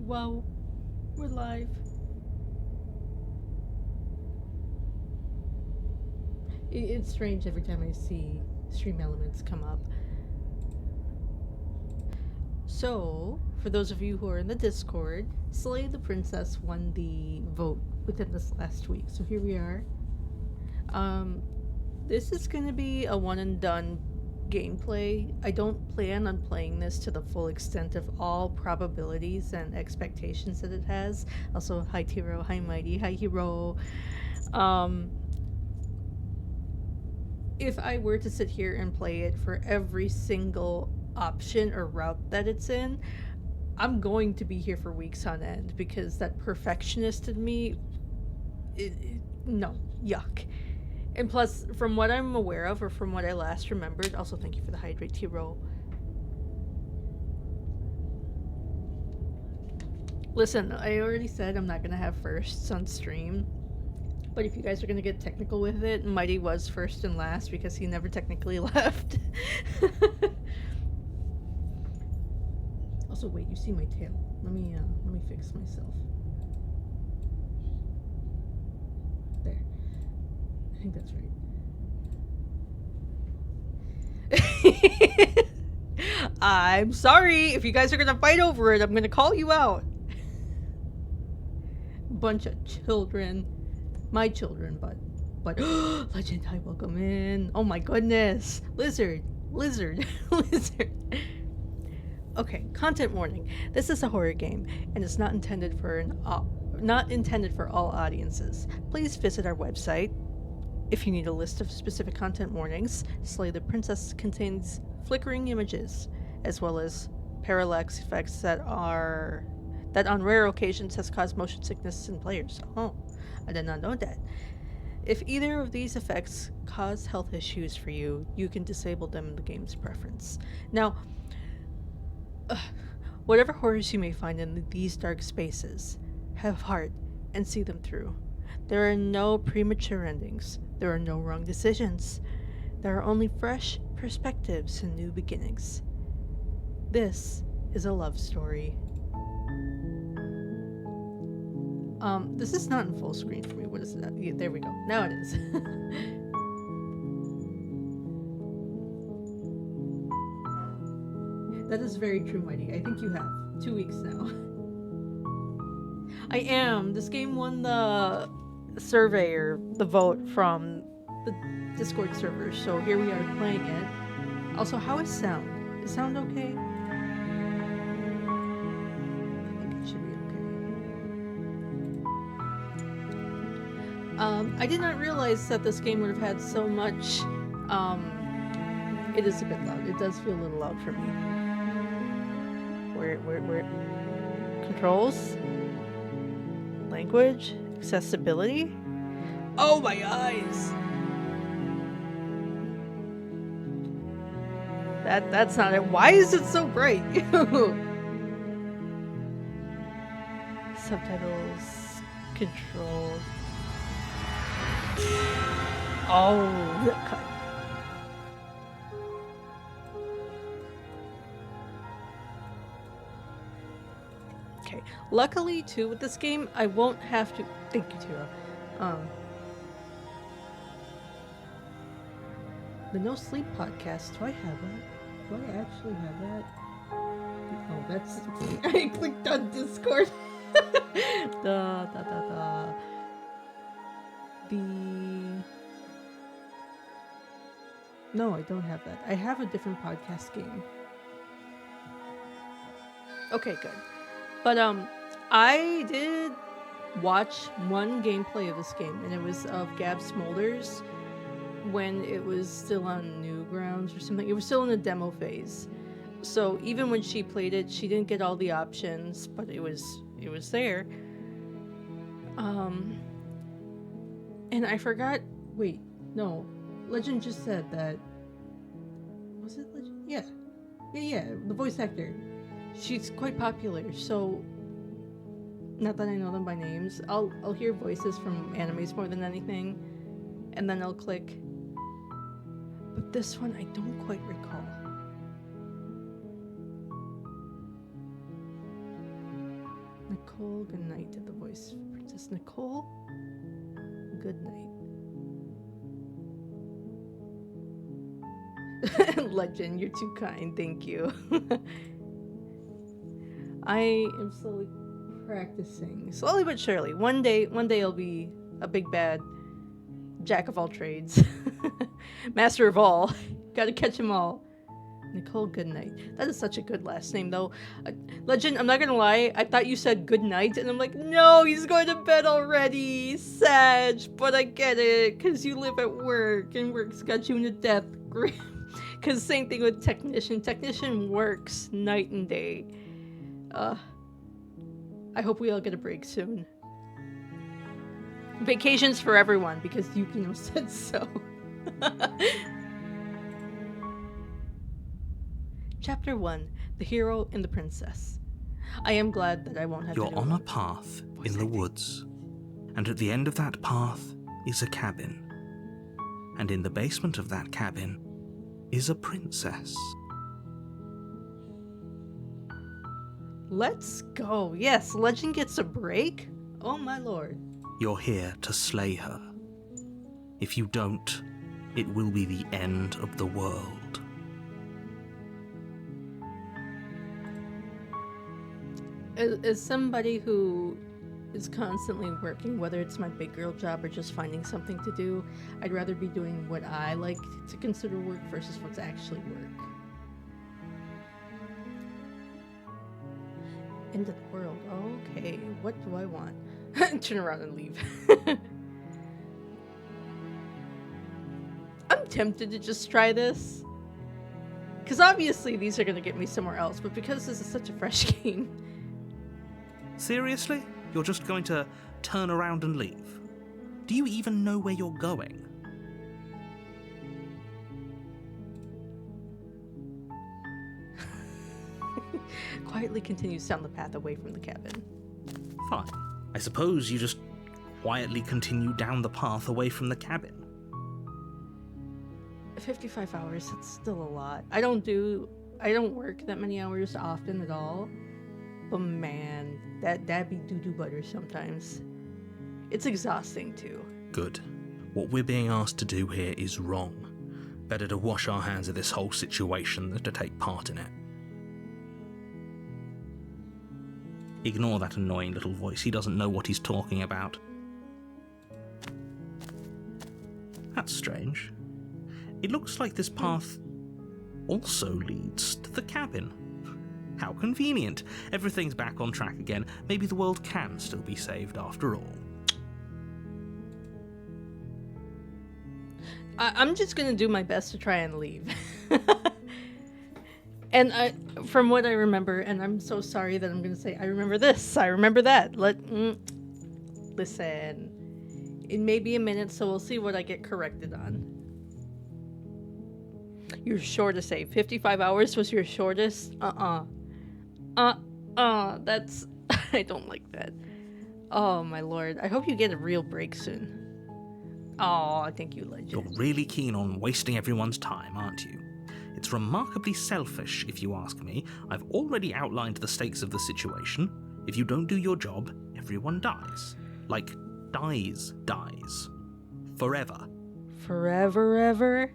Wow, we're live. It's strange every time I see Stream Elements come up. So, for those of you who are in the Discord, Slay the Princess won the vote within this last week. So here we are. Um, this is going to be a one and done gameplay. I don't plan on playing this to the full extent of all probabilities and expectations that it has. Also, hi Tiro, hi Mighty, hi Hero. Um, if I were to sit here and play it for every single option or route that it's in, I'm going to be here for weeks on end because that perfectionist in me, no, yuck. And plus, from what I'm aware of, or from what I last remembered, also thank you for the hydrate T roll. Listen, I already said I'm not gonna have firsts on stream, but if you guys are gonna get technical with it, Mighty was first and last because he never technically left. Also, wait, you see my tail? Let me fix myself. There. I think that's right. I'm sorry if you guys are gonna fight over it. I'm gonna call you out. Bunch of children, my children, but Legend, hi, welcome in. Oh my goodness, lizard, lizard. Okay, content warning. This is a horror game and it's not intended for all audiences. Please visit our website. If you need a list of specific content warnings, Slay the Princess contains flickering images, as well as parallax effects that on rare occasions has caused motion sickness in players. Oh, I did not know that. If either of these effects cause health issues for you, you can disable them in the game's preference. Now, whatever horrors you may find in these dark spaces, have heart and see them through. There are no premature endings. There are no wrong decisions. There are only fresh perspectives and new beginnings. This is a love story. This is not in full screen for me. What is that? Yeah, there we go. Now it is. That is very true, Mighty. I think you have 2 weeks now. I am. This game won the survey or the vote from the Discord server, so here we are playing it. Also, how is sound? Is sound okay? I think it should be okay. I did not realize that this game would have had so much. It is a bit loud. It does feel a little loud for me. Where? Controls? Language? Accessibility? Oh, my eyes! That's not it. Why is it so bright? Subtitles, controls. Oh, that cut. Okay. Luckily, too, with this game, I won't have to. Thank you, Tira. The No Sleep podcast. Do I have that? Do I actually have that? Oh, that's. I clicked on Discord. The. No, I don't have that. I have a different podcast game. Okay, good. But I did watch one gameplay of this game, and it was of Gab Smolders when it was still on Newgrounds or something. It was still in the demo phase. So even when she played it, she didn't get all the options, but it was there. And I forgot. Wait, no. Legend just said that. Was it Legend? Yeah. The voice actor. She's quite popular, so not that I know them by names. I'll hear voices from animes more than anything, and then I'll click. But this one I don't quite recall. Nicole, good night, did the voice of Princess Nicole. Good night. Legend, you're too kind, thank you. I am slowly practicing, slowly but surely. One day I'll be a big bad jack of all trades, master of all. Gotta catch them all. Nicole Goodnight. That is such a good last name, though. Legend, I'm not gonna lie, I thought you said good night, and I'm like, no, he's going to bed already. Sag, but I get it, because you live at work, and work's got you in a death grip. Because same thing with Technician. Technician works night and day. I hope we all get a break soon. Vacations for everyone, because Yukino said so. Chapter 1. The Hero and the Princess. I am glad that I won't have to You're on a path in the woods, and at the end of that path is a cabin. And in the basement of that cabin is a princess. Let's go. Yes, Legend gets a break? Oh my lord. You're here to slay her. If you don't, it will be the end of the world. As somebody who is constantly working, whether it's my big girl job or just finding something to do, I'd rather be doing what I like to consider work versus what's actually work. End of the world. Okay, what do I want? Turn around and leave. I'm tempted to just try this. Because obviously these are going to get me somewhere else, but because this is such a fresh game. Seriously? You're just going to turn around and leave? Do you even know where you're going? Quietly continues down the path away from the cabin. Fine. I suppose you just quietly continue down the path away from the cabin. 55 hours, that's still a lot. I don't work that many hours often at all. But man, that'd be doo-doo butter sometimes. It's exhausting too. Good. What we're being asked to do here is wrong. Better to wash our hands of this whole situation than to take part in it. Ignore that annoying little voice. He doesn't know what he's talking about. That's strange. It looks like this path also leads to the cabin. How convenient. Everything's back on track again. Maybe the world can still be saved after all. I'm just gonna do my best to try and leave. And from what I remember, and I'm so sorry that I'm gonna say, I remember this, I remember that. Listen. It may be a minute, so we'll see what I get corrected on. You're sure to say 55 hours was your shortest? That's... I don't like that. Oh, my lord. I hope you get a real break soon. Oh, thank you, Legend. You're really keen on wasting everyone's time, aren't you? It's remarkably selfish, if you ask me. I've already outlined the stakes of the situation. If you don't do your job, everyone dies. Like, dies. Forever. Forever, ever?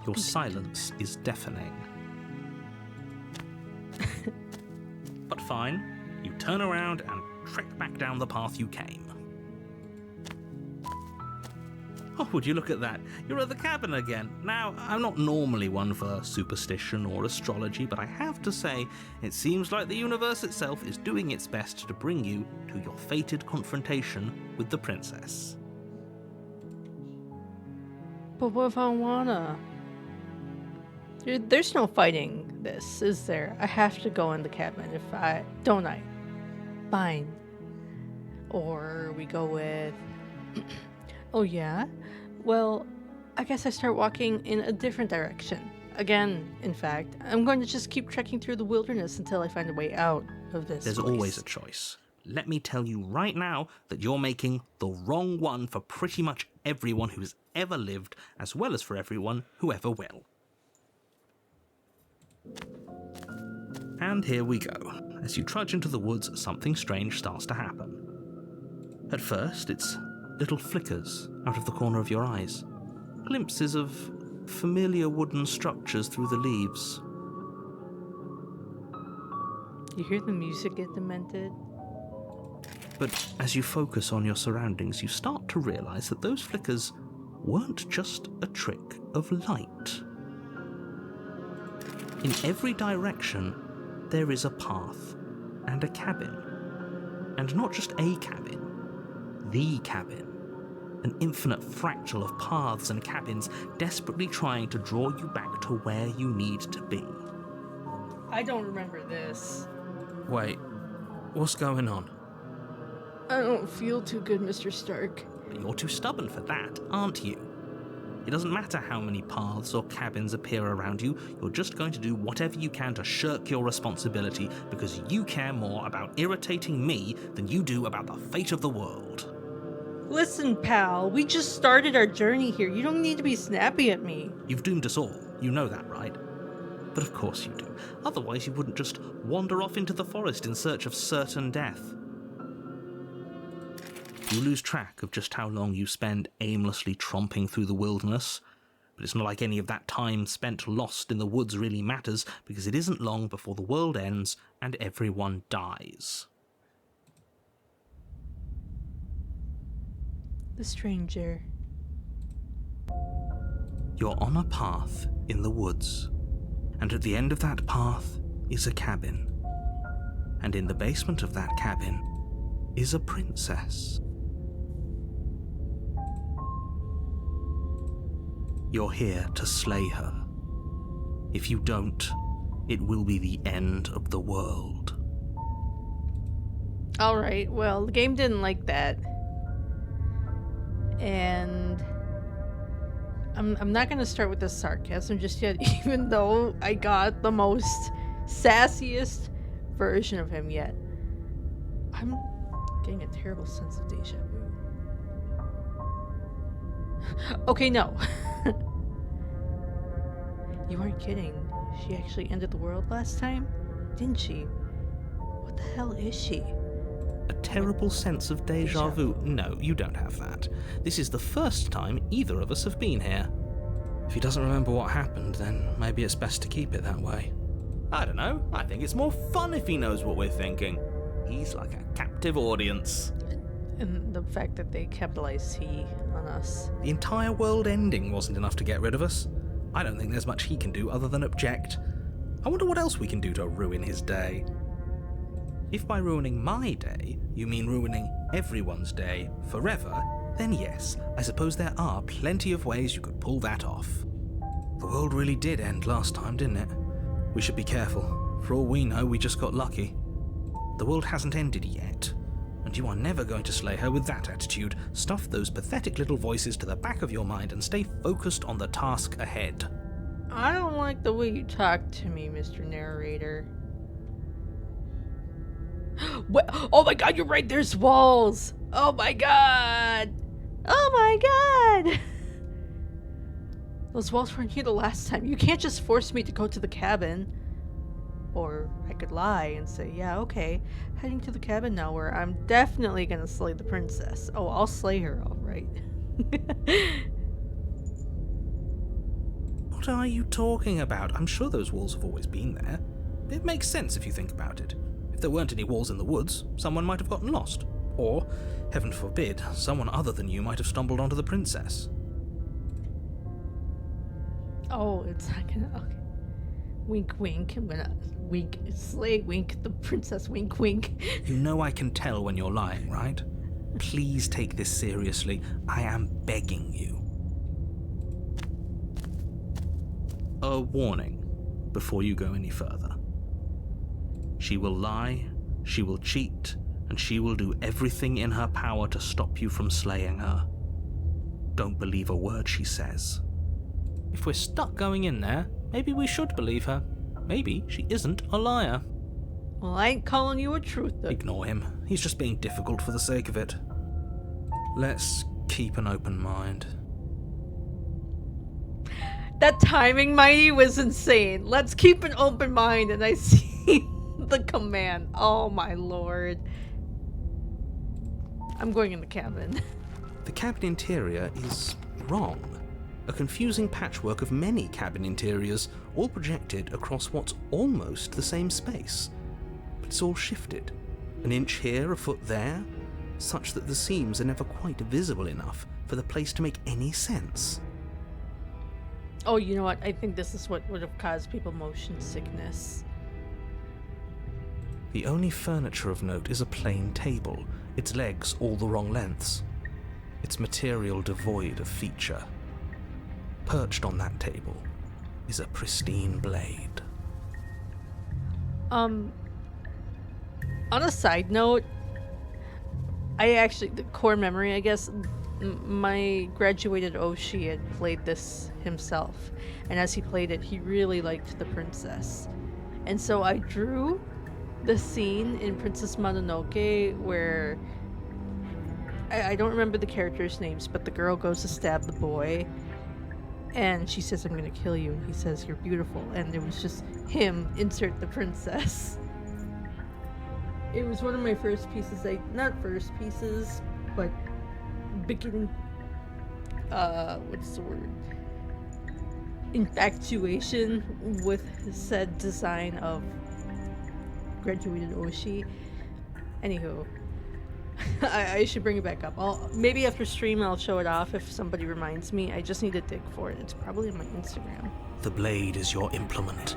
Your silence is deafening. But fine, you turn around and trek back down the path you came. Oh, would you look at that? You're at the cabin again. Now, I'm not normally one for superstition or astrology, but I have to say, it seems like the universe itself is doing its best to bring you to your fated confrontation with the princess. But what if I wanna? Dude, there's no fighting this, is there? I have to go in the cabin don't I? Fine. Or we go with... Oh yeah? Well, I guess I start walking in a different direction. Again, in fact, I'm going to just keep trekking through the wilderness until I find a way out of this There's place. always a choice. Let me tell you right now that you're making the wrong one for pretty much everyone who's ever lived, as well as for everyone who ever will. And here we go. as you trudge into the woods, something strange starts to happen. At first, it's little flickers out of the corner of your eyes, glimpses of familiar wooden structures through the leaves. You hear the music get demented? But as you focus on your surroundings, you start to realize that those flickers weren't just a trick of light. In every direction, there is a path and a cabin. And not just a cabin, the cabin. An infinite fractal of paths and cabins desperately trying to draw you back to where you need to be. I don't remember this. Wait, what's going on? I don't feel too good, Mr. Stark. But you're too stubborn for that, aren't you? It doesn't matter how many paths or cabins appear around you, you're just going to do whatever you can to shirk your responsibility because you care more about irritating me than you do about the fate of the world. Listen, pal, we just started our journey here. You don't need to be snappy at me. You've doomed us all, you know that, right? But of course you do. Otherwise you wouldn't just wander off into the forest in search of certain death. You lose track of just how long you spend aimlessly tromping through the wilderness, but it's not like any of that time spent lost in the woods really matters, because it isn't long before the world ends and everyone dies. The stranger. You're on a path in the woods, and at the end of that path is a cabin. And in the basement of that cabin is a princess. You're here to slay her. If you don't, it will be the end of the world. Alright, well, the game didn't like that. And I'm not gonna start with the sarcasm just yet, even though I got the most sassiest version of him yet. I'm getting a terrible sense of deja vu. Okay, no. You weren't kidding. She actually ended the world last time? Didn't she? What the hell is she? A terrible sense of deja vu? No, you don't have that. This is the first time either of us have been here. If he doesn't remember what happened, then maybe it's best to keep it that way. I don't know. I think it's more fun if he knows what we're thinking. He's like a captive audience. And the fact that they capitalized he on us. The entire world ending wasn't enough to get rid of us. I don't think there's much he can do other than object. I wonder what else we can do to ruin his day. If by ruining my day, you mean ruining everyone's day forever, then yes, I suppose there are plenty of ways you could pull that off. The world really did end last time, didn't it? We should be careful. For all we know, we just got lucky. The world hasn't ended yet, and you are never going to slay her with that attitude. Stuff those pathetic little voices to the back of your mind and stay focused on the task ahead. I don't like the way you talk to me, Mr. Narrator. What? Oh my god, you're right, there's walls! Oh my god! Oh my god! Those walls weren't here the last time. You can't just force me to go to the cabin. Or I could lie and say, yeah, okay, heading to the cabin now where I'm definitely gonna slay the princess. Oh, I'll slay her, alright. What are you talking about? I'm sure those walls have always been there. It makes sense if you think about it. If there weren't any walls in the woods, someone might have gotten lost. Or, heaven forbid, someone other than you might have stumbled onto the princess. Oh, it's not gonna... Okay. Wink, wink. I'm gonna wink, slay, wink, the princess, wink, wink. You know I can tell when you're lying, right? Please take this seriously. I am begging you. A warning before you go any further. She will lie, she will cheat, and she will do everything in her power to stop you from slaying her. Don't believe a word she says. If we're stuck going in there, maybe we should believe her. Maybe she isn't a liar. Well, I ain't calling you a truther. Ignore him. He's just being difficult for the sake of it. Let's keep an open mind. That timing, Mighty, was insane. Let's keep an open mind, and I see the command. Oh my lord. I'm going in the cabin. The cabin interior is wrong. A confusing patchwork of many cabin interiors, all projected across what's almost the same space. But it's all shifted. An inch here, a foot there, such that the seams are never quite visible enough for the place to make any sense. Oh, you know what? I think this is what would have caused people motion sickness. The only furniture of note is a plain table, its legs all the wrong lengths, its material devoid of feature. Perched on that table is a pristine blade. On a side note, the core memory, I guess, my graduated Oshi had played this himself, and as he played it, he really liked the princess. And so I drew the scene in Princess Mononoke where I don't remember the characters' names, but the girl goes to stab the boy, and she says, "I'm gonna kill you," and he says, "You're beautiful," and it was just him, insert the princess. It was one of my first pieces, not first pieces, but beginning, what's the word? Infatuation with said design of graduated Oshi. Anywho, I should bring it back up. Maybe after stream I'll show it off if somebody reminds me. I just need to dig for it. It's probably on my Instagram. The blade is your implement.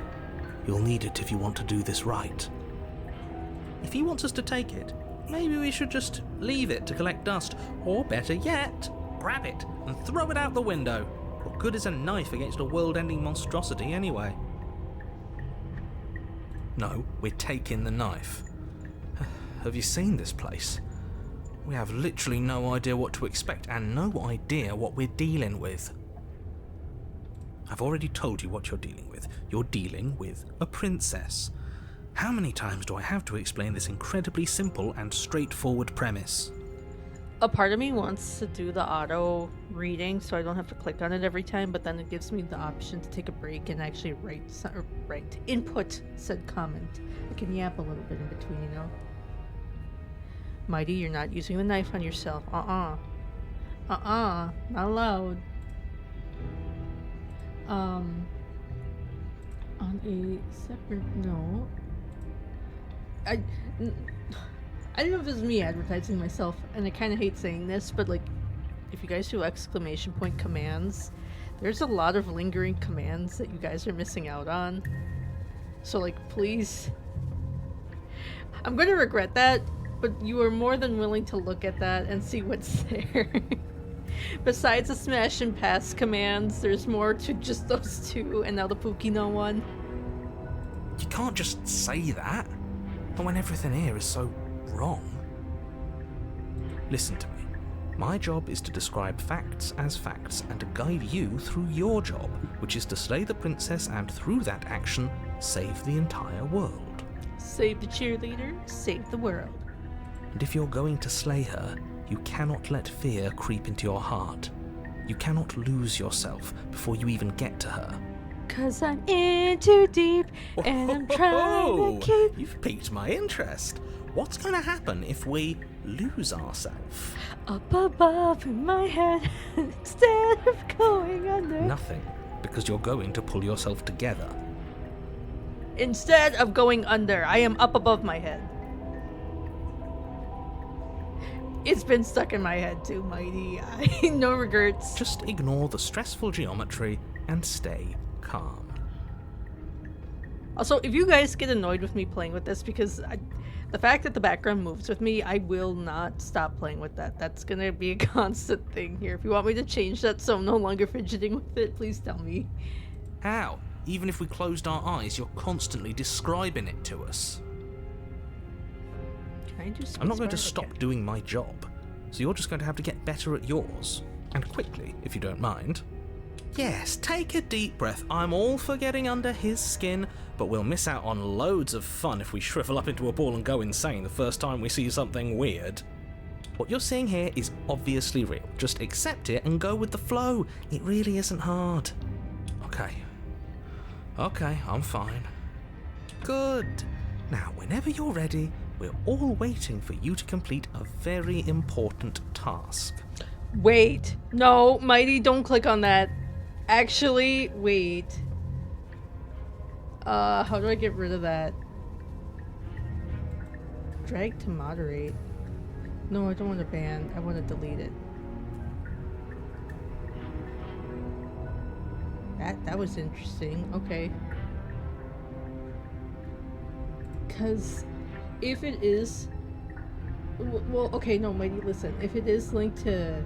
You'll need it if you want to do this right. If he wants us to take it, maybe we should just leave it to collect dust, or better yet, grab it and throw it out the window. What good is a knife against a world-ending monstrosity anyway? No, we're taking the knife. Have you seen this place? We have literally no idea what to expect and no idea what we're dealing with. I've already told you what you're dealing with. You're dealing with a princess. How many times do I have to explain this incredibly simple and straightforward premise? A part of me wants to do the auto reading so I don't have to click on it every time, but then it gives me the option to take a break and actually input said comment. I can yap a little bit in between, you know. Mighty, you're not using the knife on yourself. Not allowed. On a separate note, I don't know if this is me advertising myself, and I kind of hate saying this, but like, if you guys do exclamation point commands, there's a lot of lingering commands that you guys are missing out on. So like, please, I'm going to regret that, but you are more than willing to look at that and see what's there. Besides the smash and pass commands, there's more to just those two, and now the Pukino one. You can't just say that, but when everything here is so wrong. Listen to me. My job is to describe facts as facts and to guide you through your job, which is to slay the princess and through that action, save the entire world. Save the cheerleader, save the world. And if you're going to slay her, you cannot let fear creep into your heart. You cannot lose yourself before you even get to her. 'Cause I'm in too deep and I'm trying to keep... You've piqued my interest. What's going to happen if we lose ourselves? Up above in my head instead of going under. Nothing, because you're going to pull yourself together. Instead of going under, I am up above my head. It's been stuck in my head too, Mighty. No regrets. Just ignore the stressful geometry and stay calm. Also, if you guys get annoyed with me playing with this, because the fact that the background moves with me, I will not stop playing with that. That's gonna be a constant thing here. If you want me to change that so I'm no longer fidgeting with it, please tell me. How? Even if we closed our eyes, you're constantly describing it to us. I'm not going to stop doing my job, so you're just going to have to get better at yours. And quickly, if you don't mind. Yes, take a deep breath. I'm all for getting under his skin, but we'll miss out on loads of fun if we shrivel up into a ball and go insane the first time we see something weird. What you're seeing here is obviously real. Just accept it and go with the flow. It really isn't hard. Okay, I'm fine. Good. Now, whenever you're ready, we're all waiting for you to complete a very important task. Wait. No, Mighty, don't click on that. Actually, wait. How do I get rid of that? Drag to moderate. No, I don't want to ban. I want to delete it. That was interesting. Okay. Because if it is... Well, okay, no, Mighty, listen. If it is linked to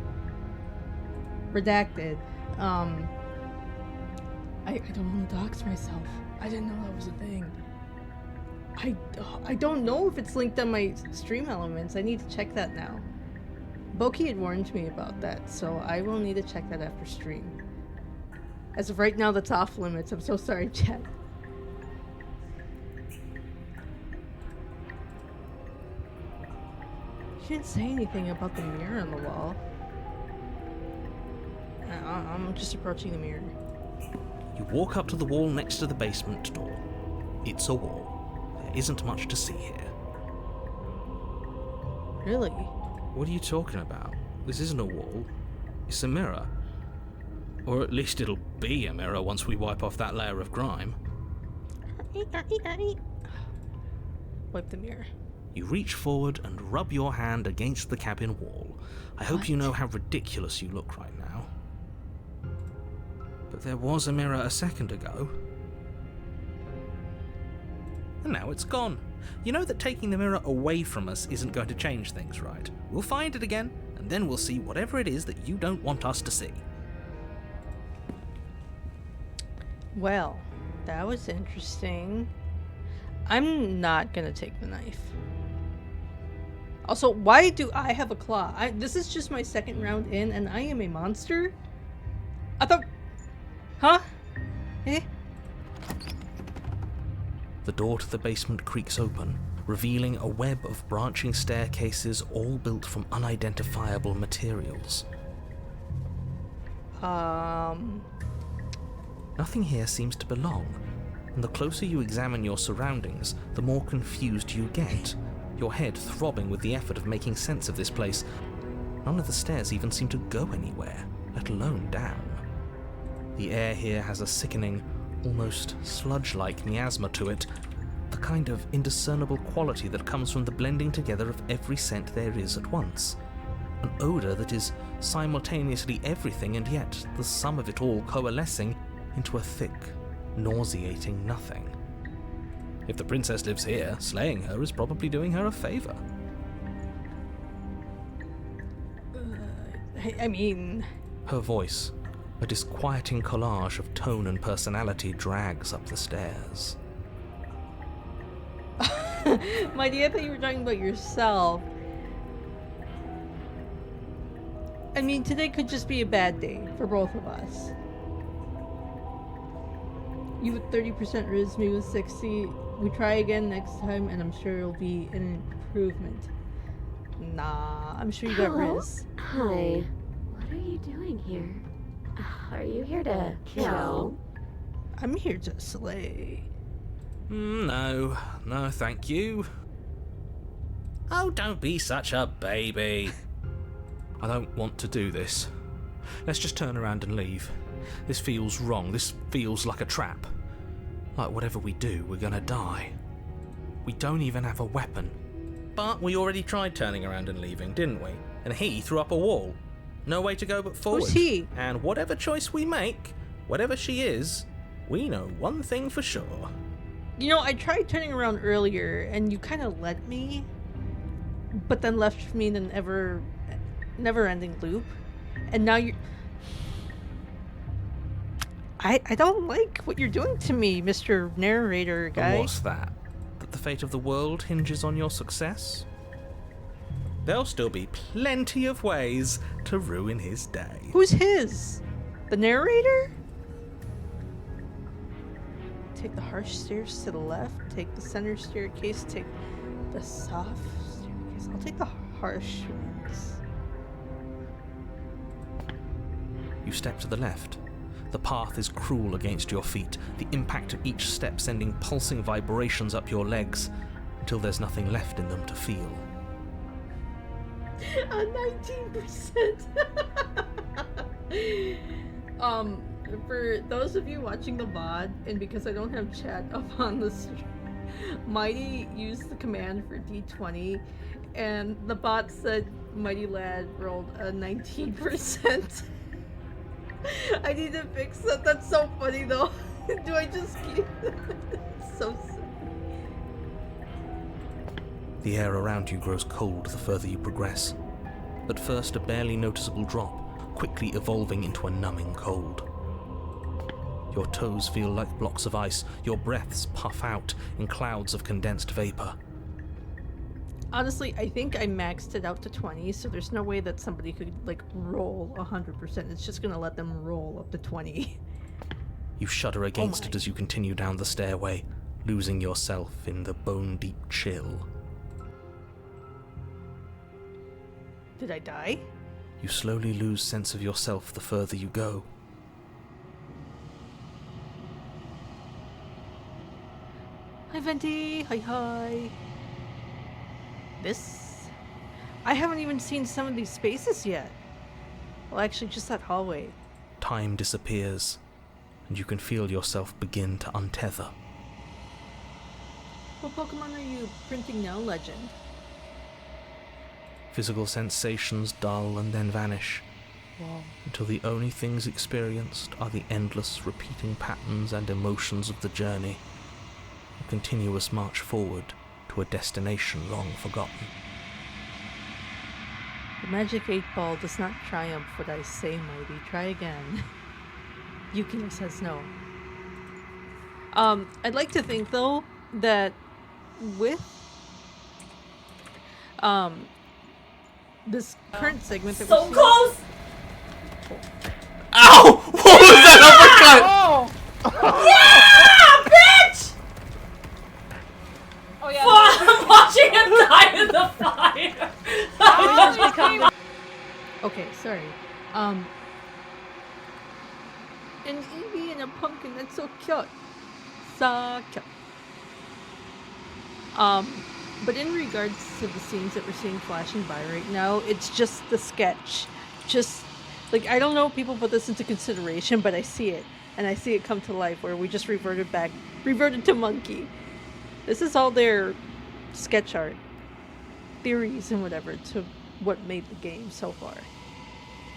redacted, I don't want to dox myself. I didn't know that was a thing. I don't know if it's linked on my stream elements. I need to check that now. Boki had warned me about that, so I will need to check that after stream. As of right now, that's off limits. I'm so sorry, chat. She didn't say anything about the mirror on the wall. I'm just approaching the mirror. You walk up to the wall next to the basement door. It's a wall. There isn't much to see here. Really? What are you talking about? This isn't a wall. It's a mirror. Or at least it'll be a mirror once we wipe off that layer of grime. Wipe the mirror. You reach forward and rub your hand against the cabin wall. I hope you know how ridiculous you look right now. But there was a mirror a second ago. And now it's gone. You know that taking the mirror away from us isn't going to change things, right? We'll find it again, and then we'll see whatever it is that you don't want us to see. Well, that was interesting. I'm not gonna take the knife. Also, why do I have a claw? This is just my second round in, and I am a monster? I thought... Huh? Eh? The door to the basement creaks open, revealing a web of branching staircases all built from unidentifiable materials. Nothing here seems to belong, and the closer you examine your surroundings, the more confused you get, your head throbbing with the effort of making sense of this place. None of the stairs even seem to go anywhere, let alone down. The air here has a sickening, almost sludge-like miasma to it, the kind of indiscernible quality that comes from the blending together of every scent there is at once. An odour that is simultaneously everything and yet the sum of it all coalescing into a thick, nauseating nothing. If the princess lives here, slaying her is probably doing her a favour. I mean... Her voice, a disquieting collage of tone and personality, drags up the stairs. Mighty, I thought you were talking about yourself. I mean, today could just be a bad day for both of us. You with 30% Riz, me with 60. We try again next time, and I'm sure it'll be an improvement. Nah, I'm sure you got Riz. Hi. What are you doing here? Are you here to kill? I'm here to slay. No, thank you. Oh, don't be such a baby. I don't want to do this. Let's just turn around and leave. This feels wrong. This feels like a trap. Like whatever we do, we're gonna die. We don't even have a weapon. But we already tried turning around and leaving, didn't we? And he threw up a wall. No way to go but forward. Who's he? And whatever choice we make, whatever she is, we know one thing for sure. You know, I tried turning around earlier, and you kind of let me, but then left me in an never-ending loop. And now you're... I don't like what you're doing to me, Mr. Narrator guy. And what's that? That the fate of the world hinges on your success? There'll still be plenty of ways to ruin his day. Who's his? The narrator? Take the harsh stairs to the left, take the center staircase, take the soft staircase. I'll take the harsh ones. You step to the left. The path is cruel against your feet, the impact of each step sending pulsing vibrations up your legs. until there's nothing left in them to feel. A 19%. For those of you watching the VOD, and because I don't have chat up on the stream, Mighty used the command for D20, and the bot said Mighty Lad rolled a 19%. I need to fix that. That's so funny though. Do I just keep it's so silly. The air around you grows cold the further you progress. At first a barely noticeable drop, quickly evolving into a numbing cold. Your toes feel like blocks of ice, your breaths puff out in clouds of condensed vapor. Honestly, I think I maxed it out to 20, so there's no way that somebody could, like, roll 100%. It's just gonna let them roll up to 20. You shudder against it as you continue down the stairway, losing yourself in the bone-deep chill. Did I die? You slowly lose sense of yourself the further you go. Hi, Venti. Hi. This? I haven't even seen some of these spaces yet. Well, actually, just that hallway. Time disappears, and you can feel yourself begin to untether. What Pokemon are you printing now, Legend? Physical sensations dull and then vanish, Wow. until the only things experienced are the endless repeating patterns and emotions of the journey, a continuous march forward to a destination long forgotten. The Magic 8 Ball does not triumph what I say, Mighty. Try again. Yukino says no. I'd like to think, though, that with this current segment that So we're close! Ow! What was that uppercut? Yeah, bitch! Oh yeah. Fuck, I'm watching him die in the fire. Okay, sorry. An Eevee and a pumpkin, that's so cute. So cute. But in regards to the scenes that we're seeing flashing by right now, it's just the sketch. Just, like, I don't know if people put this into consideration, but I see it. And I see it come to life where we just reverted to Monkey. This is all their sketch art, theories and whatever to what made the game so far.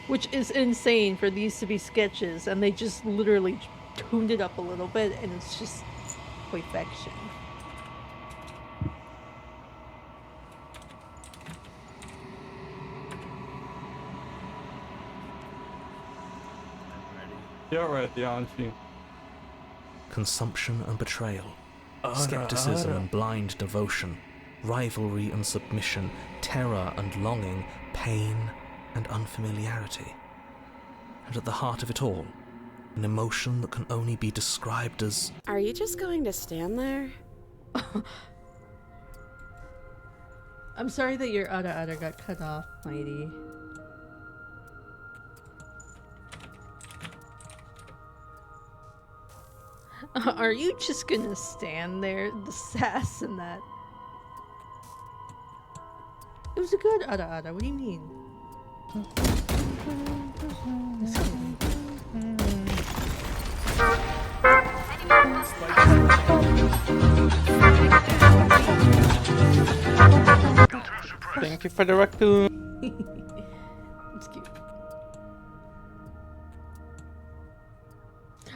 Which is insane for these to be sketches, and they just literally tuned it up a little bit, and it's just perfection. You're right, aren't you? Consumption and betrayal, skepticism and blind devotion, rivalry and submission, terror and longing, pain and unfamiliarity. And at the heart of it all, an emotion that can only be described as... Are you just going to stand there? I'm sorry that your Ada got cut off, Mighty. Are you just gonna stand there? The sass and that. It was a good Ada. What do you mean? Just kidding. Thank you for the raccoon. It's cute.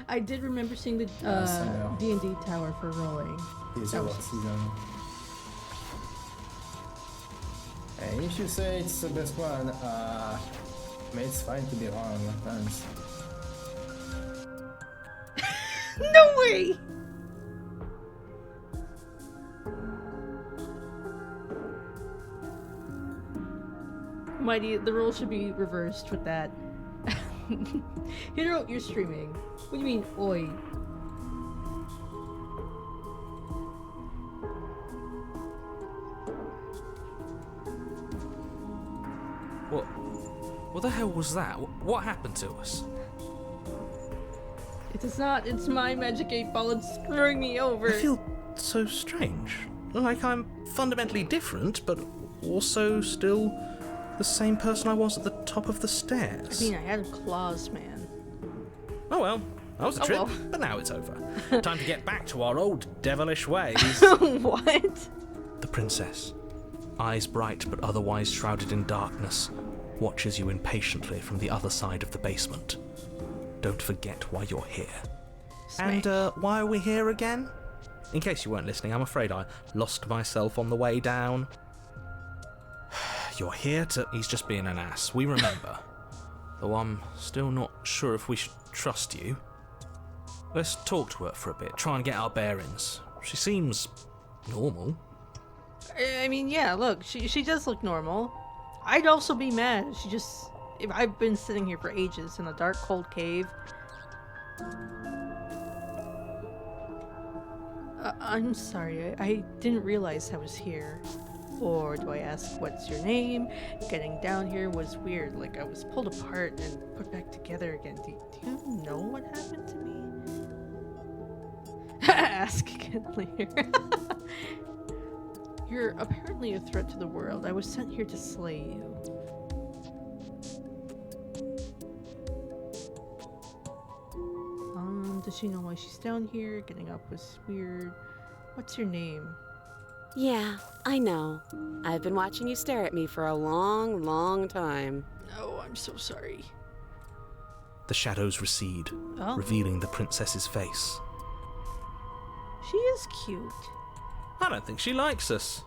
I did remember seeing the Yes, I know. D&D tower for rolling. Easy work, season. And if you say it's the best one, I mean, it's fine to be wrong at times. No way! Mighty, the role should be reversed with that. Hero, you're streaming. What do you mean, oi? What the hell was that? What happened to us? It is not. It's my Magic 8 Ball. It's screwing me over. I feel so strange. like I'm fundamentally different, but also still the same person I was at the top of the stairs. I mean, I had claws, man. Oh well, that was a Oh trip, well. but now it's over. Time to get back to our old devilish ways. What? The princess, eyes bright but otherwise shrouded in darkness, watches you impatiently from the other side of the basement. Don't forget why you're here. And why are we here again? In case you weren't listening, I'm afraid I lost myself on the way down. You're here to... He's just being an ass, we remember. Though I'm still not sure if we should trust you. Let's talk to her for a bit, try and get our bearings. She seems normal. I mean, yeah, look, she does look normal. I'd also be mad. If I've been sitting here for ages in a dark, cold cave. I'm sorry, I didn't realize I was here. Or do I ask, what's your name? Getting down here was weird, like I was pulled apart and put back together again. Do you know what happened to me? Ask again later. You're apparently a threat to the world. I was sent here to slay you. Does she know why she's down here? Getting up was weird. What's your name? Yeah, I know. I've been watching you stare at me for a long, long time. Oh, I'm so sorry. The shadows recede, revealing the princess's face. She is cute. I don't think she likes us.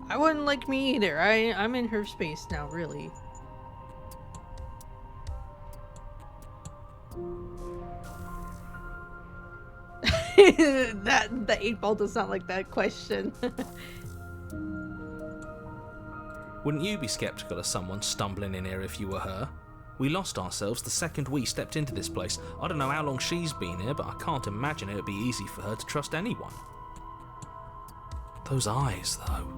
I wouldn't like me either. I'm in her space now, really. The 8-ball does not like that question. Wouldn't you be skeptical of someone stumbling in here if you were her? We lost ourselves the second we stepped into this place. I don't know how long she's been here, but I can't imagine it would be easy for her to trust anyone. Those eyes, though.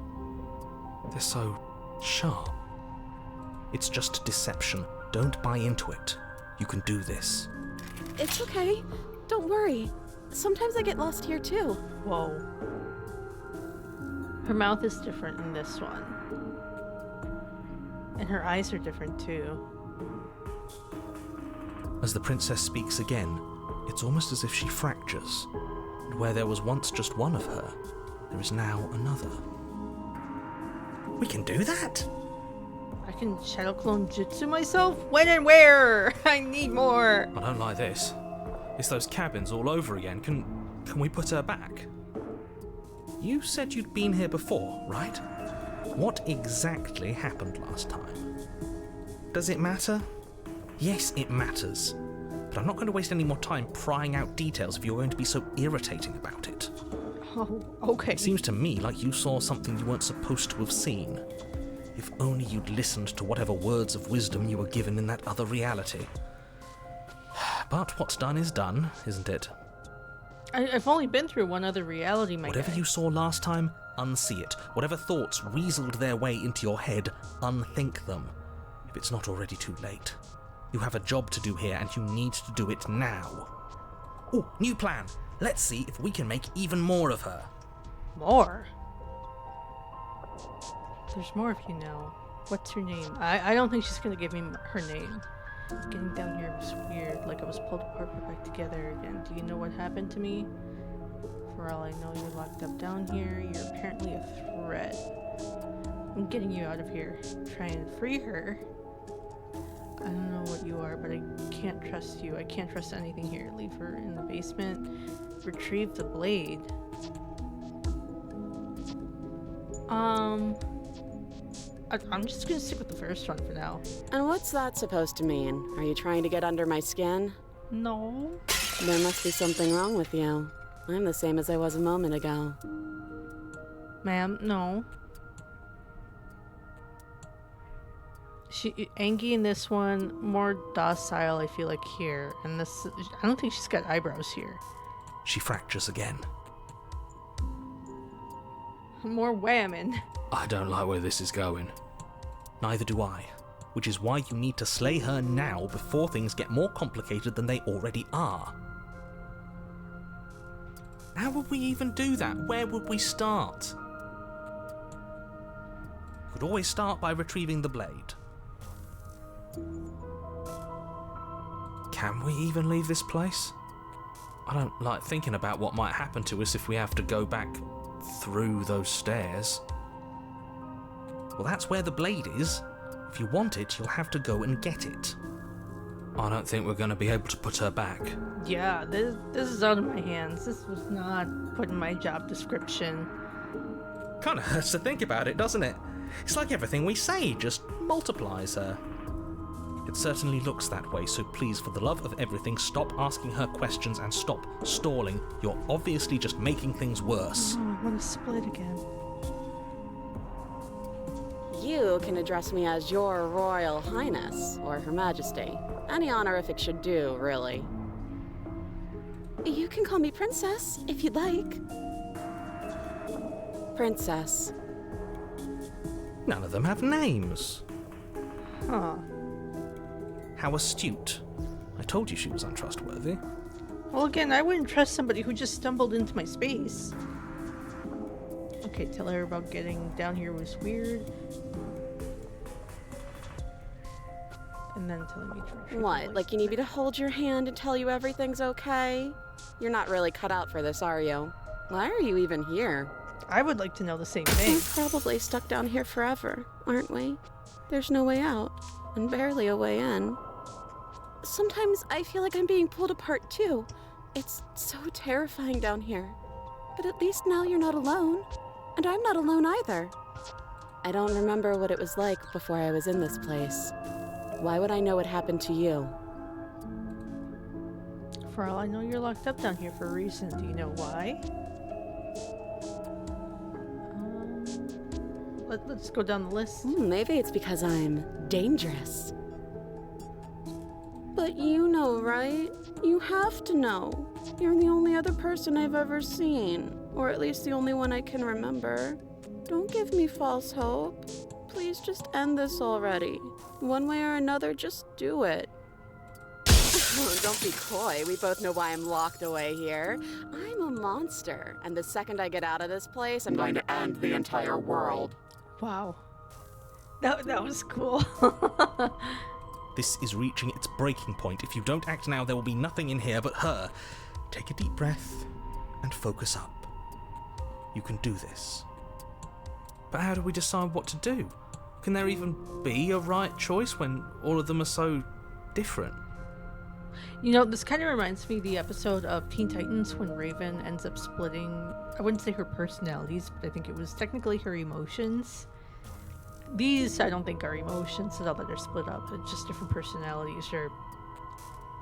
They're so sharp. It's just deception. Don't buy into it. You can do this. It's okay. Don't worry. Sometimes I get lost here too. Whoa. Her mouth is different in this one. And her eyes are different too. As the princess speaks again, it's almost as if she fractures. And where there was once just one of her, there is now another. We can do that? I can shadow clone jutsu myself? When and where? I need more. I don't like this. It's those cabins all over again. Can we put her back? You said you'd been here before, right? What exactly happened last time? Does it matter? Yes, it matters. But I'm not going to waste any more time prying out details if you're going to be so irritating about it. Oh, okay. It seems to me like you saw something you weren't supposed to have seen. If only you'd listened to whatever words of wisdom you were given in that other reality. But what's done is done, isn't it? I've only been through one other reality, my Whatever guy. you saw last time, unsee it. Whatever thoughts weaseled their way into your head, unthink them. If it's not already too late. You have a job to do here, and you need to do it now. Oh, new plan. Let's see if we can make even more of her. More? There's more of you now. What's her name? I don't think she's gonna give me her name. Getting down here was weird, like I was pulled apart put back together again. Do you know what happened to me? For all I know, you're locked up down here. You're apparently a threat. I'm getting you out of here. Trying to free her. I don't know what you are, but I can't trust you. I can't trust anything here. Leave her in the basement. Retrieve the blade. I'm just gonna stick with the first one for now. And what's that supposed to mean? Are you trying to get under my skin? No. There must be something wrong with you. I'm the same as I was a moment ago. Ma'am, no. Angie in this one, more docile, I feel like here. And this, I don't think she's got eyebrows here. She fractures again. More whamming. I don't like where this is going. Neither do I. Which is why you need to slay her now before things get more complicated than they already are. How would we even do that? Where would we start? could always start by retrieving the blade. Can we even leave this place? I don't like thinking about what might happen to us if we have to go back through those stairs. Well, that's where the blade is. If you want it, you'll have to go and get it. I don't think we're going to be able to put her back. Yeah, this is out of my hands. This was not put in my job description. Kind of hurts to think about it, doesn't it? It's like everything we say just multiplies her. It certainly looks that way, so please, for the love of everything, stop asking her questions and stop stalling. You're obviously just making things worse. Oh, I want to split again. You can address me as Your Royal Highness, or Her Majesty. Any honorific should do, really. You can call me Princess, if you'd like. Princess. None of them have names. Huh. How astute. I told you she was untrustworthy. Well, again, I wouldn't trust somebody who just stumbled into my space. Okay, tell her about getting down here was weird. And then telling me to retrieve What, the like you need me to hold your hand and tell you everything's okay? You're not really cut out for this, are you? Why are you even here? I would like to know the same thing. We're probably stuck down here forever, aren't we? There's no way out, and barely a way in. Sometimes I feel like I'm being pulled apart too. It's so terrifying down here. But at least now you're not alone. And I'm not alone either. I don't remember what it was like before I was in this place. Why would I know what happened to you? For all I know, you're locked up down here for a reason. Do you know why? Let's go down the list. Maybe it's because I'm dangerous. But you know, right? You have to know. You're the only other person I've ever seen. Or at least the only one I can remember. Don't give me false hope. Please just end this already. One way or another, just do it. Don't be coy. We both know why I'm locked away here. I'm a monster. And the second I get out of this place, I'm going to end the entire world. Wow. That was cool. This is reaching its breaking point. If you don't act now, there will be nothing in here but her. Take a deep breath and focus up. You can do this. But how do we decide what to do? Can there even be a right choice when all of them are so different? You know, this kind of reminds me of the episode of Teen Titans when Raven ends up splitting, I wouldn't say her personalities, but I think it was technically her emotions. These, I don't think, are emotions at all that are split up. It's just different personalities or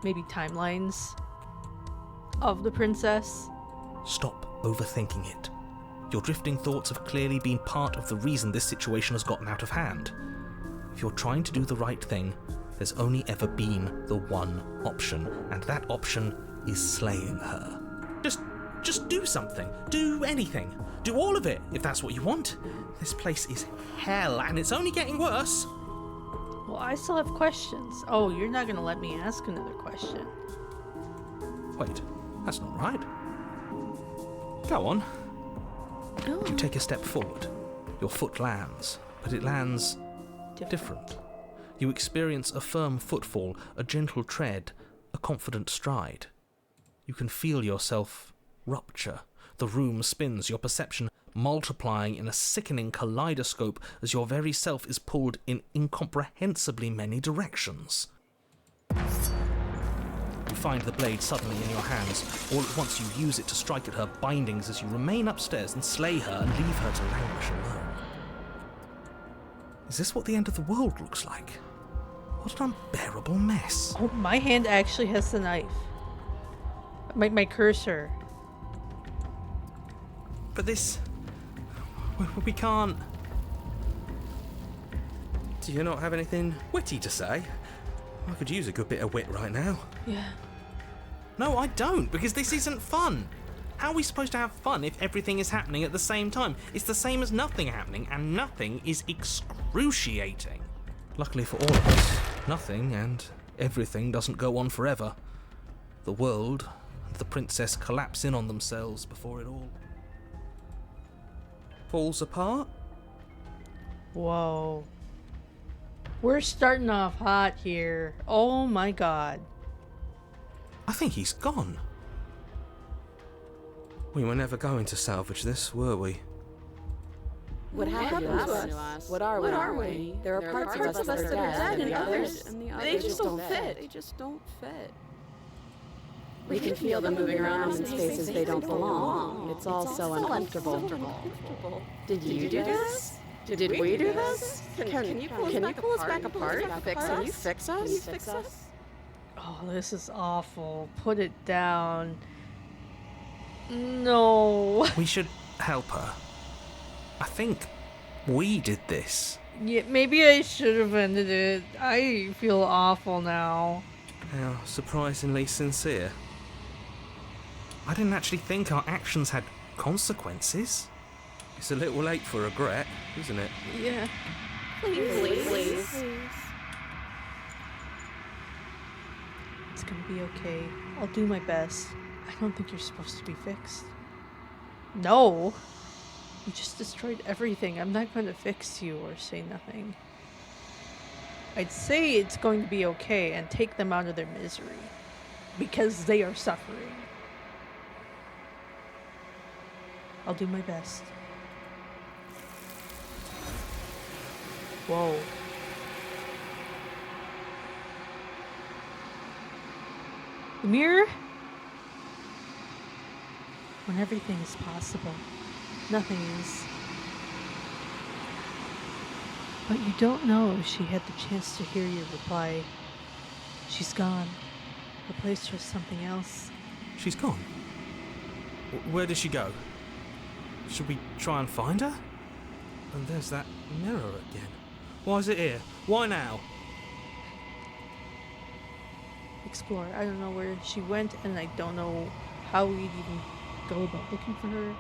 maybe timelines of the princess. Stop overthinking it. Your drifting thoughts have clearly been part of the reason this situation has gotten out of hand. If you're trying to do the right thing, there's only ever been the one option, and that option is slaying her. Just do something. Do anything. Do all of it, if that's what you want. This place is hell, and it's only getting worse. Well, I still have questions. Oh, you're not going to let me ask another question. Wait, that's not right. Go on. Oh, You take a step forward. Your foot lands, but it lands different. You experience a firm footfall, a gentle tread, a confident stride. You can feel yourself rupture. The room spins, your perception multiplying in a sickening kaleidoscope as your very self is pulled in incomprehensibly many directions. You find the blade suddenly in your hands. All at once you use it to strike at her bindings as you remain upstairs and slay her and leave her to languish alone. Is this what the end of the world looks like? What an unbearable mess. oh, my hand actually has the knife. My cursor. But this... we can't... Do you not have anything witty to say? I could use a good bit of wit right now. Yeah. No, I don't, because this isn't fun. How are we supposed to have fun if everything is happening at the same time? It's the same as nothing happening, and nothing is excruciating. Luckily for all of us, nothing and everything doesn't go on forever. The world and the princess collapse in on themselves before it all falls apart. Whoa. We're starting off hot here. Oh my god. I think he's gone. We were never going to salvage this, were we? What happened to us? What are we? There are parts of us that are dead and others, they just don't fit. They just don't fit. We can feel them moving around in spaces they don't belong. It's all so uncomfortable. Did you do this? Did we do this? Can you pull us back apart? Can you fix us? Oh, this is awful. Put it down. No. We should help her. I think we did this. Yeah, maybe I should have ended it. I feel awful now. How surprisingly sincere. I didn't actually think our actions had consequences. It's a little late for regret, isn't it? Yeah. Please. It's gonna be okay. I'll do my best. I don't think you're supposed to be fixed. No! You just destroyed everything. I'm not going to fix you or say nothing. I'd say it's going to be okay and take them out of their misery. Because they are suffering. I'll do my best. Whoa. The mirror? When everything is possible, nothing is. But you don't know if she had the chance to hear your reply. She's gone. Replaced her with something else. She's gone. Where did she go? Should we try and find her? And there's that mirror again. Why is it here? Why now? Explore. I don't know where she went, and I don't know how we'd even go about looking for her.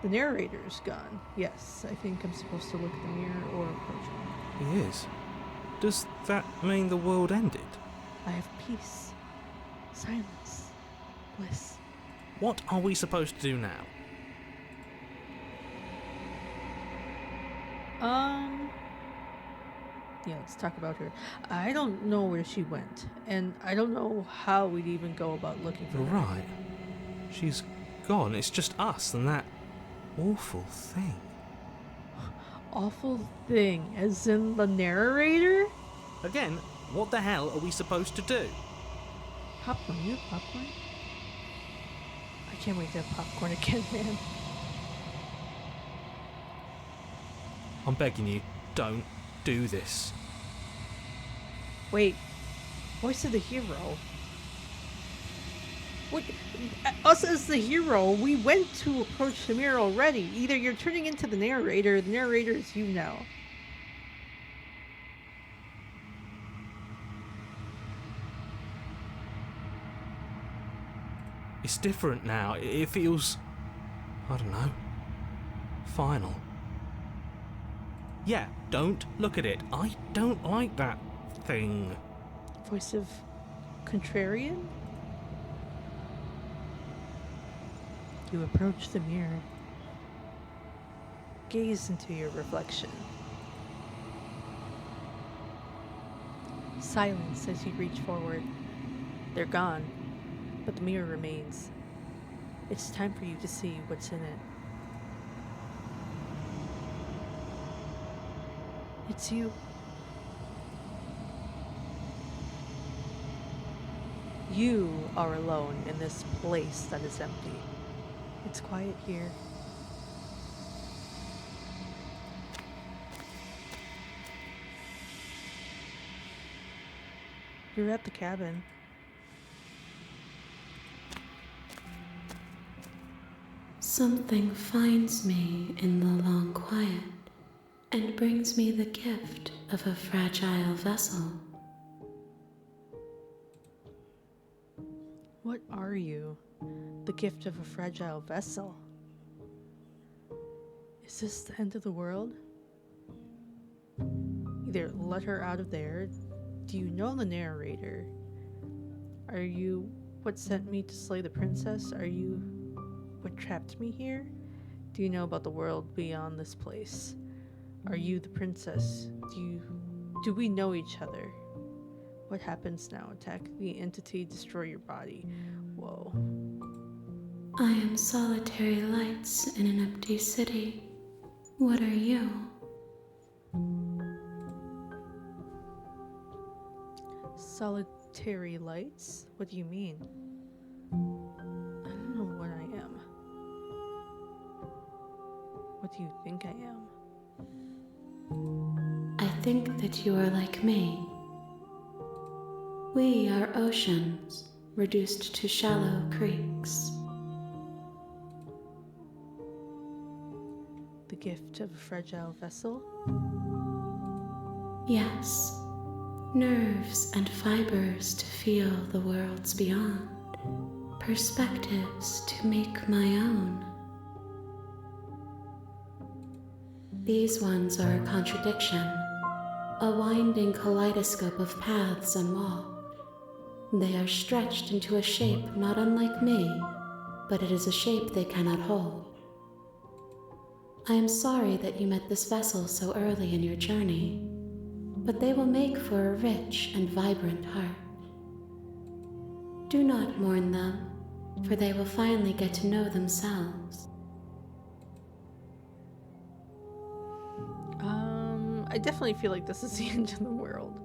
The narrator's gone. Yes, I think I'm supposed to look at the mirror or approach her. He is. Does that mean the world ended? I have peace, silence, bliss. What are we supposed to do now? Yeah, let's talk about her. I don't know where she went, and I don't know how we'd even go about looking for her. Right. She's gone. It's just us and that awful thing. Awful thing, as in the narrator? Again, what the hell are we supposed to do? Popcorn, you have popcorn? I can't wait to have popcorn again, man. I'm begging you, don't do this. Wait, voice of the hero? What? Us as the hero, we went to approach the mirror already. Either you're turning into the narrator is you now. It's different now. It feels, I don't know, final. Yeah, don't look at it. I don't like that thing. Voice of contrarian? You approach the mirror. Gaze into your reflection. Silence as you reach forward. They're gone, but the mirror remains. It's time for you to see what's in it. It's you. You are alone in this place that is empty. It's quiet here. You're at the cabin. Something finds me in the long quiet and brings me the gift of a fragile vessel. What are you? The gift of a fragile vessel. Is this the end of the world? Either let her out of there. Do you know the narrator? Are you what sent me to slay the princess? Are you what trapped me here? Do you know about the world beyond this place? Are you the princess? Do we know each other? What happens now? Attack the entity, destroy your body. Whoa. I am solitary lights in an empty city. What are you? Solitary lights? What do you mean? I don't know what I am. What do you think I am? I think that you are like me. We are oceans, reduced to shallow creeks. The gift of a fragile vessel? Yes, nerves and fibers to feel the worlds beyond, perspectives to make my own. These ones are a contradiction, a winding kaleidoscope of paths unwalked. They are stretched into a shape not unlike me, but it is a shape they cannot hold. I am sorry that you met this vessel so early in your journey, but they will make for a rich and vibrant heart. Do not mourn them, for they will finally get to know themselves. I definitely feel like this is the end of the world.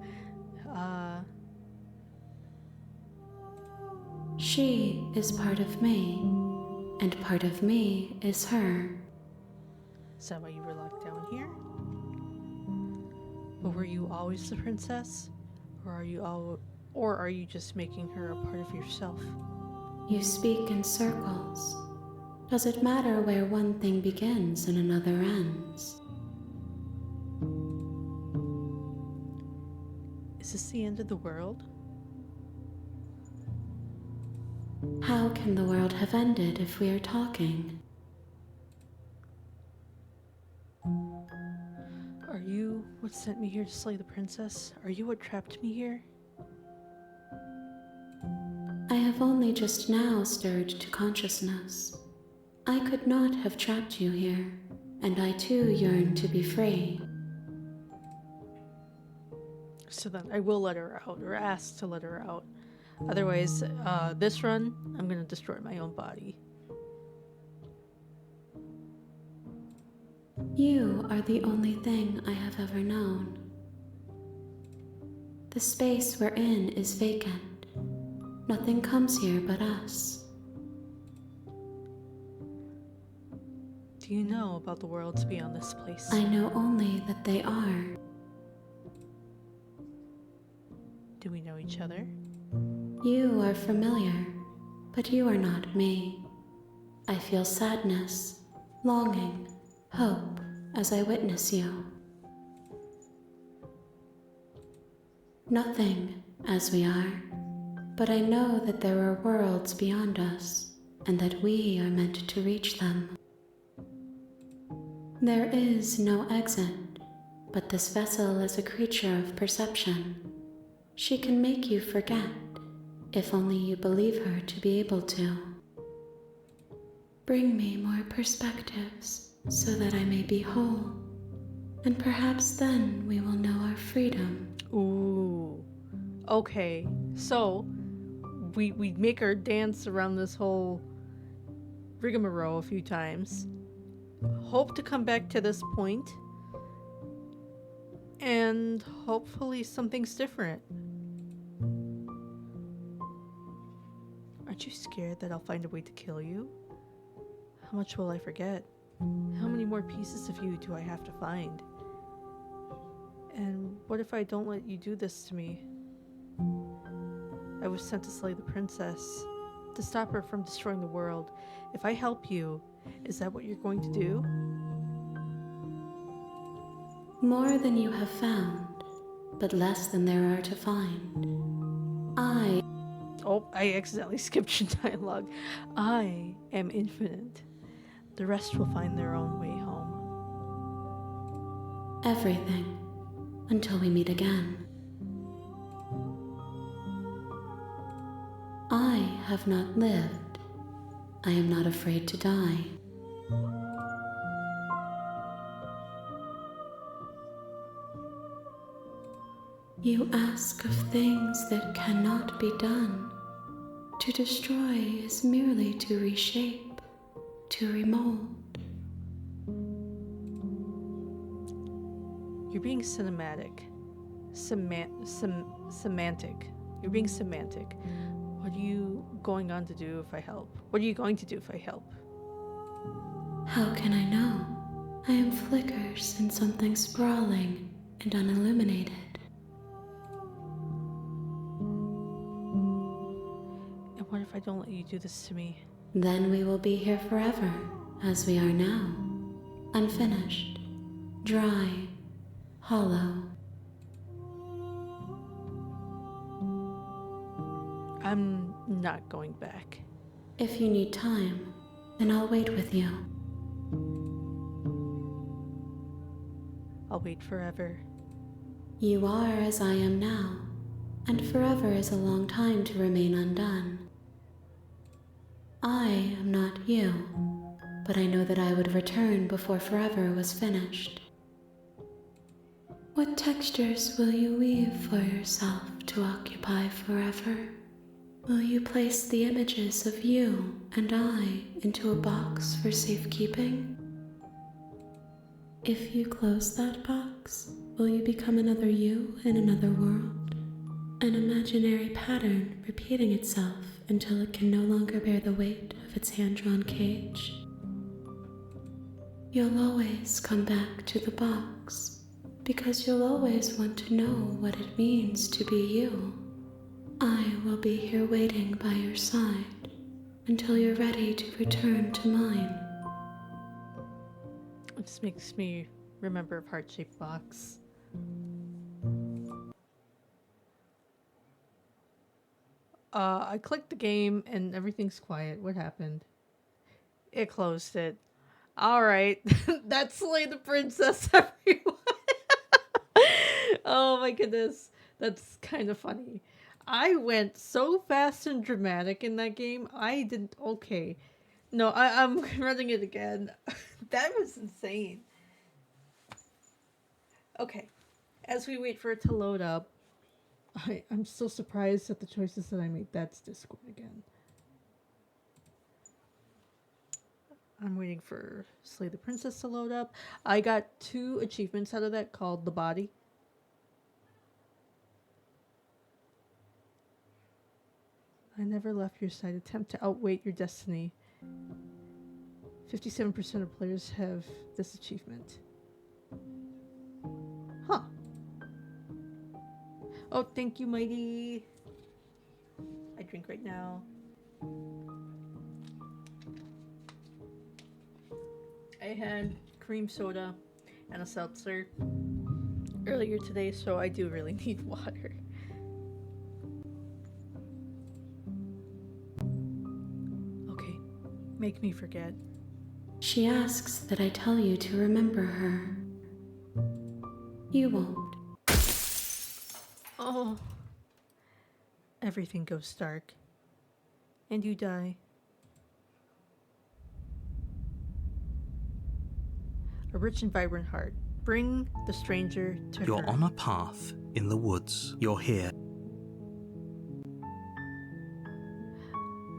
She is part of me, and part of me is her. Is that why you were locked down here? But were you always the princess? Or are you just making her a part of yourself? You speak in circles. Does it matter where one thing begins and another ends? Is this the end of the world? How can the world have ended if we are talking? Are you what sent me here to slay the princess? Are you what trapped me here? I have only just now stirred to consciousness. I could not have trapped you here, and I too yearn to be free. So then I will let her out, or ask to let her out. Otherwise, this run, I'm gonna destroy my own body. You are the only thing I have ever known. The space we're in is vacant. Nothing comes here but us. Do you know about the worlds beyond this place? I know only that they are. Do we know each other? You are familiar, but you are not me. I feel sadness, longing, hope as I witness you. Nothing as we are, but I know that there are worlds beyond us, and that we are meant to reach them. There is no exit, but this vessel is a creature of perception. She can make you forget, if only you believe her to be able to. Bring me more perspectives, so that I may be whole, and perhaps then we will know our freedom. Ooh. Okay. So, we make her dance around this whole rigmarole a few times. Hope to come back to this point. And hopefully something's different. Aren't you scared that I'll find a way to kill you? How much will I forget? How many more pieces of you do I have to find? And what if I don't let you do this to me? I was sent to slay the princess, to stop her from destroying the world. If I help you, is that what you're going to do? More than you have found, but less than there are to find. Oh, I accidentally skipped your dialogue. I am infinite. The rest will find their own way home. Everything, until we meet again. I have not lived. I am not afraid to die. You ask of things that cannot be done. To destroy is merely to reshape, to remold. You're being cinematic. Semantic. You're being semantic. What are you going on to do if I help? What are you going to do if I help? How can I know? I am flickers in something sprawling and unilluminated. And what if I don't let you do this to me? Then we will be here forever, as we are now. Unfinished, dry, hollow. I'm not going back. If you need time, then I'll wait with you. I'll wait forever. You are as I am now, and forever is a long time to remain undone. I am not you, but I know that I would return before forever was finished. What textures will you weave for yourself to occupy forever? Will you place the images of you and I into a box for safekeeping? If you close that box, will you become another you in another world? An imaginary pattern repeating itself until it can no longer bear the weight of its hand-drawn cage? You'll always come back to the box, because you'll always want to know what it means to be you. I will be here waiting by your side until you're ready to return to mine. It just makes me remember of Heart-Shaped Box. I clicked the game and everything's quiet. What happened? It closed it. Alright. That's Slay the Princess, everyone. Oh my goodness. That's kind of funny. I went so fast and dramatic in that game. I didn't... Okay. No, I'm running it again. That was insane. Okay. As we wait for it to load up, I'm still surprised at the choices that I made. That's Discord again. I'm waiting for Slay the Princess to load up. I got 2 achievements out of that called The Body. I never left your side. Attempt to outweight your destiny. 57% of players have this achievement. Huh. Oh, thank you, Mighty. I drink right now. I had cream soda and a seltzer earlier today, so I do really need water. Okay, make me forget. She asks that I tell you to remember her. You won't. Oh. Everything goes dark. And you die. A rich and vibrant heart. Bring the stranger to You're her. on a path in the woods. You're here.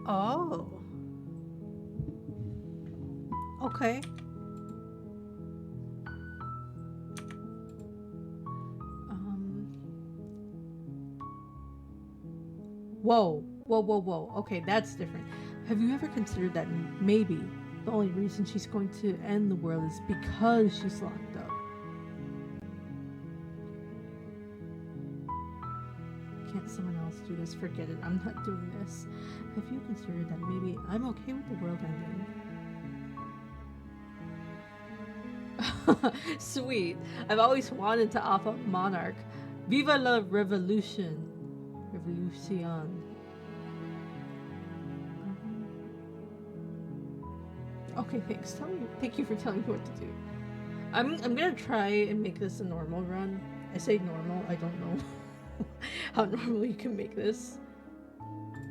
Oh. Okay. Whoa. Whoa. Okay, that's different. Have you ever considered that maybe the only reason she's going to end the world is because she's locked up? Can't someone else do this? Forget it. I'm not doing this. Have you considered that maybe I'm okay with the world ending? Sweet. I've always wanted to off up Monarch. Viva la revolution. Revolution. Okay, thanks. Thank you for telling me what to do. I'm gonna try and make this a normal run. I say normal, I don't know how normal you can make this.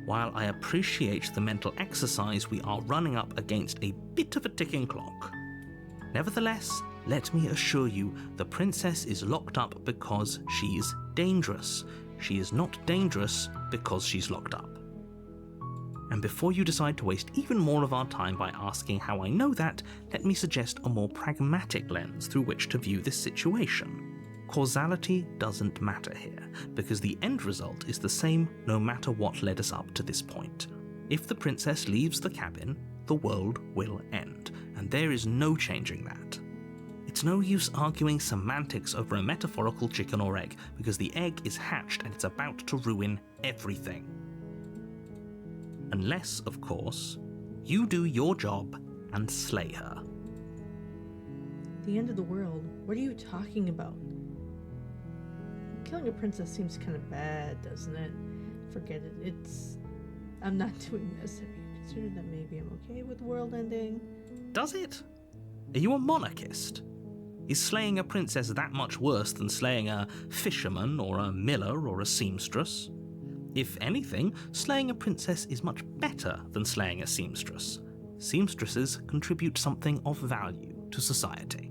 While I appreciate the mental exercise, we are running up against a bit of a ticking clock. Nevertheless, let me assure you, the princess is locked up because she's dangerous. She is not dangerous because she's locked up. And before you decide to waste even more of our time by asking how I know that, let me suggest a more pragmatic lens through which to view this situation. Causality doesn't matter here, because the end result is the same no matter what led us up to this point. If the princess leaves the cabin, the world will end, and there is no changing that. It's no use arguing semantics over a metaphorical chicken or egg, because the egg is hatched and it's about to ruin everything. Unless, of course, you do your job and slay her. The end of the world? What are you talking about? Killing a princess seems kind of bad, doesn't it? Forget it. I'm not doing this. Have you considered that maybe I'm okay with the world ending? Does it? Are you a monarchist? Is slaying a princess that much worse than slaying a fisherman or a miller or a seamstress? If anything, slaying a princess is much better than slaying a seamstress. Seamstresses contribute something of value to society.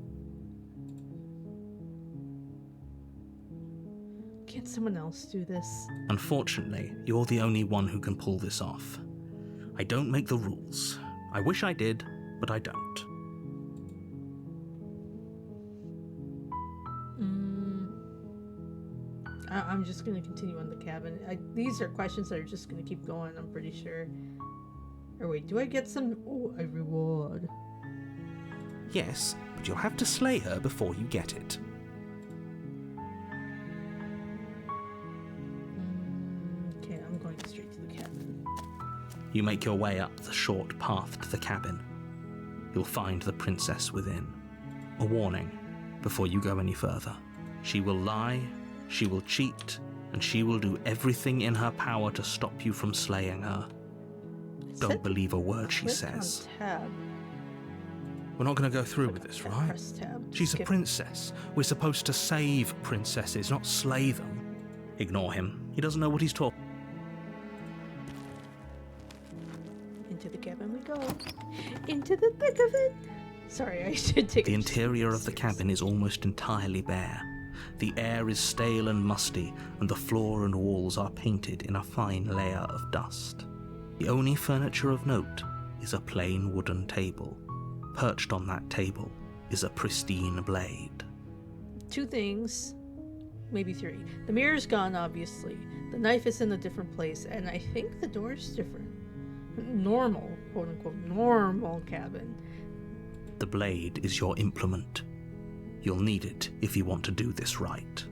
Can't someone else do this? Unfortunately, you're the only one who can pull this off. I don't make the rules. I wish I did, but I don't. I'm just going to continue on the cabin. These are questions that are just going to keep going, I'm pretty sure. Or wait, do I get some... Oh, a reward. Yes, but you'll have to slay her before you get it. Okay, I'm going straight to the cabin. You make your way up the short path to the cabin. You'll find the princess within. A warning before you go any further. She will lie, she will cheat, and she will do everything in her power to stop you from slaying her. Don't believe a word she says. Tab. We're not going to go through with this, right? Press tab. She's a Skip. princess. We're supposed to save princesses, not slay them. Ignore him. He doesn't know what he's talking. Into the cabin we go. Into the thick of it. Sorry, I should take The interior of the cabin is almost entirely bare. The air is stale and musty, and the floor and walls are painted in a fine layer of dust. The only furniture of note is a plain wooden table. Perched on that table is a pristine blade. Two things, maybe three. The mirror's gone, obviously. The knife is in a different place, and I think the door's different. Normal, quote unquote, normal cabin. The blade is your implement. You'll need it if you want to do this right.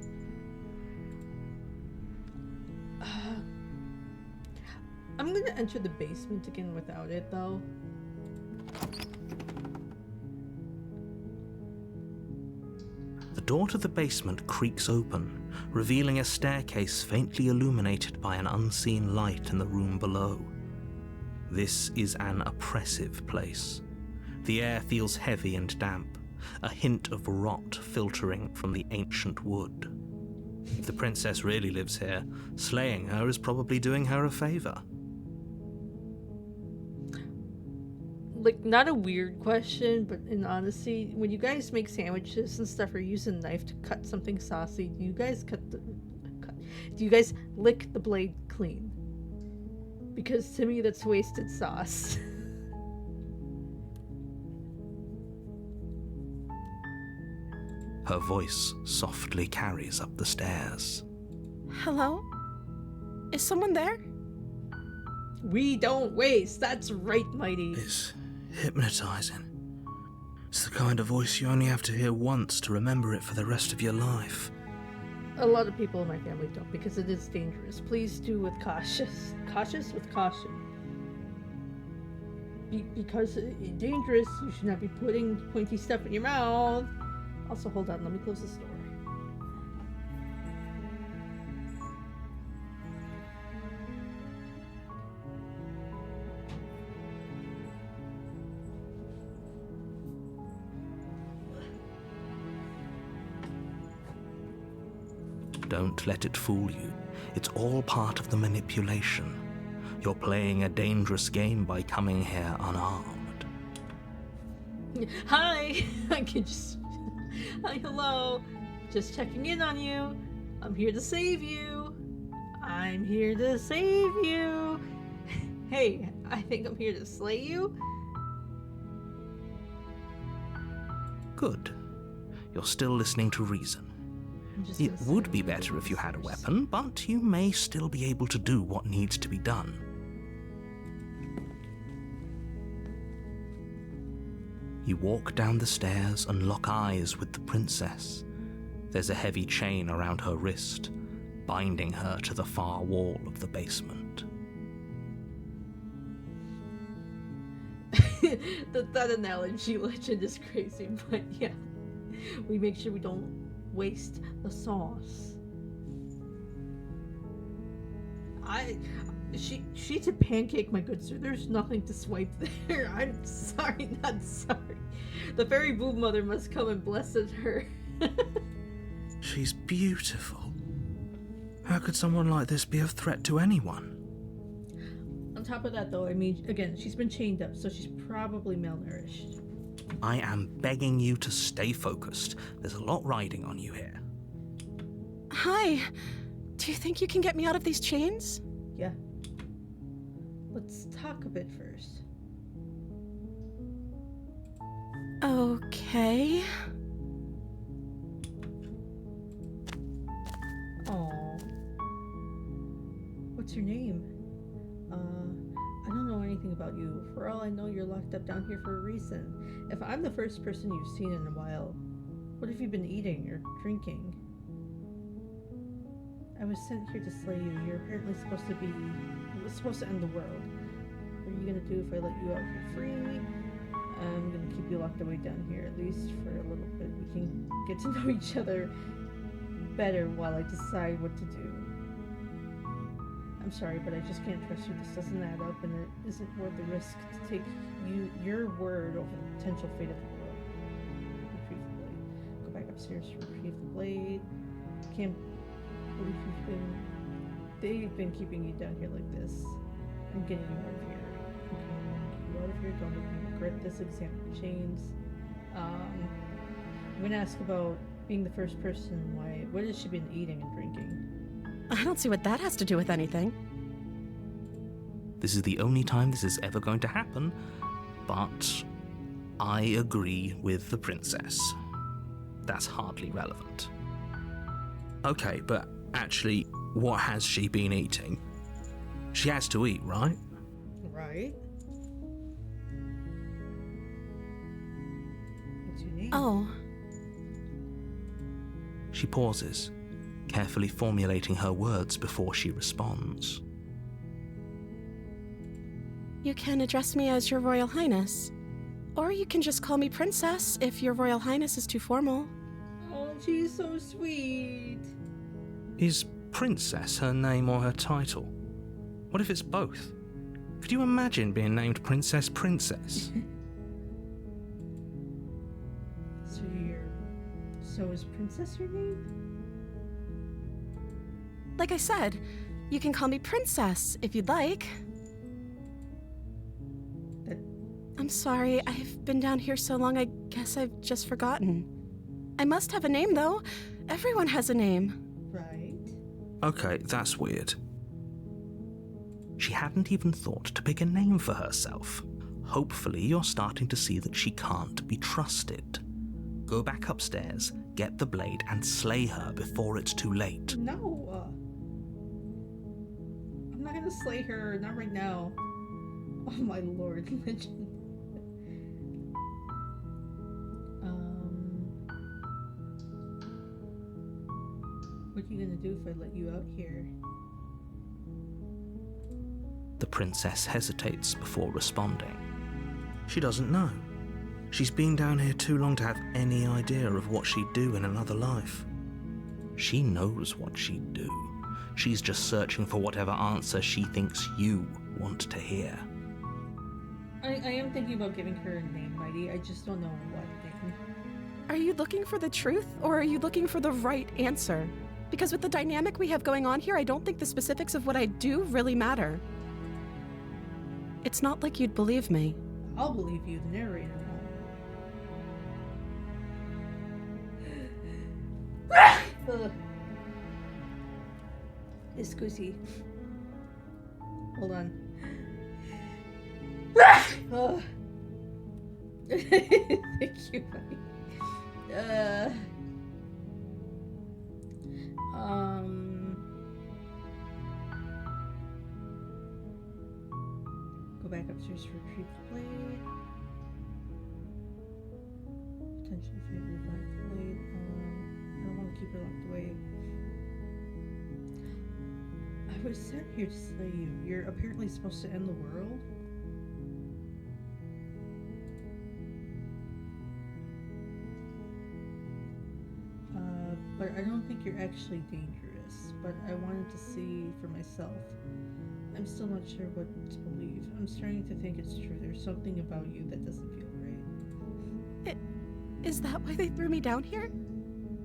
I'm gonna enter the basement again without it, though. The door to the basement creaks open, revealing a staircase faintly illuminated by an unseen light in the room below. This is an oppressive place. The air feels heavy and damp, a hint of rot filtering from the ancient wood. If the princess really lives here, slaying her is probably doing her a favor. Like, not a weird question, but in honesty, when you guys make sandwiches and stuff or use a knife to cut something saucy, do you guys do you guys lick the blade clean? Because to me, that's wasted sauce. Her voice softly carries up the stairs. Hello? Is someone there? We don't waste. That's right, Mighty. It's hypnotizing. It's the kind of voice you only have to hear once to remember it for the rest of your life. A lot of people in my family don't because it is dangerous. Please do with cautious with caution. Because it's dangerous, you should not be putting pointy stuff in your mouth. Also, hold on, let me close this door. Don't let it fool you. It's all part of the manipulation. You're playing a dangerous game by coming here unarmed. Hi! I can just... Hi, hello. Just checking in on you. I'm here to save you. I'm here to save you. Hey, I think I'm here to slay you. Good. You're still listening to reason. I'm just It gonna say would be I'm gonna better do if you this had a first. weapon, but you may still be able to do what needs to be done. You walk down the stairs and lock eyes with the princess. There's a heavy chain around her wrist, binding her to the far wall of the basement. that analogy legend is crazy, but yeah. We make sure we don't waste the sauce. She's a pancake, my good sir. There's nothing to swipe there. I'm sorry, not sorry. The fairy boob mother must come and bless her. She's beautiful. How could someone like this be a threat to anyone? On top of that, though, I mean, again, she's been chained up, so she's probably malnourished. I am begging you to stay focused. There's a lot riding on you here. Hi. Do you think you can get me out of these chains? Yeah. Let's talk a bit first. Okay. Aw. What's your name? I don't know anything about you. For all I know, you're locked up down here for a reason. If I'm the first person you've seen in a while, what have you been eating or drinking? I was sent here to slay you. You're apparently supposed to end the world. What are you gonna do if I let you out for free? I'm gonna keep you locked away down here, at least for a little bit. We can get to know each other better while I decide what to do. I'm sorry, but I just can't trust you. This doesn't add up, and it isn't worth the risk to take your word over the potential fate of the world. Retrieve the blade. Go back upstairs to retrieve the blade. Can't believe they've been keeping you down here like this. I'm getting you out of here. Okay, get you out of here. Don't make me regret this. Examine the chains. I'm gonna ask about being the first person. What has she been eating and drinking? I don't see what that has to do with anything. This is the only time this is ever going to happen, but I agree with the princess. That's hardly relevant. Okay, but actually, what has she been eating? She has to eat, right? Right. What's your name? Oh, She pauses, carefully formulating her words before she responds. you can address me as Your Royal Highness. Or you can just call me Princess if Your Royal Highness is too formal. Oh, she's so sweet. Is Princess her name or her title? What if it's both? Could you imagine being named Princess Princess? So is Princess your name? Like I said, you can call me Princess if you'd like. That I'm sorry, I've been down here so long, I guess I've just forgotten. I must have a name, though. Everyone has a name. right. Okay, that's weird. She hadn't even thought to pick a name for herself. Hopefully, you're starting to see that she can't be trusted. Go back upstairs, get the blade, and slay her before it's too late. No. I'm not gonna slay her. Not right now. Oh my lord, legend. What are you gonna do if I let you out here? The princess hesitates before responding. She doesn't know. She's been down here too long to have any idea of what she'd do in another life. She knows what she'd do. She's just searching for whatever answer she thinks you want to hear. I am thinking about giving her a name, Mighty. I just don't know what name. Are you looking for the truth, or are you looking for the right answer? Because with the dynamic we have going on here, I don't think the specifics of what I do really matter. It's not like you'd believe me. I'll believe you, the narrator will. Ugh. Excusey. Hold on. Oh. Thank you, buddy. Go back upstairs to retrieve the blade. Potentially favorite black blade. I don't want to keep her locked away. I was sent here to slay you. You're apparently supposed to end the world. But I don't think you're actually dangerous. But I wanted to see for myself. I'm still not sure what to believe. I'm starting to think it's true. There's something about you that doesn't feel right. Is that why they threw me down here?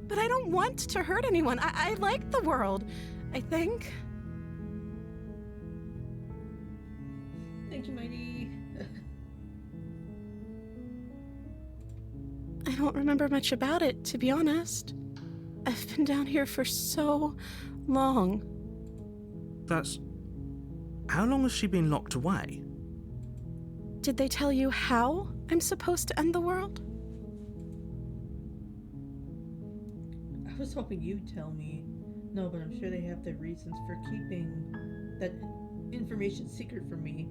But I don't want to hurt anyone. I like the world, I think. Thank you, Mighty. I don't remember much about it, to be honest. I've been down here for so long. That's... How long has she been locked away? Did they tell you how I'm supposed to end the world? I was hoping you'd tell me. No, but I'm sure they have their reasons for keeping that information secret from me.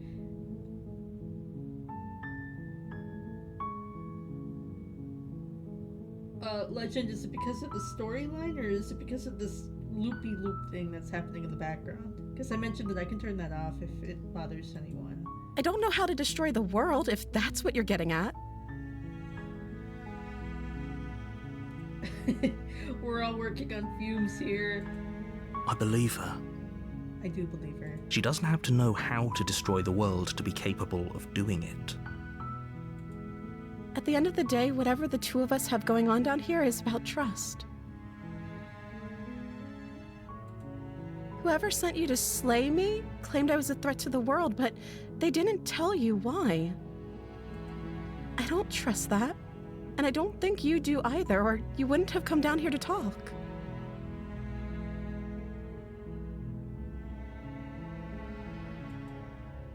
Legend, is it because of the storyline, or is it because of this loopy-loop thing that's happening in the background? Because I mentioned that I can turn that off if it bothers anyone. I don't know how to destroy the world, if that's what you're getting at. We're all working on fumes here. I believe her. I do believe her. She doesn't have to know how to destroy the world to be capable of doing it. At the end of the day, whatever the two of us have going on down here is about trust. Whoever sent you to slay me claimed I was a threat to the world, but they didn't tell you why. I don't trust that, and I don't think you do either, or you wouldn't have come down here to talk.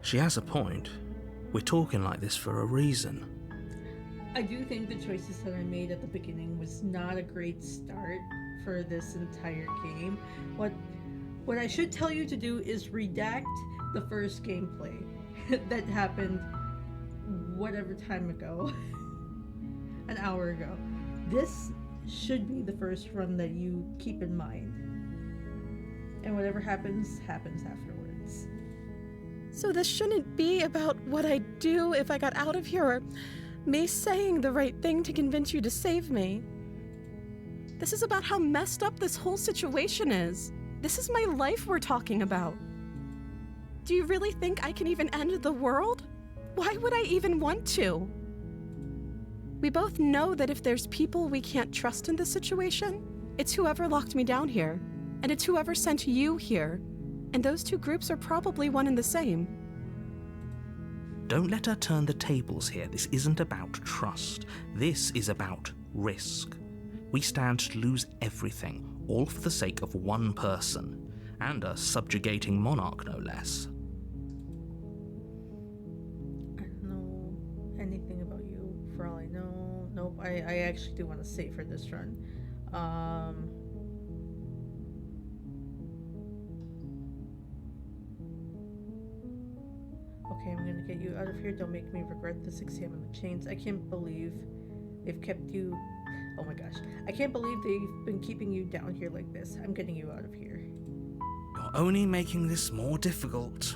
She has a point. We're talking like this for a reason. I do think the choices that I made at the beginning was not a great start for this entire game. What I should tell you to do is redact the first gameplay that happened whatever time ago. An hour ago. This should be the first run that you keep in mind. And whatever happens, happens afterwards. So this shouldn't be about what I'd do if I got out of here, or me saying the right thing to convince you to save me. This is about how messed up this whole situation is. This is my life we're talking about. Do you really think I can even end the world? Why would I even want to? We both know that if there's people we can't trust in this situation, it's whoever locked me down here, and it's whoever sent you here. And those two groups are probably one and the same. Don't let her turn the tables here. This isn't about trust. This is about risk. We stand to lose everything, all for the sake of one person, and a subjugating monarch, no less. I don't know anything about you, for all I know. Nope, I actually do want to save for this run. Okay, I'm gonna get you out of here. Don't make me regret this. Examine the chains. I can't believe they've kept you... Oh my gosh. I can't believe they've been keeping you down here like this. I'm getting you out of here. You're only making this more difficult.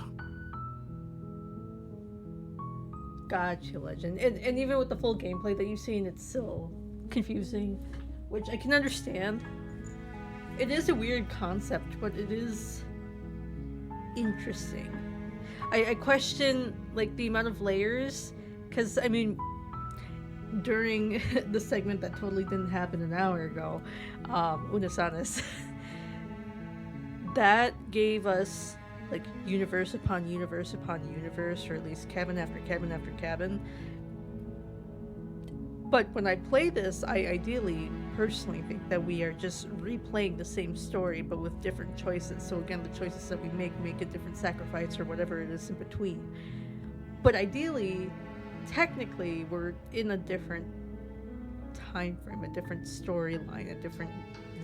Gotcha, Legend. And even with the full gameplay that you've seen, it's still confusing, which I can understand. It is a weird concept, but it is interesting. I question, like, the amount of layers, because, I mean, during the segment that totally didn't happen an hour ago, Unasanis, that gave us, like, universe upon universe upon universe, or at least cabin after cabin after cabin. But when I play this, I ideally, personally think that we are just replaying the same story, but with different choices. So again, the choices that we make a different sacrifice or whatever it is in between. But ideally, technically, we're in a different time frame, a different storyline, a different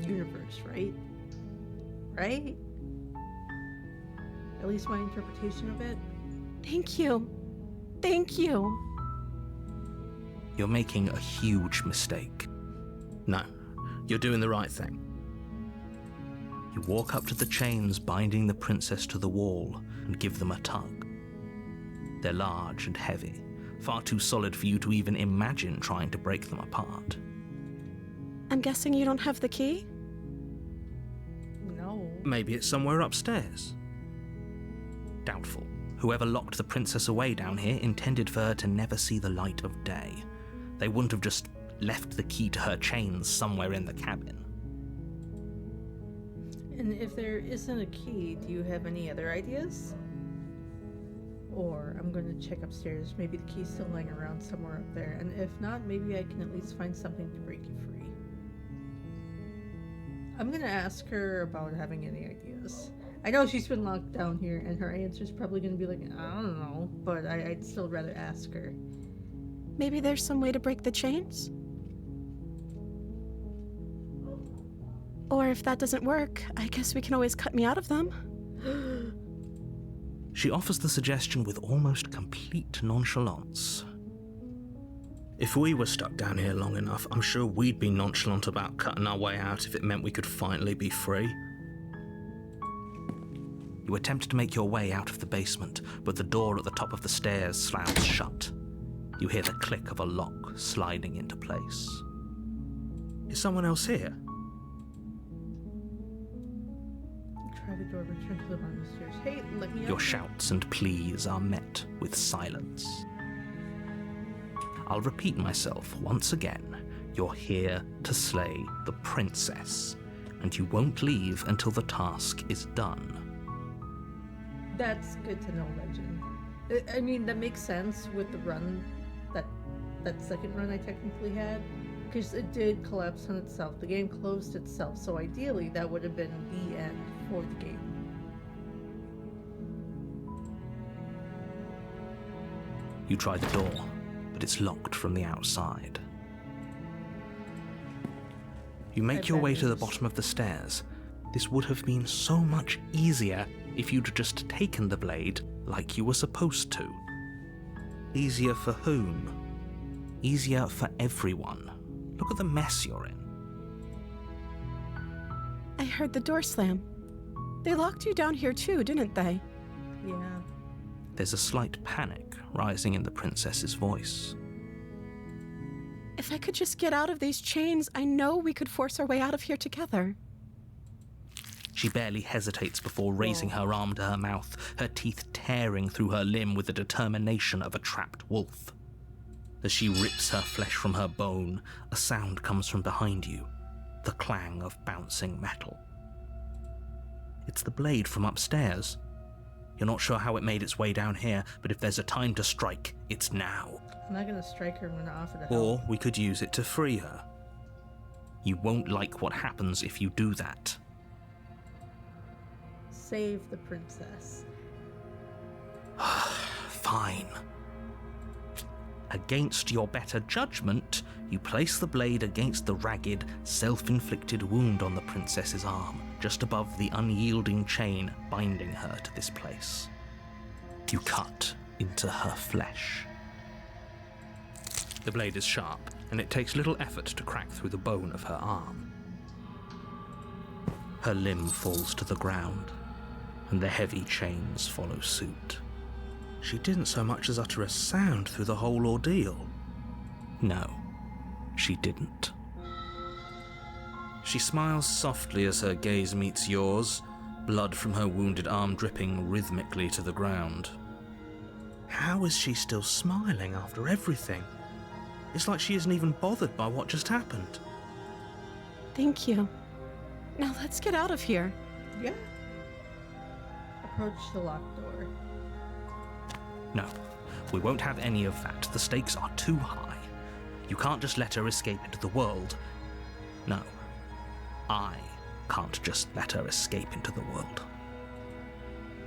universe, right? Right? At least my interpretation of it. Thank you. Thank you. You're making a huge mistake. No, you're doing the right thing. You walk up to the chains binding the princess to the wall and give them a tug. They're large and heavy, far too solid for you to even imagine trying to break them apart. I'm guessing you don't have the key? No. Maybe it's somewhere upstairs. Doubtful. Whoever locked the princess away down here intended for her to never see the light of day. They wouldn't have just left the key to her chains somewhere in the cabin. And if there isn't a key, do you have any other ideas? Or I'm going to check upstairs. Maybe the key's still lying around somewhere up there. And if not, maybe I can at least find something to break you free. I'm going to ask her about having any ideas. I know she's been locked down here, and her answer's probably going to be like, I don't know. But I'd still rather ask her. Maybe there's some way to break the chains? Or if that doesn't work, I guess we can always cut me out of them. She offers the suggestion with almost complete nonchalance. If we were stuck down here long enough, I'm sure we'd be nonchalant about cutting our way out if it meant we could finally be free. You attempt to make your way out of the basement, but the door at the top of the stairs slams shut. You hear the click of a lock sliding into place. Is someone else here? Try the door, return to the bottom of the stairs. Hey, let me out. Your shouts and pleas are met with silence. I'll repeat myself once again. You're here to slay the princess, and you won't leave until the task is done. That's good to know, Legend. I mean, that makes sense with the run, that second run I technically had, because it did collapse on itself. The game closed itself, so ideally that would have been the end for the game. You try the door, but it's locked from the outside. You make your way to the bottom of the stairs. This would have been so much easier if you'd just taken the blade like you were supposed to. Easier for whom? Easier for everyone. Look at the mess you're in. I heard the door slam. They locked you down here too, didn't they? Yeah. There's a slight panic rising in the princess's voice. If I could just get out of these chains, I know we could force our way out of here together. She barely hesitates before raising her arm to her mouth, her teeth tearing through her limb with the determination of a trapped wolf. As she rips her flesh from her bone, a sound comes from behind you, the clang of bouncing metal. It's the blade from upstairs. You're not sure how it made its way down here, but if there's a time to strike, it's now. I'm not gonna strike her, I'm gonna offer to help. Or we could use it to free her. You won't like what happens if you do that. Save the princess. Fine. Against your better judgment, you place the blade against the ragged, self-inflicted wound on the princess's arm, just above the unyielding chain binding her to this place. You cut into her flesh. The blade is sharp, and it takes little effort to crack through the bone of her arm. Her limb falls to the ground, and the heavy chains follow suit. She didn't so much as utter a sound through the whole ordeal. No, she didn't. She smiles softly as her gaze meets yours, blood from her wounded arm dripping rhythmically to the ground. How is she still smiling after everything? It's like she isn't even bothered by what just happened. Thank you. Now let's get out of here. Yeah. Approach the locked door. No, we won't have any of that. The stakes are too high. You can't just let her escape into the world. No, I can't just let her escape into the world.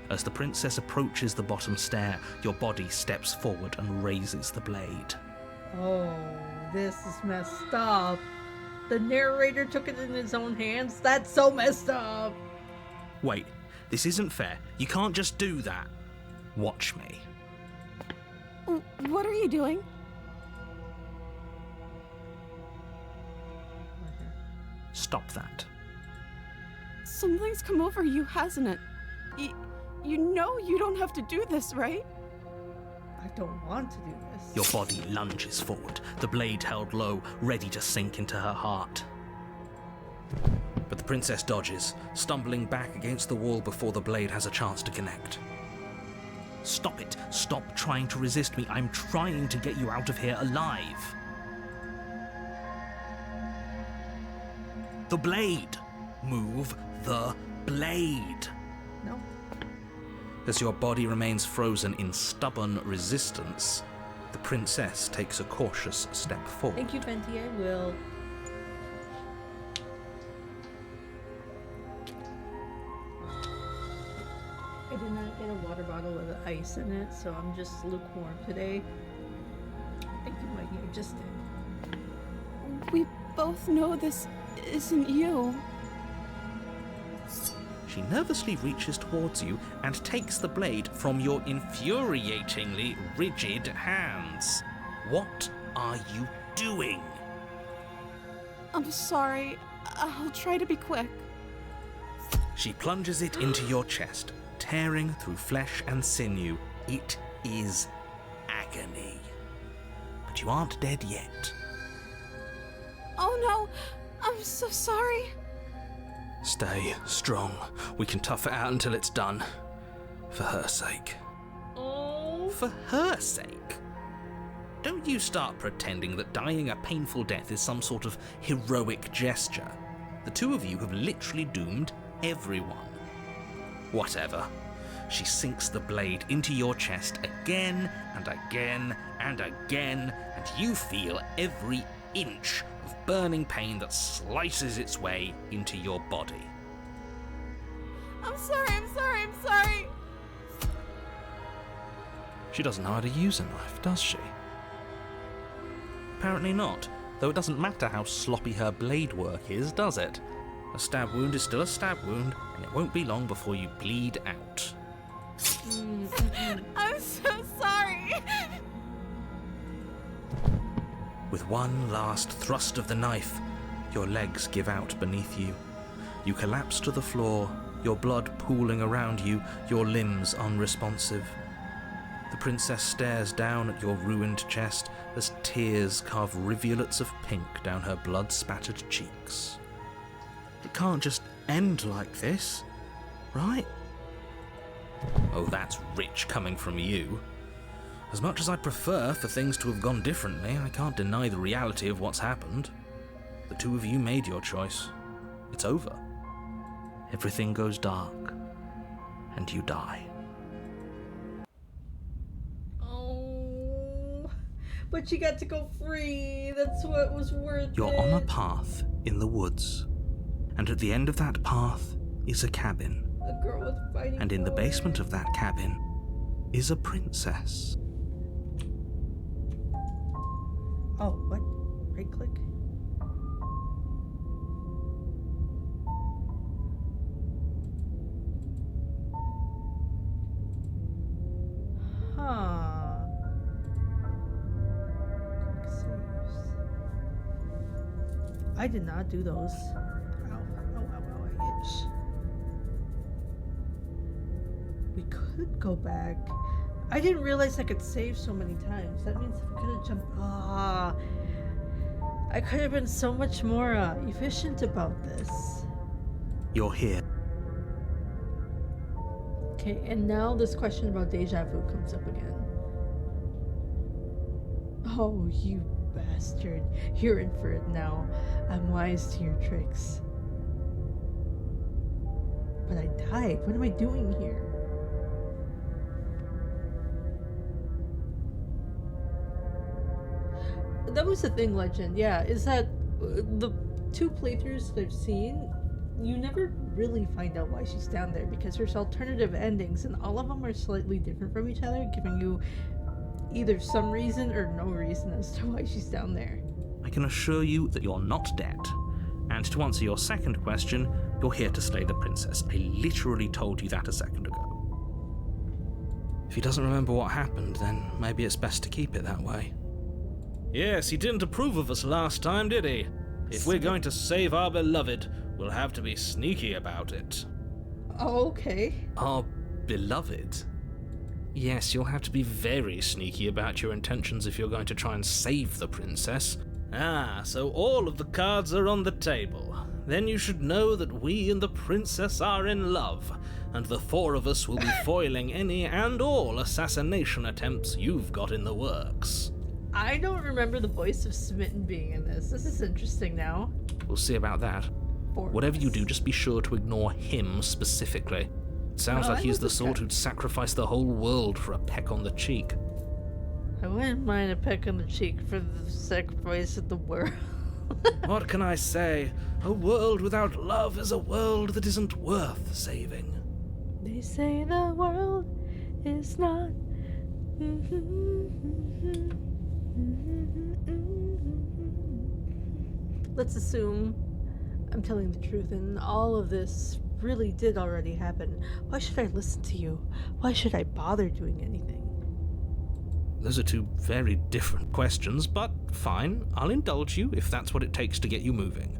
As the princess approaches the bottom stair, your body steps forward and raises the blade. Oh, this is messed up. The narrator took it in his own hands? That's so messed up. Wait, this isn't fair. You can't just do that. Watch me. What are you doing? Stop that. Something's come over you, hasn't it? You know you don't have to do this, right? I don't want to do this. Your body lunges forward, the blade held low, ready to sink into her heart. But the princess dodges, stumbling back against the wall before the blade has a chance to connect. Stop it. Stop trying to resist me. I'm trying to get you out of here alive. The blade. Move the blade. No. As your body remains frozen in stubborn resistance, the princess takes a cautious step forward. Thank you, Venti. I will. I did not get a water bottle with ice in it, so I'm just lukewarm today. Thank you, Mikey. I just did. We both know this isn't you. She nervously reaches towards you and takes the blade from your infuriatingly rigid hands. What are you doing? I'm sorry. I'll try to be quick. She plunges it into your chest, tearing through flesh and sinew. It is agony. But you aren't dead yet. Oh no! I'm so sorry. Stay strong. We can tough it out until it's done. For her sake. Oh. For her sake? Don't you start pretending that dying a painful death is some sort of heroic gesture. The two of you have literally doomed everyone. Whatever. She sinks the blade into your chest again and again and again, and you feel every inch of burning pain that slices its way into your body. I'm sorry. She doesn't know how to use a knife, does she? Apparently not, though it doesn't matter how sloppy her blade work is, does it? A stab wound is still a stab wound, and it won't be long before you bleed out. I'm so sorry. With one last thrust of the knife, your legs give out beneath you. You collapse to the floor, your blood pooling around you, your limbs unresponsive. The princess stares down at your ruined chest as tears carve rivulets of pink down her blood-spattered cheeks. It can't just end like this, right? Oh, that's rich coming from you. As much as I'd prefer for things to have gone differently, I can't deny the reality of what's happened. The two of you made your choice. It's over. Everything goes dark, and you die. Oh. But she got to go free. That's what was worth it. You're on a path in the woods, and at the end of that path is a cabin. The girl was fighting. And in the for basement it. of that cabin is a princess. Oh, what? Right click? Huh. Quick saves. I did not do those. Ow, I itch. We could go back. I didn't realize I could save so many times. That means I could have jumped. I could have been so much more efficient about this. You're here. Okay, and now this question about deja vu comes up again. Oh, you bastard. You're in for it now. I'm wise to your tricks. But I died. What am I doing here? That was the thing, Legend. Yeah, is that the 2 playthroughs that I've seen, you never really find out why she's down there because there's alternative endings, and all of them are slightly different from each other, giving you either some reason or no reason as to why she's down there. I can assure you that you're not dead. And to answer your second question, you're here to slay the princess. I literally told you that a second ago. If he doesn't remember what happened, then maybe it's best to keep it that way. Yes, he didn't approve of us last time, did he? If we're going to save our beloved, we'll have to be sneaky about it. Oh, okay. Our beloved? Yes, you'll have to be very sneaky about your intentions if you're going to try and save the princess. Ah, so all of the cards are on the table. Then you should know that we and the princess are in love, and the 4 of us will be foiling any and all assassination attempts you've got in the works. I don't remember the voice of Smitten being in this. This is interesting now. We'll see about that. Whatever you do, just be sure to ignore him specifically. It sounds like he's the sort who'd sacrifice the whole world for a peck on the cheek. I wouldn't mind a peck on the cheek for the sacrifice of the world. What can I say? A world without love is a world that isn't worth saving. They say the world is not. Let's assume I'm telling the truth and all of this really did already happen. Why should I listen to you? Why should I bother doing anything? Those are 2 very different questions, but fine, I'll indulge you if that's what it takes to get you moving.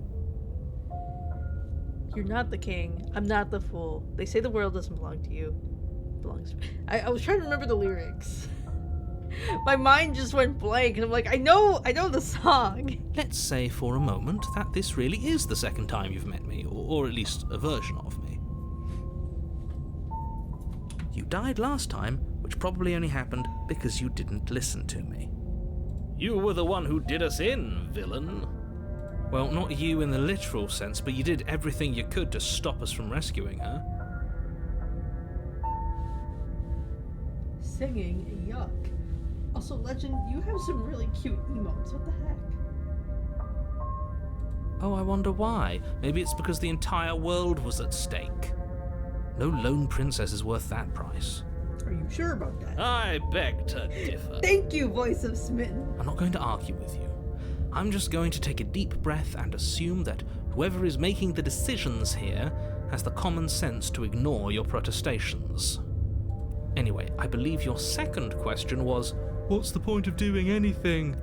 You're not the king. I'm not the fool. They say the world doesn't belong to you. It belongs to me. I was trying to remember the lyrics. My mind just went blank, and I'm like, I know the song. Let's say for a moment that this really is the second time you've met me, or at least a version of me. You died last time, which probably only happened because you didn't listen to me. You were the one who did us in, villain. Well, not you in the literal sense, but you did everything you could to stop us from rescuing her. Singing, yuck. Also, Legend, you have some really cute emotes. What the heck? Oh, I wonder why. Maybe it's because the entire world was at stake. No lone princess is worth that price. Are you sure about that? I beg to differ. Thank you, voice of Smitten. I'm not going to argue with you. I'm just going to take a deep breath and assume that whoever is making the decisions here has the common sense to ignore your protestations. Anyway, I believe your second question was, what's the point of doing anything?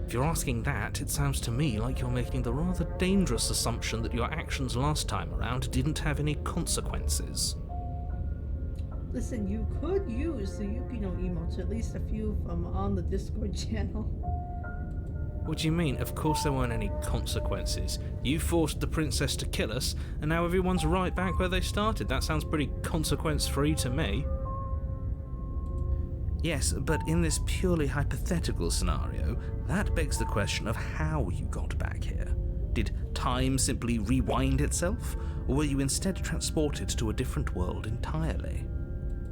If you're asking that, it sounds to me like you're making the rather dangerous assumption that your actions last time around didn't have any consequences. Listen, you could use the Yukino emotes, at least a few of them on the Discord channel. What do you mean? Of course there weren't any consequences. You forced the princess to kill us, and now everyone's right back where they started. That sounds pretty consequence-free to me. Yes, but in this purely hypothetical scenario, that begs the question of how you got back here. Did time simply rewind itself, or were you instead transported to a different world entirely?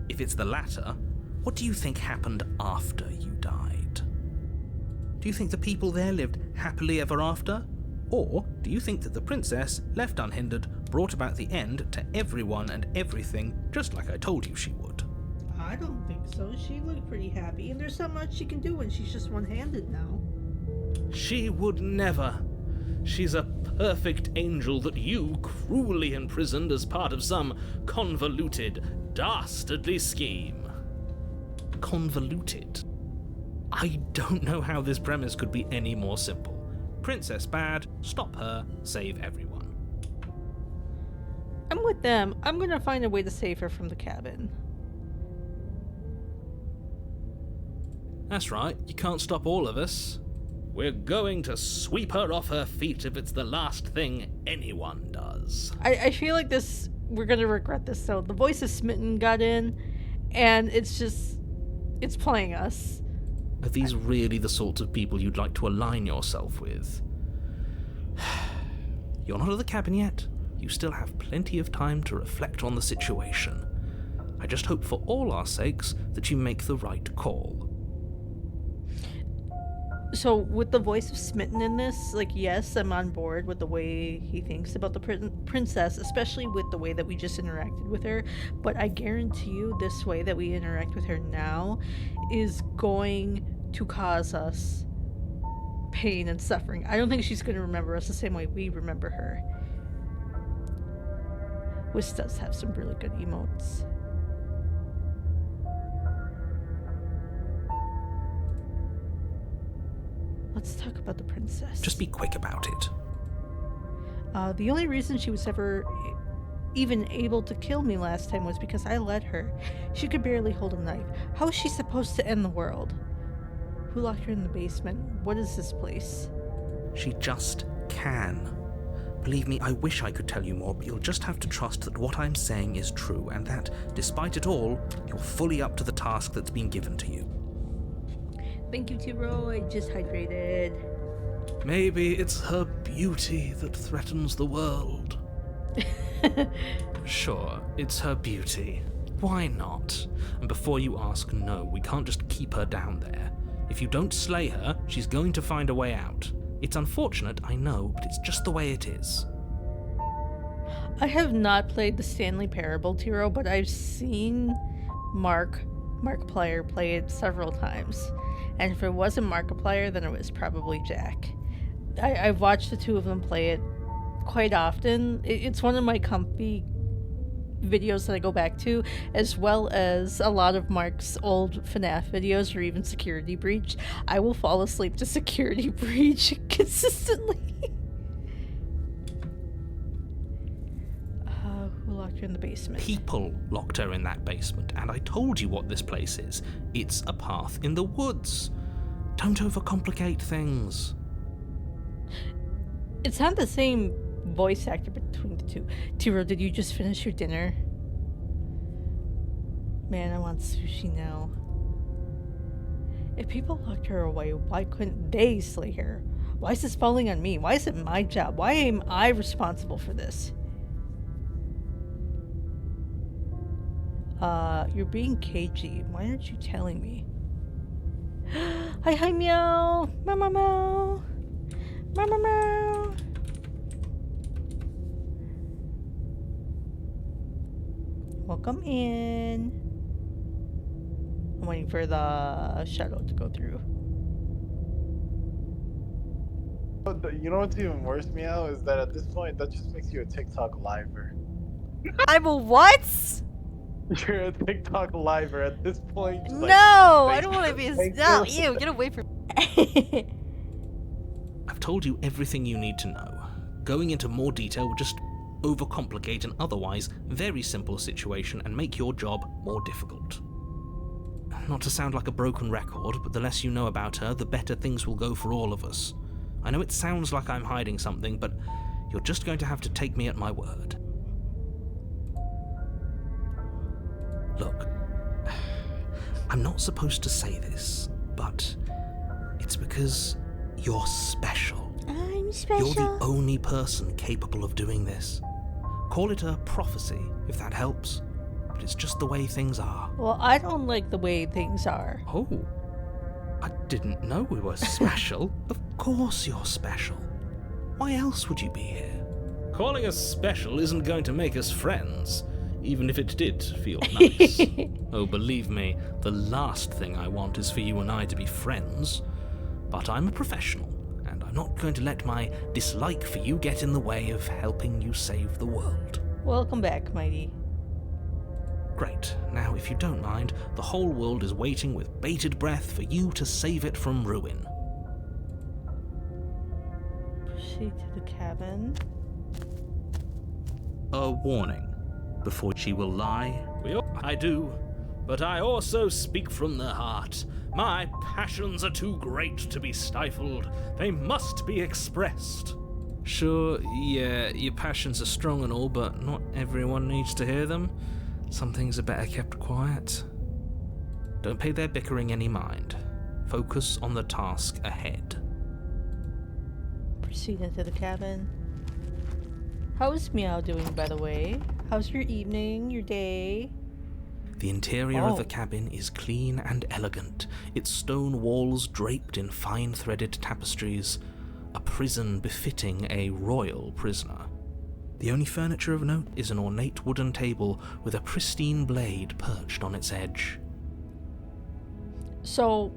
If it's the latter, what do you think happened after you died? Do you think the people there lived happily ever after? Or do you think that the princess, left unhindered, brought about the end to everyone and everything, just like I told you she would? I don't think so. She looked pretty happy, and there's not much she can do when she's just one-handed now. She would never. She's a perfect angel that you cruelly imprisoned as part of some convoluted, dastardly scheme. Convoluted? I don't know how this premise could be any more simple. Princess bad, stop her, save everyone. I'm with them. I'm gonna find a way to save her from the cabin. That's right, you can't stop all of us. We're going to sweep her off her feet if it's the last thing anyone does. I feel like we're gonna regret this though. The voice of Smitten got in, and it's playing us. Are these really the sorts of people you'd like to align yourself with? You're not at the cabin yet. You still have plenty of time to reflect on the situation. I just hope for all our sakes that you make the right call. So with the voice of Smitten in this, like, yes, I'm on board with the way he thinks about the princess, especially with the way that we just interacted with her. But I guarantee you, this way that we interact with her now is going to cause us pain and suffering. I don't think she's going to remember us the same way we remember her. Which does have some really good emotes. Let's talk about the princess. Just be quick about it. The only reason she was ever even able to kill me last time was because I let her. She could barely hold a knife. How is she supposed to end the world? Who locked her in the basement? What is this place? She just can. Believe me, I wish I could tell you more, but you'll just have to trust that what I'm saying is true, and that, despite it all, you're fully up to the task that's been given to you. Thank you, Tiro. I just hydrated. Maybe it's her beauty that threatens the world. Sure, it's her beauty. Why not? And before you ask, no, we can't just keep her down there. If you don't slay her, she's going to find a way out. It's unfortunate, I know, but it's just the way it is. I have not played the Stanley Parable, Tiro, but I've seen Markiplier play it several times. And if it wasn't Markiplier, then it was probably Jack. I've watched the two of them play it quite often. It's one of my comfy videos that I go back to, as well as a lot of Mark's old FNAF videos or even Security Breach. I will fall asleep to Security Breach consistently. Who locked her in the basement? People locked her in that basement, and I told you what this place is. It's a path in the woods. Don't overcomplicate things. It's not the same voice actor between the two. Tiro, did you just finish your dinner? Man, I want sushi now. If people locked her away, why couldn't they slay her? Why is this falling on me? Why is it my job? Why am I responsible for this? You're being cagey. Why aren't you telling me? Hi, meow! Meow, meow, meow! Meow, meow, meow! Welcome in. I'm waiting for the shadow to go through. You know what's even worse, Meow, is that at this point, that just makes you a TikTok liver. I'm a what? You're a TikTok liver at this point. No, Like, I don't want to be a... thank No, you. ew, get away from I've told you everything you need to know. Going into more detail would just overcomplicate an otherwise very simple situation and make your job more difficult. Not to sound like a broken record, but the less you know about her, the better things will go for all of us. I know it sounds like I'm hiding something, but you're just going to have to take me at my word. Look, I'm not supposed to say this, but it's because you're special. I'm special. You're the only person capable of doing this. Call it a prophecy, if that helps, but it's just the way things are. Well, I don't like the way things are. Oh, I didn't know we were special. Of course you're special. Why else would you be here? Calling us special isn't going to make us friends, even if it did feel nice. Oh, believe me, the last thing I want is for you and I to be friends. But I'm a professional, and I'm not going to let my dislike for you get in the way of helping you save the world. Welcome back, Mighty. Great. Now, if you don't mind, the whole world is waiting with bated breath for you to save it from ruin. Proceed to the cabin. A warning. Before she will lie, I do, but I also speak from the heart. My passions are too great to be stifled. They must be expressed. Sure, yeah, your passions are strong and all, but not everyone needs to hear them. Some things are better kept quiet. Don't pay their bickering any mind. Focus on the task ahead. Proceed into the cabin. How's Meow doing, by the way? How's your evening, your day? The interior of the Oh. cabin is clean and elegant, its stone walls draped in fine threaded tapestries, a prison befitting a royal prisoner. The only furniture of note is an ornate wooden table with a pristine blade perched on its edge. So,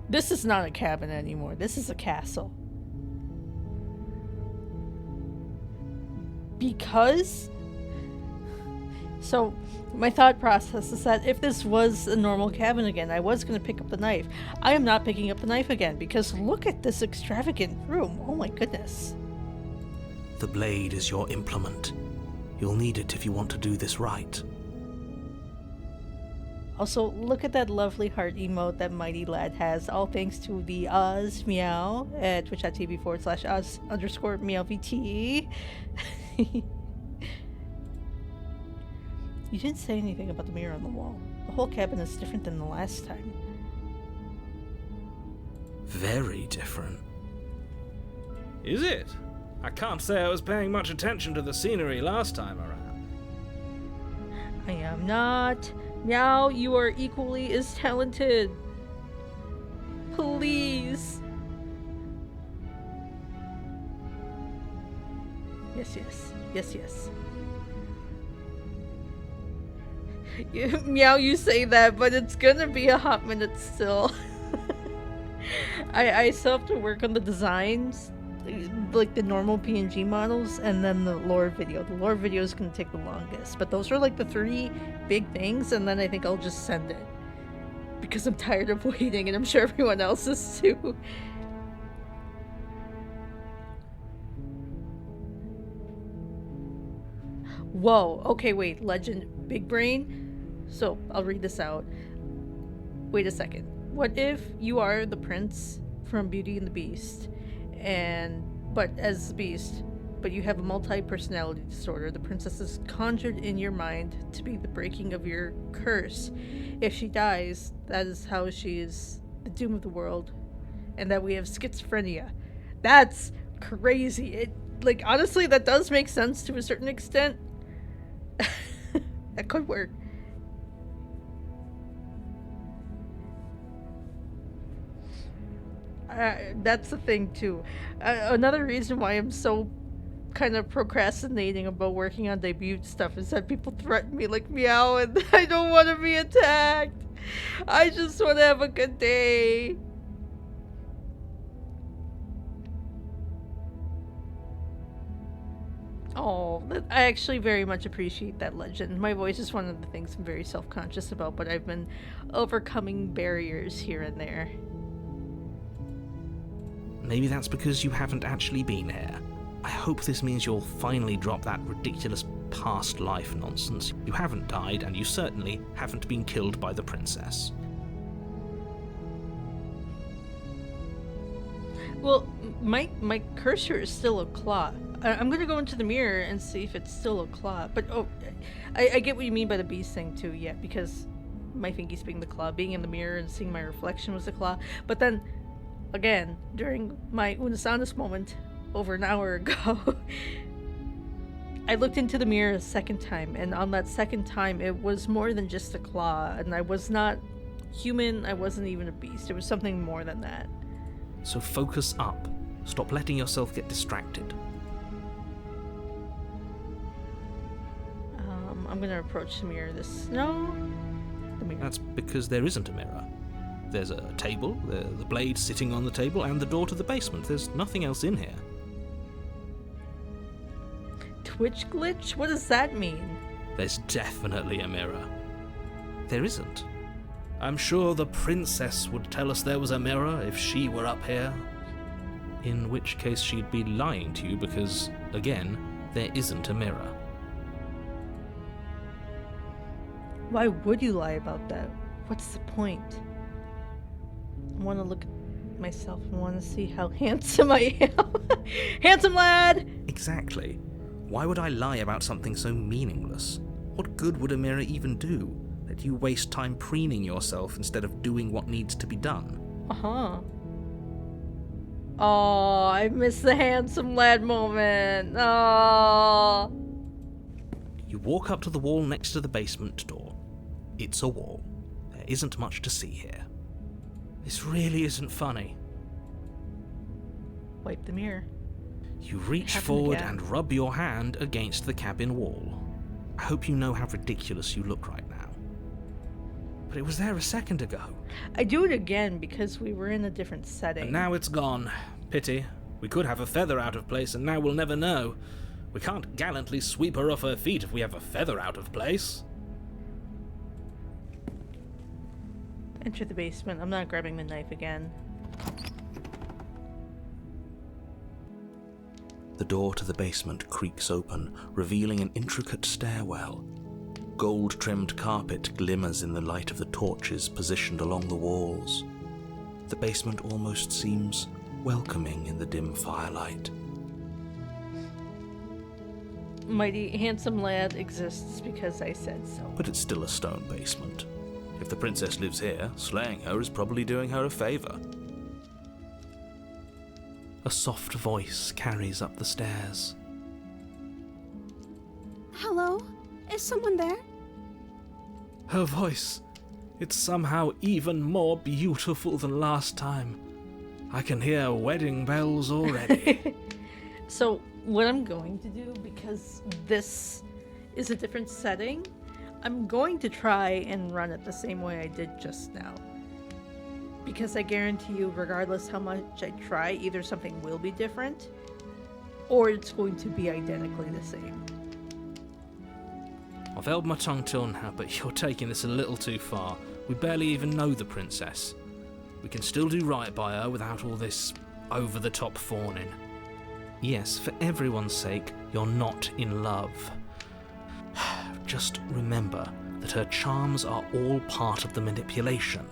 this is not a cabin anymore. This is a castle. Because... So, my thought process is that if this was a normal cabin again, I was going to pick up the knife. I am not picking up the knife again, because look at this extravagant room. Oh my goodness. The blade is your implement. You'll need it if you want to do this right. Also, look at that lovely heart emote that Mighty Lad has, all thanks to the Oz Meow at twitch.tv/Oz_meowvt. You didn't say anything about the mirror on the wall. The whole cabin is different than the last time. Very different. Is it? I can't say I was paying much attention to the scenery last time around. I am not. Meow, you are equally as talented. Please. Yes, yes. Yes, yes. Meow, you say that, but it's gonna be a hot minute still. I still have to work on the designs, like the normal PNG models, and then the lore video. The lore video is gonna take the longest, but those are like the 3 big things, and then I think I'll just send it. Because I'm tired of waiting, and I'm sure everyone else is too. Whoa, okay, wait, Legend Big Brain? So, I'll read this out. Wait a second. What if you are the prince from Beauty and the Beast, but as the Beast, but you have a multi-personality disorder? The princess is conjured in your mind to be the breaking of your curse. If she dies, that is how she is the doom of the world, and that we have schizophrenia. That's crazy. It, like, honestly, that does make sense to a certain extent. That could work. That's the thing too. Another reason why I'm so kind of procrastinating about working on debut stuff is that people threaten me like Meow, and I don't want to be attacked. I just want to have a good day. Oh, I actually very much appreciate that, Legend. My voice is one of the things I'm very self-conscious about, but I've been overcoming barriers here and there. Maybe that's because you haven't actually been here. I hope this means you'll finally drop that ridiculous past life nonsense. You haven't died, and you certainly haven't been killed by the princess. Well, my cursor is still a claw. I'm gonna go into the mirror and see if it's still a claw. But oh, I get what you mean by the beast thing too, yeah, because my fingies being the claw, being in the mirror and seeing my reflection was the claw. But then, again, during my Unasanas moment over an hour ago, I looked into the mirror a second time, and on that second time, it was more than just a claw, and I was not human, I wasn't even a beast. It was something more than that. So focus up. Stop letting yourself get distracted. I'm gonna approach the mirror. No? The mirror. That's because there isn't a mirror. There's a table, the blade sitting on the table, and the door to the basement. There's nothing else in here. Twitch glitch? What does that mean? There's definitely a mirror. There isn't. I'm sure the princess would tell us there was a mirror if she were up here. In which case she'd be lying to you because, again, there isn't a mirror. Why would you lie about that? What's the point? I want to look at myself and want to see how handsome I am. Handsome lad! Exactly. Why would I lie about something so meaningless? What good would a mirror even do? That you waste time preening yourself instead of doing what needs to be done. Uh-huh. Oh, I miss the handsome lad moment. Oh. You walk up to the wall next to the basement door. It's a wall. There isn't much to see here. This really isn't funny. Wipe the mirror. You reach Happened forward again. and rub your hand against the cabin wall. I hope you know how ridiculous you look right now. But it was there a second ago, I do it again because we were in a different setting. and now it's gone. Pity. We could have a feather out of place, and now we'll never know. We can't gallantly sweep her off her feet if we have a feather out of place. Enter the basement. I'm not grabbing the knife again. The door to the basement creaks open, revealing an intricate stairwell. Gold-trimmed carpet glimmers in the light of the torches positioned along the walls. The basement almost seems welcoming in the dim firelight. Mighty handsome lad exists because I said so. But it's still a stone basement. If the princess lives here, slaying her is probably doing her a favor. A soft voice carries up the stairs. Hello? Is someone there? Her voice, it's somehow even more beautiful than last time. I can hear wedding bells already. So what I'm going to do, because this is a different setting, I'm going to try and run it the same way I did just now. Because I guarantee you, regardless how much I try, either something will be different, or it's going to be identically the same. I've held my tongue till now, but you're taking this a little too far. We barely even know the princess. We can still do right by her without all this over-the-top fawning. Yes, for everyone's sake, you're not in love. Just remember that her charms are all part of the manipulation.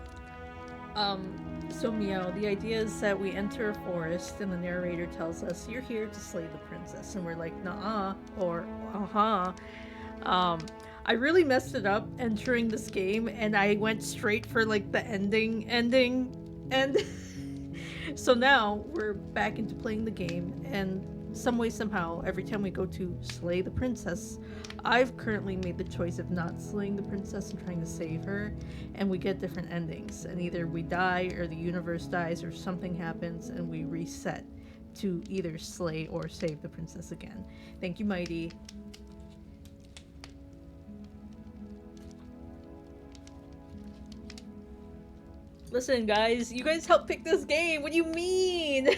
So Meow, the idea is that we enter a forest and the narrator tells us, you're here to slay the princess, and we're like, nah, or uh-huh. I really messed it up entering this game, and I went straight for like the ending, and so now we're back into playing the game, and some way, somehow, every time we go to slay the princess, I've currently made the choice of not slaying the princess and trying to save her, and we get different endings, and either we die, or the universe dies, or something happens, and we reset to either slay or save the princess again. Thank you, Mighty. Listen, guys, you guys helped pick this game. What do you mean?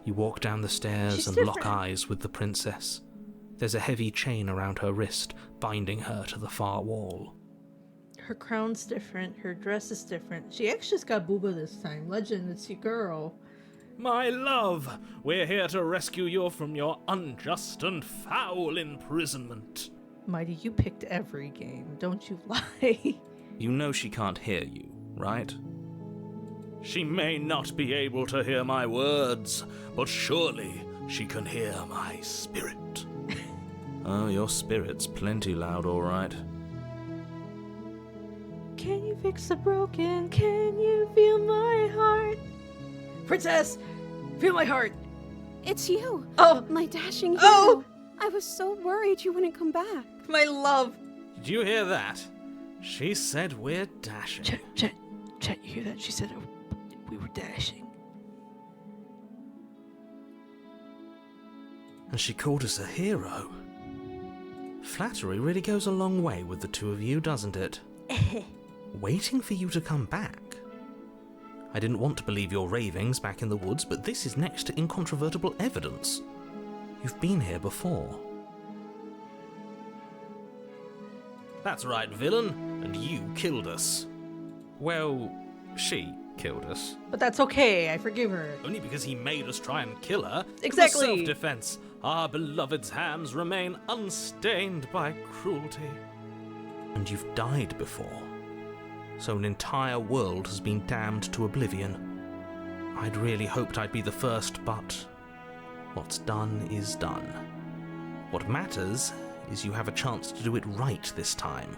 You walk down the stairs She's and lock different. eyes with the princess. There's a heavy chain around her wrist, binding her to the far wall. Her crown's different. Her dress is different. She actually just got booba this time. Legend, it's your girl. My love, we're here to rescue you from your unjust and foul imprisonment. Mighty, you picked every game. Don't you lie. You know she can't hear you, right? She may not be able to hear my words, but surely she can hear my spirit. Oh, your spirit's plenty loud, all right. Can you fix the broken? Can you feel my heart? Princess, feel my heart. It's you! Oh, My dashing hero! Oh! I was so worried you wouldn't come back. my love. Did you hear that? She said we're dashing. Chet, you hear that? She said we were dashing. And she called us a hero. Flattery really goes a long way with the two of you, doesn't it? Waiting for you to come back. I didn't want to believe your ravings back in the woods, but this is next to incontrovertible evidence. You've been here before. That's right, villain, and you killed us. Well, she killed us. But that's okay. I forgive her. Only because he made us try and kill her. Exactly. It was self-defense. Our beloved's hands remain unstained by cruelty. And you've died before. So an entire world has been damned to oblivion. I'd really hoped I'd be the first, but what's done is done. What matters is you have a chance to do it right this time.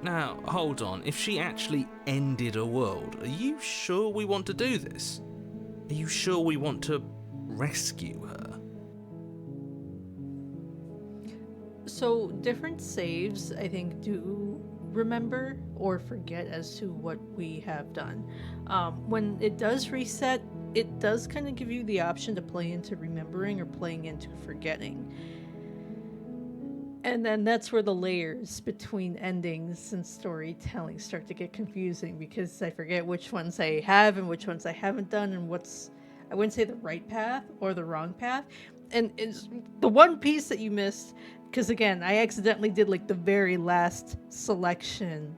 Now, hold on. If she actually ended a world, are you sure we want to do this? Are you sure we want to rescue her? So different saves, I think, do remember or forget as to what we have done. When it does reset, it does kind of give you the option to play into remembering or playing into forgetting. And then that's where the layers between endings and storytelling start to get confusing, because I forget which ones I have and which ones I haven't done, and what's, I wouldn't say the right path or the wrong path. And it's the one piece that you missed, because again, I accidentally did like the very last selection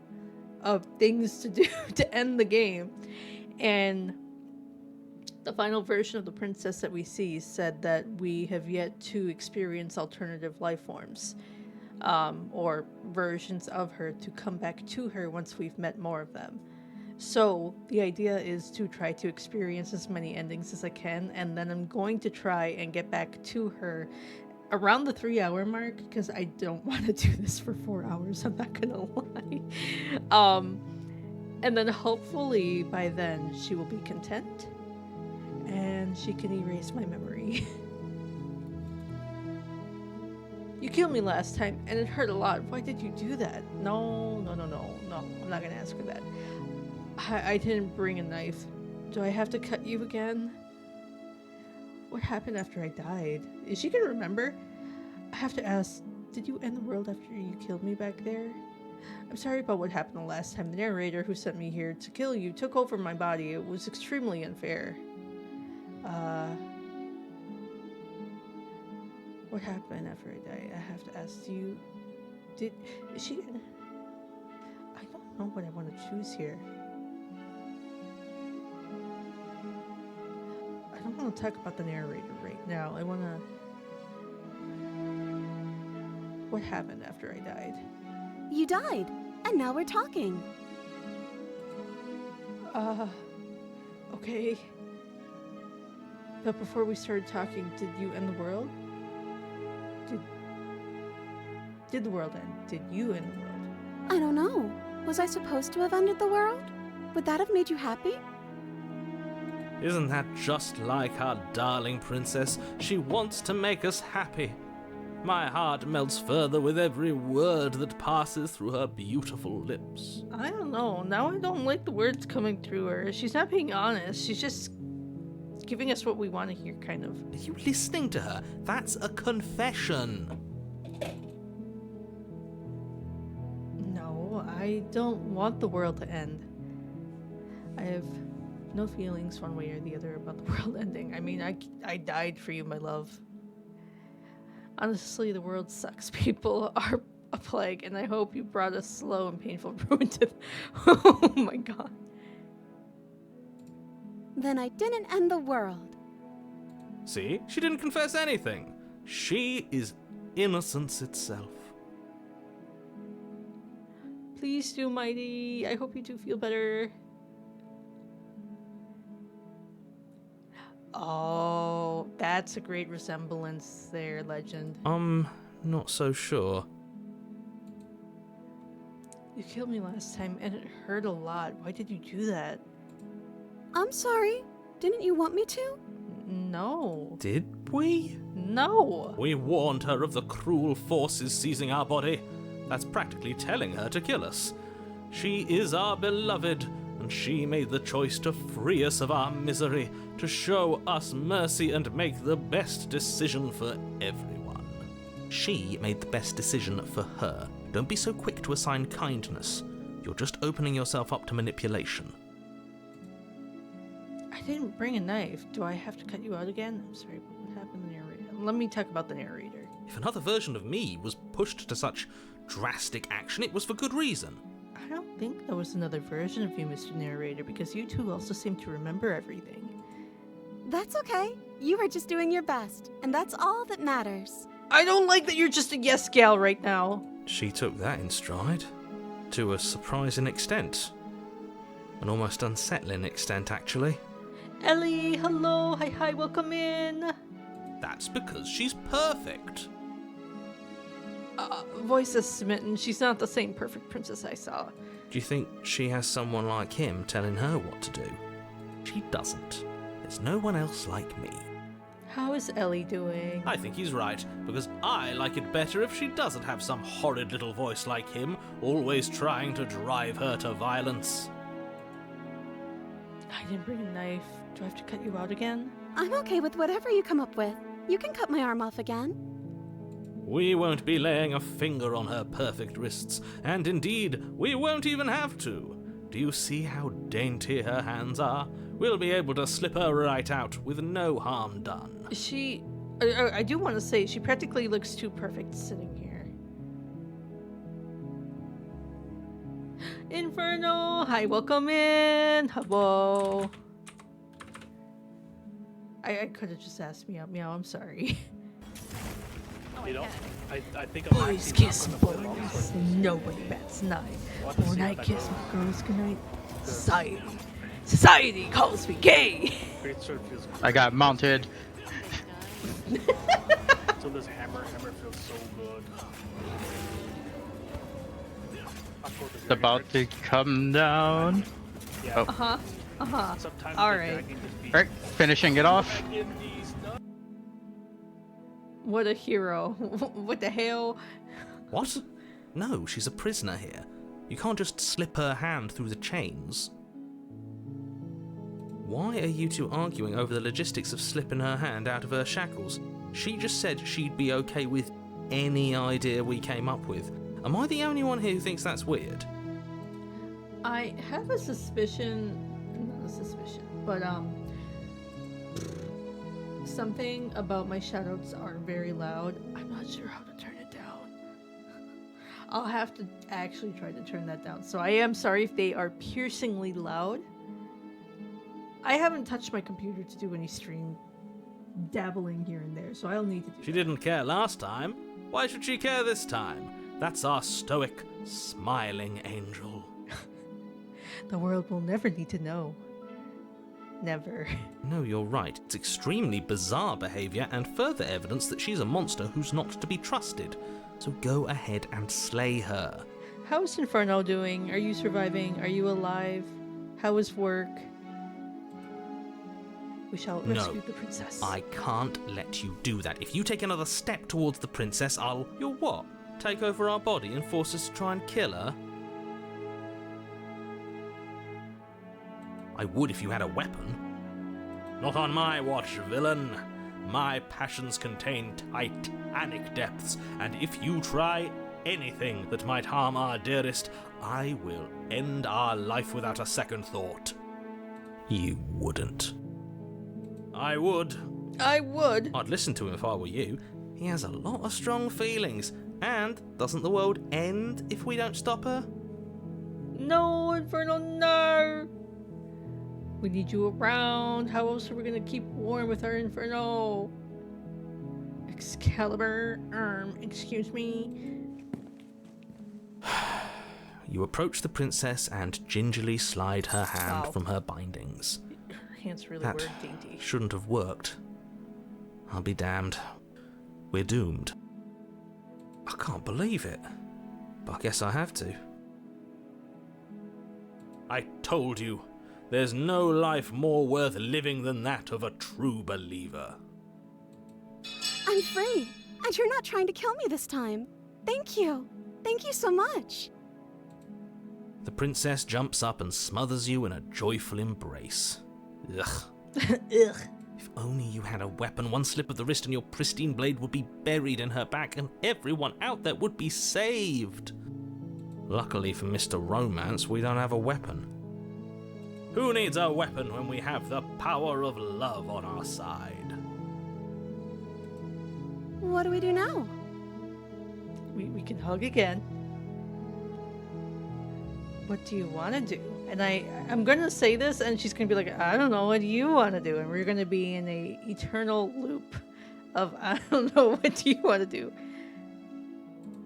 of things to do to end the game. And the final version of the princess that we see said that we have yet to experience alternative life forms, or versions of her to come back to her once we've met more of them. So the idea is to try to experience as many endings as I can, and then I'm going to try and get back to her around the 3-hour mark, because I don't want to do this for 4 hours, I'm not gonna lie. And then hopefully by then she will be content and she can erase my memory. You killed me last time and it hurt a lot. Why did you do that? No, I'm not gonna ask her that. I didn't bring a knife. Do I have to cut you again? What happened after I died? Is she gonna remember? I have to ask, did you end the world after you killed me back there? I'm sorry about what happened the last time. The narrator who sent me here to kill you took over my body. It was extremely unfair. What happened after I died? I have to ask you. Is she? I don't know what I want to choose here. I don't want to talk about the narrator right now. I want to. What happened after I died? You died, and now we're talking. Okay. But before we started talking, did you end the world? Did the world end? Did you end the world? I don't know. Was I supposed to have ended the world? Would that have made you happy? Isn't that just like our darling princess? She wants to make us happy. My heart melts further with every word that passes through her beautiful lips. I don't know. Now I don't like the words coming through her. She's not being honest. She's just giving us what we want to hear, kind of. Are you listening to her? That's a confession. No, I don't want the world to end. I have no feelings one way or the other about the world ending. I mean, I died for you, my love. Honestly, the world sucks. People are a plague, and I hope you brought a slow and painful ruin to Oh my god. Then I didn't end the world. See? She didn't confess anything. She is innocence itself. Please do, Mighty. I hope you do feel better. Oh, that's a great resemblance there, Legend. Not so sure. You killed me last time, and it hurt a lot. Why did you do that? I'm sorry. Didn't you want me to? No. Did we? No. We warned her of the cruel forces seizing our body. That's practically telling her to kill us. She is our beloved, and she made the choice to free us of our misery, to show us mercy and make the best decision for everyone. She made the best decision for her. Don't be so quick to assign kindness. You're just opening yourself up to manipulation. I didn't bring a knife. Do I have to cut you out again? I'm sorry, but what happened to the narrator? Let me talk about the narrator. If another version of me was pushed to such drastic action, it was for good reason. I don't think there was another version of you, Mr. Narrator, because you two also seem to remember everything. That's okay. You were just doing your best, and that's all that matters. I don't like that you're just a yes gal right now. She took that in stride. To a surprising extent. An almost unsettling extent, actually. Ellie, hello, hi, welcome in. That's because she's perfect. Voice is smitten. She's not the same perfect princess I saw. Do you think she has someone like him telling her what to do? She doesn't. There's no one else like me. How is Ellie doing? I think he's right, because I like it better if she doesn't have some horrid little voice like him, always trying to drive her to violence. I didn't bring a knife. Do I have to cut you out again? I'm okay with whatever you come up with. You can cut my arm off again. We won't be laying a finger on her perfect wrists, and indeed, we won't even have to. Do you see how dainty her hands are? We'll be able to slip her right out with no harm done. She... I do want to say, she practically looks too perfect sitting here. Inferno! Hi, welcome in! Hello. I could have just asked Meow, I'm sorry. You know, I think Boys kiss boys, nobody bats an eye. When I kiss my girls goodnight, society calls me gay. I got mounted. So this hammer feels so good. It's about to come down. Yeah. Oh. Sometimes All the right. dragon just be Right, finishing it off. in these nuts. What a hero. What the hell? What? No, she's a prisoner here. You can't just slip her hand through the chains. Why are you two arguing over the logistics of slipping her hand out of her shackles? She just said she'd be okay with any idea we came up with. Am I the only one here who thinks that's weird? I have a suspicion, not a suspicion, but something about my shoutouts are very loud. I'm not sure how to turn it down. I'll have to actually try to turn that down. So I am sorry if they are piercingly loud. I haven't touched my computer to do any stream dabbling here and there, so I'll need to do She that. didn't care last time. Why should she care this time? That's our stoic, smiling angel. The world will never need to know. Never. No, you're right. It's extremely bizarre behaviour and further evidence that she's a monster who's not to be trusted. So go ahead and slay her. How's Inferno doing? Are you surviving? Are you alive? How is work? We shall No, rescue the princess. I can't let you do that. If you take another step towards the princess, I'll... You'll what? Take over our body and force us to try and kill her? I would if you had a weapon. Not on my watch, villain. My passions contain titanic depths, and if you try anything that might harm our dearest, I will end our life without a second thought. You wouldn't. I would. I would. I'd listen to him if I were you. He has a lot of strong feelings. And doesn't the world end if we don't stop her? No, Inferno, no! We need you around. How else are we gonna keep warm with our Inferno? Excalibur, excuse me. You approach the princess and gingerly slide her hand Wow. from her bindings. Her hands really That were dainty. shouldn't have worked. I'll be damned. We're doomed. I can't believe it. But I guess I have to. I told you, there's no life more worth living than that of a true believer. I'm free, and you're not trying to kill me this time. Thank you. Thank you so much. The princess jumps up and smothers you in a joyful embrace. Ugh. Ugh. If only you had a weapon, one slip of the wrist and your pristine blade would be buried in her back and everyone out there would be saved. Luckily for Mr. Romance, we don't have a weapon. Who needs a weapon when we have the power of love on our side? What do we do now? We can hug again. What do you want to do? And I'm gonna say this, and she's gonna be like, I don't know, what do you want to do? And we're gonna be in a eternal loop of, I don't know, what do you want to do?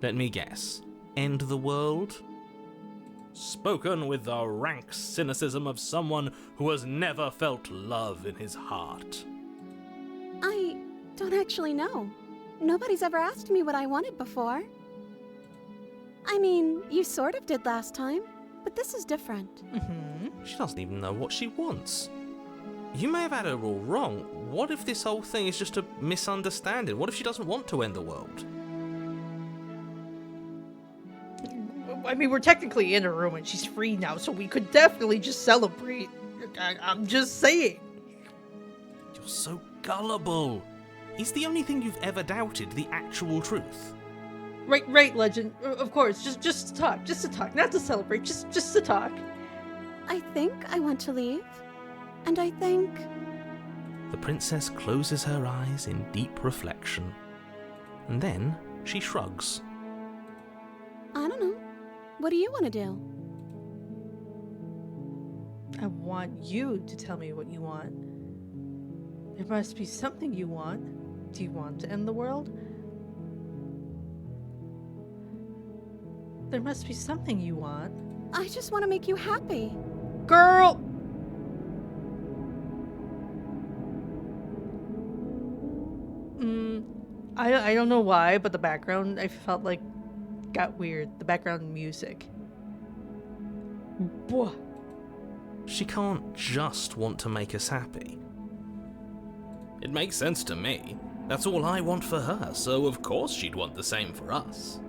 Let me guess. End the world? Spoken with the rank cynicism of someone who has never felt love in his heart. I don't actually know. Nobody's ever asked me what I wanted before. I mean, you sort of did last time, but this is different. Mm-hmm. She doesn't even know what she wants. You may have had her all wrong. What if this whole thing is just a misunderstanding? What if she doesn't want to end the world? I mean, we're technically in a room and she's free now, so we could definitely just celebrate. I'm just saying. You're so gullible. Is the only thing you've ever doubted the actual truth? Right, Legend. Of course, just to talk, not to celebrate, just to talk. I think I want to leave. And I think... The princess closes her eyes in deep reflection, and then she shrugs. I don't know. What do you want to do? I want you to tell me what you want. There must be something you want. Do you want to end the world? There must be something you want. I just want to make you happy. Girl! I don't know why, but the background, I felt like, got weird. The background music. Whoa. She can't just want to make us happy. It makes sense to me. That's all I want for her, so of course she'd want the same for us.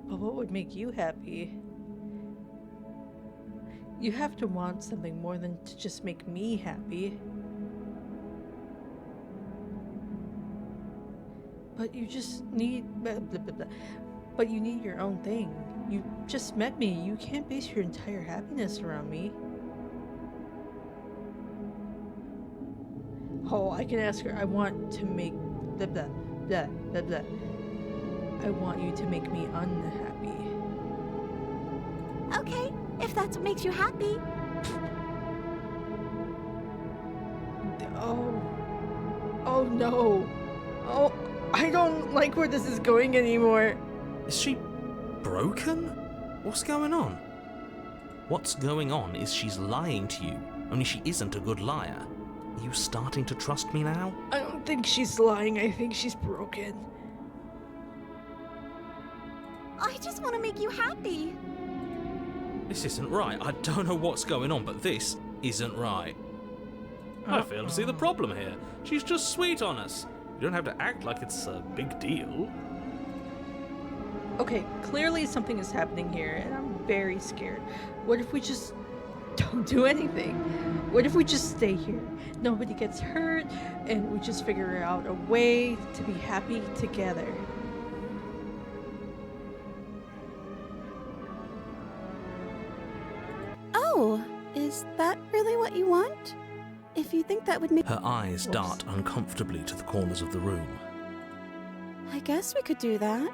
But what would make you happy? You have to want something more than to just make me happy. But you just need... blah, blah, blah, blah. But you need your own thing. You just met me. You can't base your entire happiness around me. Oh, I can ask her. I want to make... blah, blah, blah, blah, blah. I want you to make me unhappy. Okay, if that's what makes you happy. Oh no. Oh, I don't like where this is going anymore. Is she broken? What's going on? What's going on is she's lying to you, only she isn't a good liar. Are you starting to trust me now? I don't think she's lying. I think she's broken. I just want to make you happy. This isn't right. I don't know what's going on, but this isn't right. I fail to see the problem here. She's just sweet on us. You don't have to act like it's a big deal. Okay, clearly something is happening here, and I'm very scared. What if we just don't do anything? What if we just stay here? Nobody gets hurt, and we just figure out a way to be happy together. Oh, is that really what you want? If you think that would make... Her eyes dart uncomfortably to the corners of the room. I guess we could do that.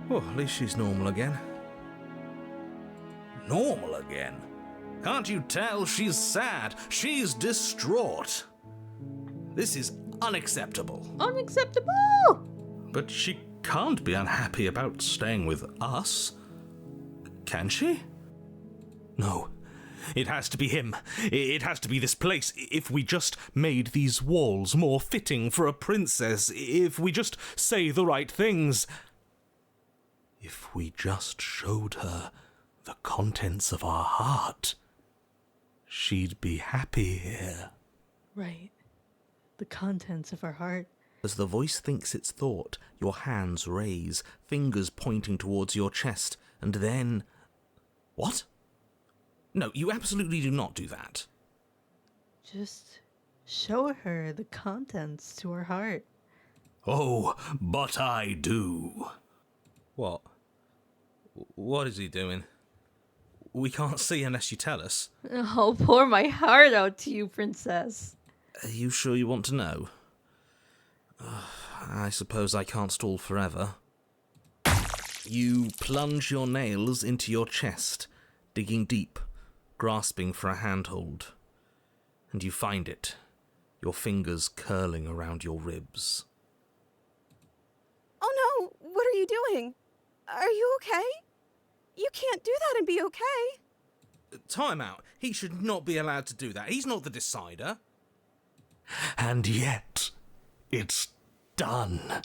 Well, at least she's normal again. Normal again? Can't you tell she's sad? She's distraught. This is unacceptable. Unacceptable! But she can't be unhappy about staying with us. Can she? No. It has to be him. It has to be this place. If we just made these walls more fitting for a princess, if we just say the right things, if we just showed her the contents of our heart, she'd be happy here. Right. The contents of our heart. As the voice thinks its thought, your hands raise, fingers pointing towards your chest, and then... What? No, you absolutely do not do that. Just show her the contents to her heart. Oh, but I do. What? What is he doing? We can't see unless you tell us. I'll pour my heart out to you, princess. Are you sure you want to know? I suppose I can't stall forever. You plunge your nails into your chest, digging deep, grasping for a handhold. And you find it, your fingers curling around your ribs. Oh no, what are you doing? Are you okay? You can't do that and be okay. Time out. He should not be allowed to do that. He's not the decider. And yet, it's done,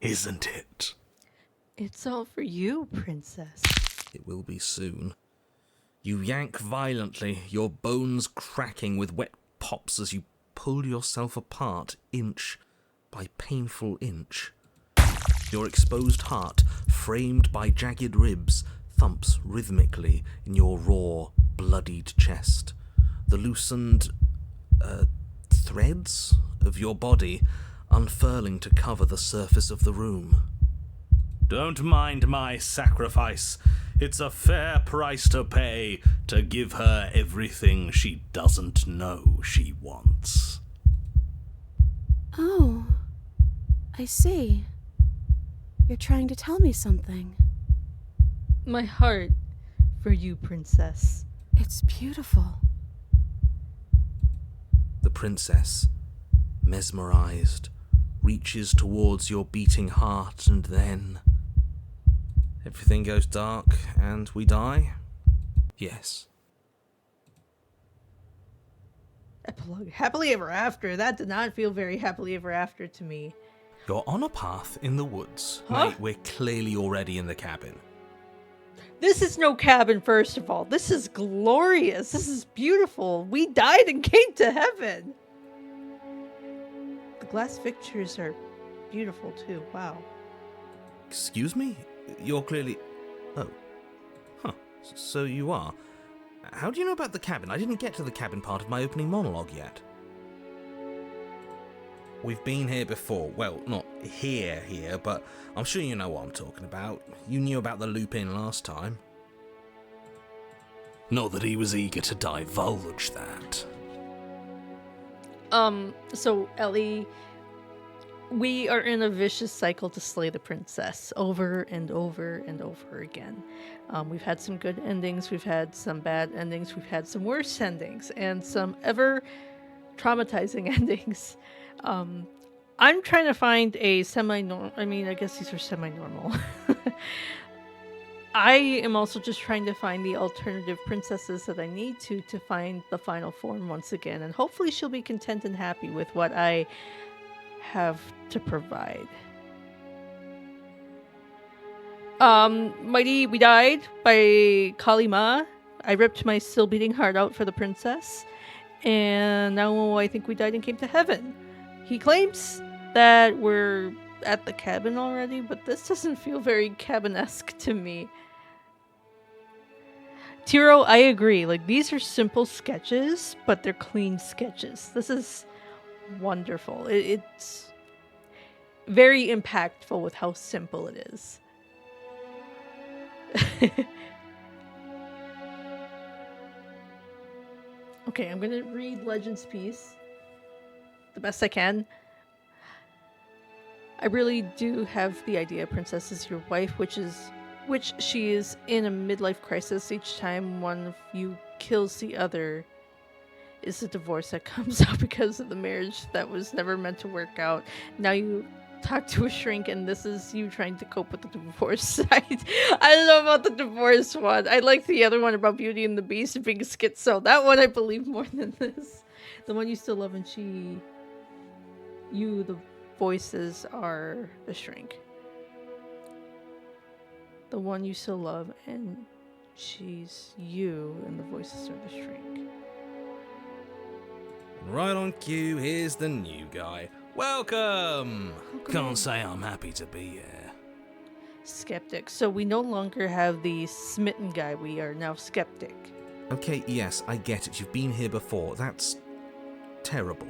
isn't it? It's all for you, princess. It will be soon. You yank violently, your bones cracking with wet pops as you pull yourself apart inch by painful inch. Your exposed heart, framed by jagged ribs, thumps rhythmically in your raw, bloodied chest. The loosened threads of your body unfurling to cover the surface of the room. Don't mind my sacrifice. It's a fair price to pay to give her everything she doesn't know she wants. Oh, I see. You're trying to tell me something. My heart for you, princess. It's beautiful. The princess, mesmerized, reaches towards your beating heart, and then everything goes dark and we die? Yes. Epilogue. Happily ever after. That did not feel very happily ever after to me. You're on a path in the woods. Huh? Mate, we're clearly already in the cabin. This is no cabin, first of all. This is glorious. This is beautiful. We died and came to heaven. The glass fixtures are beautiful, too. Wow. Excuse me? You're clearly... Oh. Huh. So you are. How do you know about the cabin? I didn't get to the cabin part of my opening monologue yet. We've been here before. Well, not here, but I'm sure you know what I'm talking about. You knew about the loop-in last time. Not that he was eager to divulge that. So, Ellie, we are in a vicious cycle to slay the princess over and over and over again. We've had some good endings, we've had some bad endings, we've had some worse endings, and some ever traumatizing endings. I'm trying to find a semi-normal, I guess these are semi-normal. I am also just trying to find the alternative princesses that I need to find the final form once again, and hopefully she'll be content and happy with what I have to provide. Mighty, we died by Kali Ma. I ripped my still beating heart out for the princess, and now I think we died and came to heaven. He claims that we're at the cabin already, but this doesn't feel very cabin-esque to me. Tiro, I agree. Like, these are simple sketches, but they're clean sketches. This is wonderful. It's very impactful with how simple it is. Okay, I'm gonna read Legend's piece the best I can. I really do have the idea Princess is your wife, which she is in a midlife crisis. Each time one of you kills the other is a divorce that comes out because of the marriage that was never meant to work out. Now you talk to a shrink, and this is you trying to cope with the divorce. I don't know about the divorce one. I like the other one about Beauty and the Beast being schizo. That one I believe more than this. The one you still love, and the voices are the shrink. The one you still love, and she's you, and the voices are the shrink. Right on cue, here's the new guy. Welcome! Can't say I'm happy to be here. Skeptic. So we no longer have the smitten guy, we are now skeptic. Okay, yes, I get it. You've been here before. That's terrible.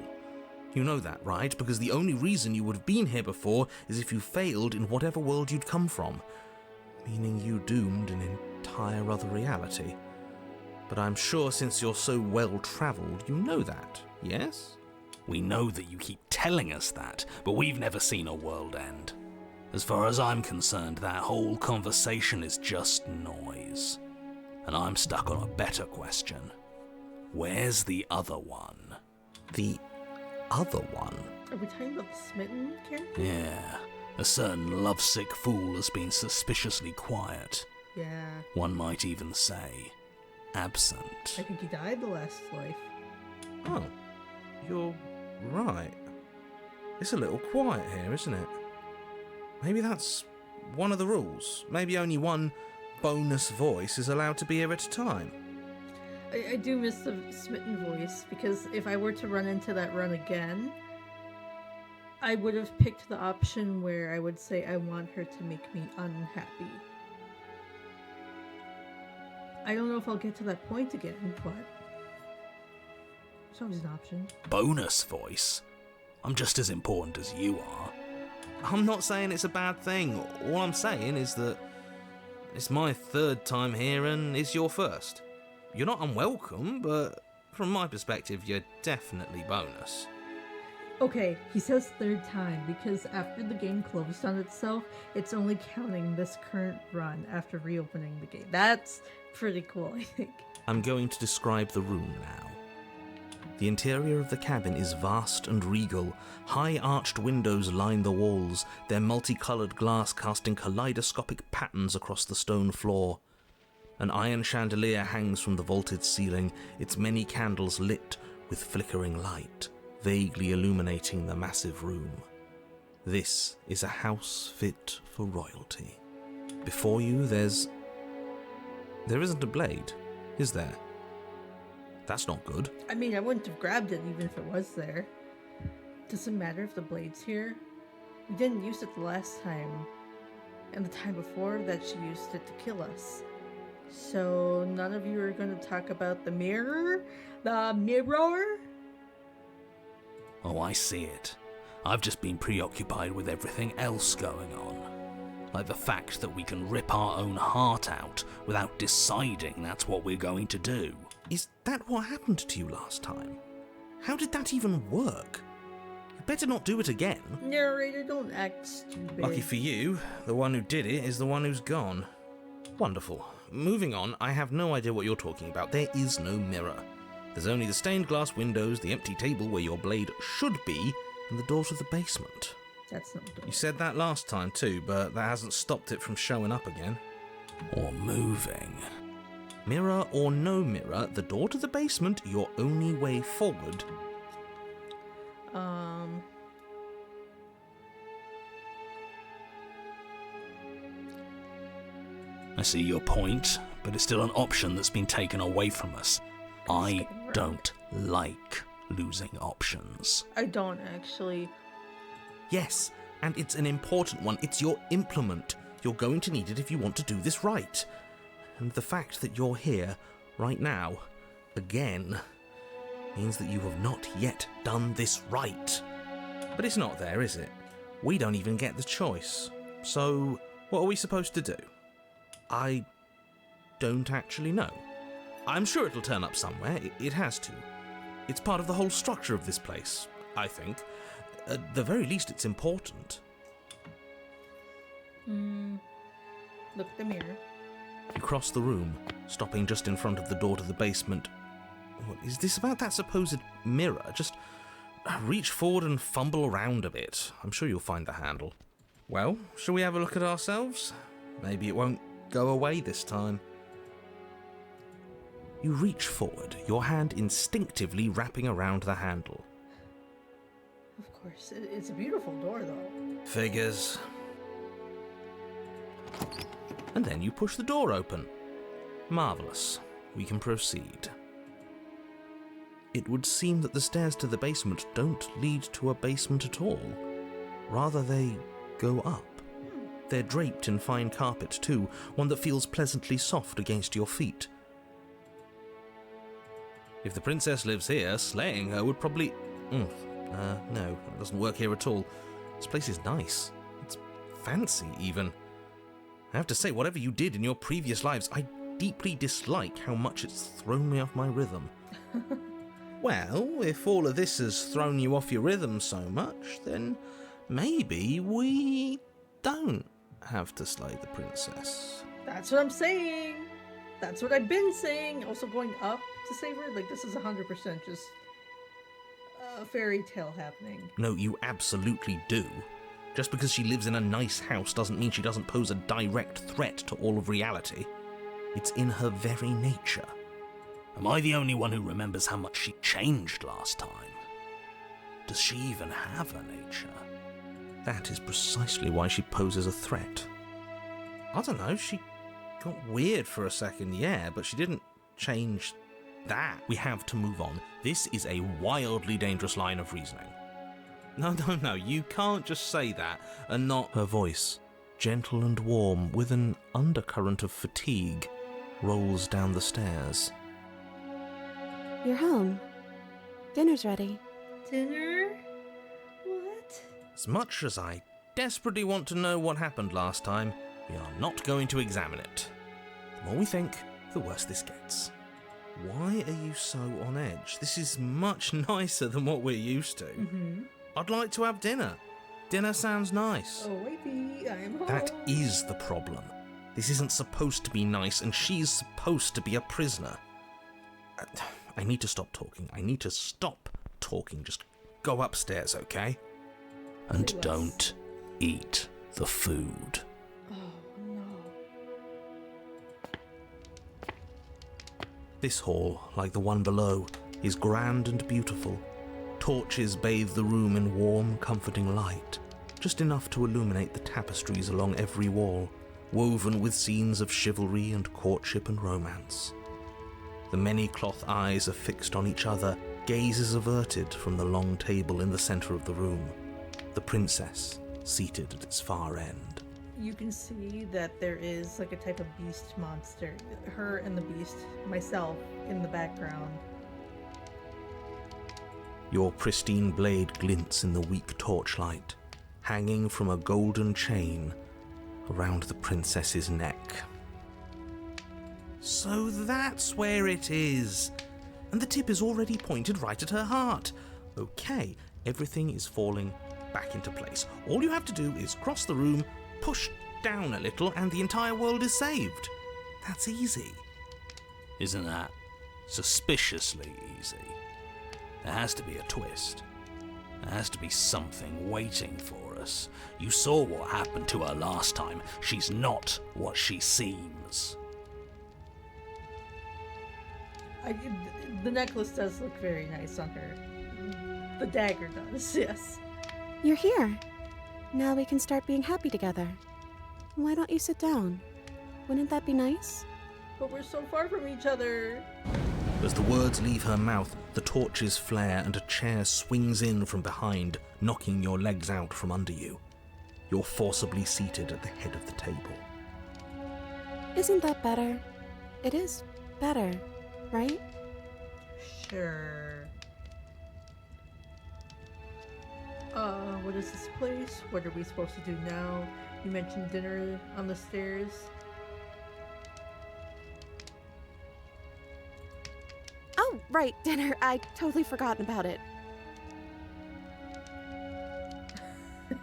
You know that, right? Because the only reason you would have been here before is if you failed in whatever world you'd come from. Meaning you doomed an entire other reality. But I'm sure since you're so well-travelled, you know that, yes? We know that you keep telling us that, but we've never seen a world end. As far as I'm concerned, that whole conversation is just noise. And I'm stuck on a better question. Where's the other one? The other one? Are we talking about the smitten character? Yeah. A certain lovesick fool has been suspiciously quiet. Yeah. One might even say, absent. I think he died the last life. Oh, you're right. It's a little quiet here, isn't it? Maybe that's one of the rules. Maybe only one bonus voice is allowed to be here at a time. I do miss the Smitten voice, because if I were to run into that run again, I would have picked the option where I would say I want her to make me unhappy. I don't know if I'll get to that point again, but it's always an option. Bonus voice? I'm just as important as you are. I'm not saying it's a bad thing. All I'm saying is that it's my third time here and it's your first. You're not unwelcome, but from my perspective, you're definitely bonus. Okay, he says third time because after the game closed on itself, it's only counting this current run after reopening the game. That's pretty cool, I think. I'm going to describe the room now. The interior of the cabin is vast and regal. High arched windows line the walls, their multicolored glass casting kaleidoscopic patterns across the stone floor. An iron chandelier hangs from the vaulted ceiling, its many candles lit with flickering light, vaguely illuminating the massive room. This is a house fit for royalty. Before you, there isn't a blade, is there? That's not good. I mean, I wouldn't have grabbed it even if it was there. Doesn't matter if the blade's here. We didn't use it the last time, and the time before that she used it to kill us. So none of you are going to talk about the mirror? The mirror? Oh, I see it. I've just been preoccupied with everything else going on. Like the fact that we can rip our own heart out without deciding that's what we're going to do. Is that what happened to you last time? How did that even work? You better not do it again. Narrator, don't act stupid. Lucky for you, the one who did it is the one who's gone. Wonderful. Moving on, I have no idea what you're talking about. There is no mirror. There's only the stained glass windows, the empty table where your blade should be, and the door to the basement. That's not good. You said that last time too, but that hasn't stopped it from showing up again. Or moving. Mirror or no mirror, the door to the basement, your only way forward. I see your point, but it's still an option that's been taken away from us. I don't like losing options. I don't actually. Yes, and it's an important one. It's your implement. You're going to need it if you want to do this right. And the fact that you're here, right now, again, means that you have not yet done this right. But it's not there, is it? We don't even get the choice. So, what are we supposed to do? I don't actually know. I'm sure it'll turn up somewhere. It has to. It's part of the whole structure of this place, I think. At the very least, it's important. Look at the mirror. You cross the room, stopping just in front of the door to the basement. What is this about that supposed mirror? Just reach forward and fumble around a bit. I'm sure you'll find the handle. Well, shall we have a look at ourselves? Maybe it won't go away this time. You reach forward, your hand instinctively wrapping around the handle. Of course, it's a beautiful door, though. Figures. And then you push the door open. Marvellous. We can proceed. It would seem that the stairs to the basement don't lead to a basement at all. Rather, they go up. They're draped in fine carpet too, one that feels pleasantly soft against your feet. If the princess lives here, slaying her would probably... no, that doesn't work here at all. This place is nice. It's fancy, even. I have to say, whatever you did in your previous lives, I deeply dislike how much it's thrown me off my rhythm. Well, if all of this has thrown you off your rhythm so much, then maybe we don't have to slay the princess. That's what I'm saying. That's what I've been saying. Also going up to save her. Like, this is 100% just a fairy tale happening. No, you absolutely do. Just because she lives in a nice house doesn't mean she doesn't pose a direct threat to all of reality. It's in her very nature. Am I the only one who remembers how much she changed last time? Does she even have a nature? That is precisely why she poses a threat. I don't know, she got weird for a second, yeah, but she didn't change that, we have to move on. This is a wildly dangerous line of reasoning. No, you can't just say that and not... Her voice, gentle and warm, with an undercurrent of fatigue, rolls down the stairs. You're home. Dinner's ready. Dinner? What? As much as I desperately want to know what happened last time, we are not going to examine it. The more we think, the worse this gets. Why are you so on edge? This is much nicer than what we're used to. Mm-hmm. I'd like to have dinner. Dinner sounds nice. Oh, wait, I'm home. That is the problem. This isn't supposed to be nice, and she's supposed to be a prisoner. I need to stop talking. I need to stop talking. Just go upstairs, okay? And Yes. don't eat the food. Oh, no. This hall, like the one below, is grand and beautiful. Torches bathe the room in warm, comforting light, just enough to illuminate the tapestries along every wall, woven with scenes of chivalry and courtship and romance. The many cloth eyes are fixed on each other, gazes averted from the long table in the center of the room, the princess seated at its far end. You can see that there is like a type of beast monster. Her and the beast, myself, in the background. Your pristine blade glints in the weak torchlight, hanging from a golden chain around the princess's neck. So that's where it is. And the tip is already pointed right at her heart. Okay, everything is falling back into place. All you have to do is cross the room, push down a little, and the entire world is saved. That's easy. Isn't that suspiciously easy? There has to be a twist. There has to be something waiting for us. You saw what happened to her last time. She's not what she seems. The necklace does look very nice on her. The dagger does, yes. You're here. Now we can start being happy together. Why don't you sit down? Wouldn't that be nice? But we're so far from each other. As the words leave her mouth, the torches flare and a chair swings in from behind, knocking your legs out from under you. You're forcibly seated at the head of the table. Isn't that better? It is better, right? Sure. What is this place? What are we supposed to do now? You mentioned dinner on the stairs. Oh, right, dinner. I totally forgotten about it.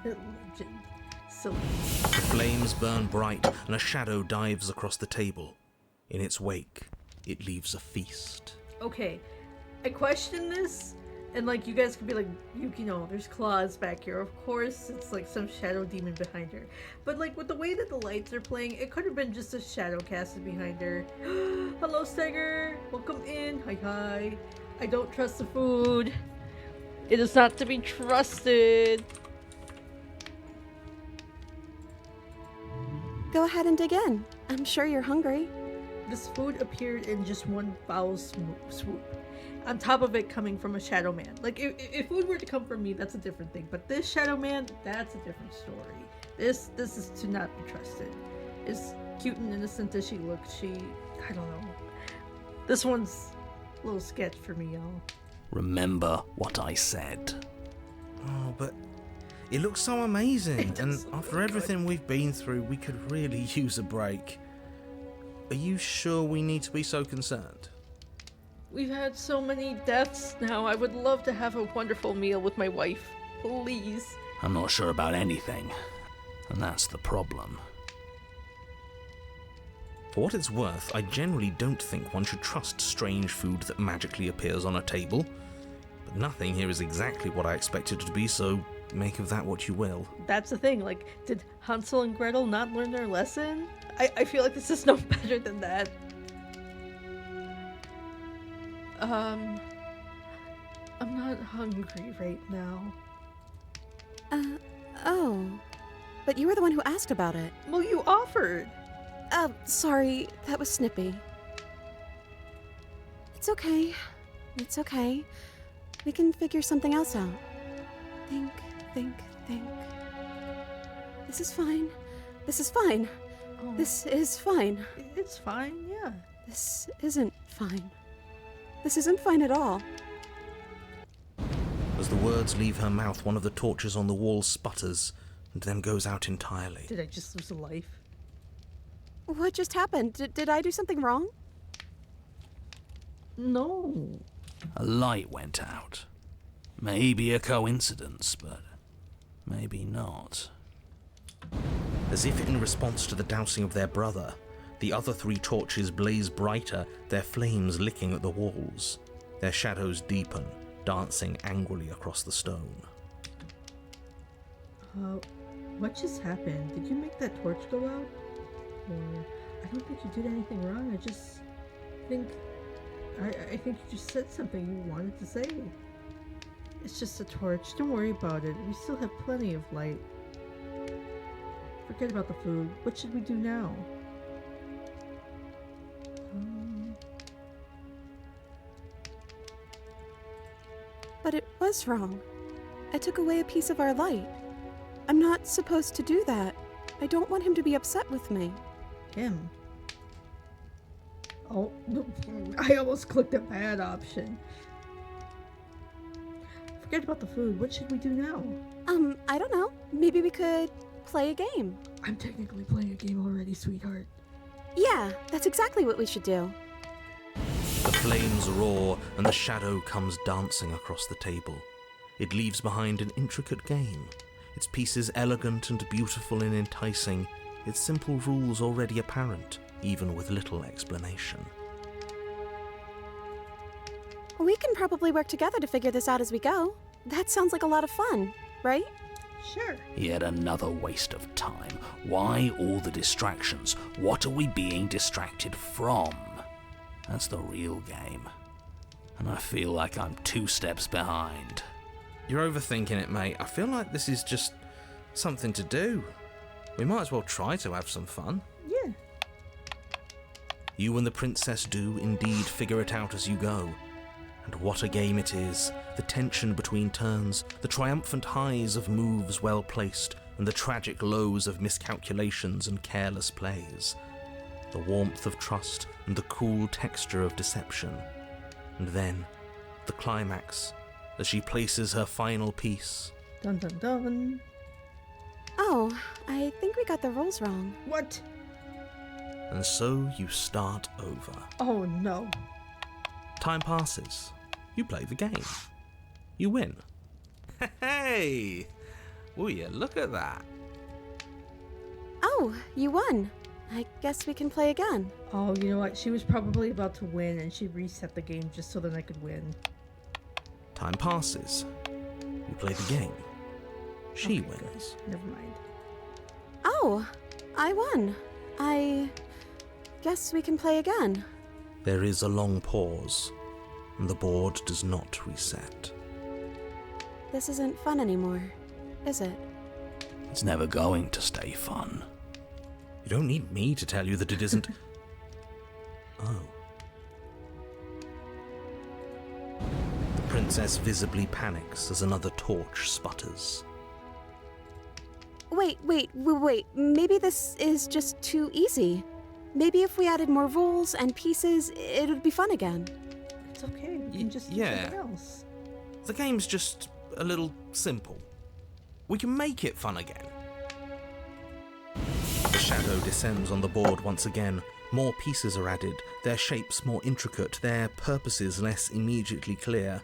Legend. Silly. The flames burn bright and a shadow dives across the table. In its wake, it leaves a feast. Okay, I question this, and like you guys could be like, you know, there's claws back here. Of course, it's like some shadow demon behind her. But like with the way that the lights are playing, it could have been just a shadow casted behind her. Hello, Stagger. Welcome in. Hi, hi. I don't trust the food. It is not to be trusted. Go ahead and dig in. I'm sure you're hungry. This food appeared in just one foul swoop. On top of it coming from a shadow man. Like, if food were to come from me, that's a different thing. But this shadow man, that's a different story. This is to not be trusted. As cute and innocent as she looks, I don't know. This one's a little sketch for me, y'all. Remember what I said. Oh, but it looks so amazing, It and does look after really everything we've been through, we could really use a break. Are you sure we need to be so concerned? We've had so many deaths now. I would love to have a wonderful meal with my wife. Please. I'm not sure about anything, and that's the problem. For what it's worth, I generally don't think one should trust strange food that magically appears on a table. But nothing here is exactly what I expected it to be, so make of that what you will. That's the thing, like, did Hansel and Gretel not learn their lesson? I feel like this is no better than that. I'm not hungry right now. Oh. But you were the one who asked about it. Well, you offered. Sorry, that was snippy. It's okay. It's okay. We can figure something else out. Think. This is fine. This is fine. Oh, This is fine. it's fine, yeah. This isn't fine. This isn't fine at all. As the words leave her mouth, one of the torches on the wall sputters and then goes out entirely. Did I just lose a life? What just happened? Did I do something wrong? No. A light went out. Maybe a coincidence, but maybe not. As if in response to the dousing of their brother, the other 3 torches blaze brighter, their flames licking at the walls. Their shadows deepen, dancing angrily across the stone. What just happened? Did you make that torch go out? Or I don't think you did anything wrong. I just think I think you just said something you wanted to say. It's just a torch. Don't worry about it. We still have plenty of light. Forget about the food. What should we do now? But it was wrong. I took away a piece of our light. I'm not supposed to do that. I don't want him to be upset with me. Him. Oh, I almost clicked a bad option. Forget about the food. What should we do now? I don't know. Maybe we could play a game. I'm technically playing a game already, sweetheart. Yeah, that's exactly what we should do. The flames roar and the shadow comes dancing across the table. It leaves behind an intricate game, its pieces elegant and beautiful and enticing, its simple rules already apparent, even with little explanation. We can probably work together to figure this out as we go. That sounds like a lot of fun, right? Sure. Yet another waste of time. Why all the distractions? What are we being distracted from? That's the real game. And I feel like I'm 2 steps behind. You're overthinking it, mate. I feel like this is just something to do. We might as well try to have some fun. Yeah. You and the princess do indeed figure it out as you go. And what a game it is. The tension between turns, the triumphant highs of moves well placed, and the tragic lows of miscalculations and careless plays. The warmth of trust and the cool texture of deception. And then, the climax, as she places her final piece. Dun dun dun. Oh, I think we got the rules wrong. What? And so you start over. Oh no. Time passes. You play the game. You win. Hey! Will you look at that? Oh, you won. I guess we can play again. Oh, you know what? She was probably about to win and she reset the game just so that I could win. Time passes. You play the game. She wins. Never mind. Oh, I won. I guess we can play again. There is a long pause, and the board does not reset. This isn't fun anymore, is it? It's never going to stay fun. You don't need me to tell you that it isn't. Oh. The princess visibly panics as another torch sputters. Wait. Maybe this is just too easy. Maybe if we added more rules and pieces, it would be fun again. It's okay. We can just do yeah. something else. The game's just a little simple. We can make it fun again. The shadow descends on the board once again. More pieces are added, their shapes more intricate, their purposes less immediately clear,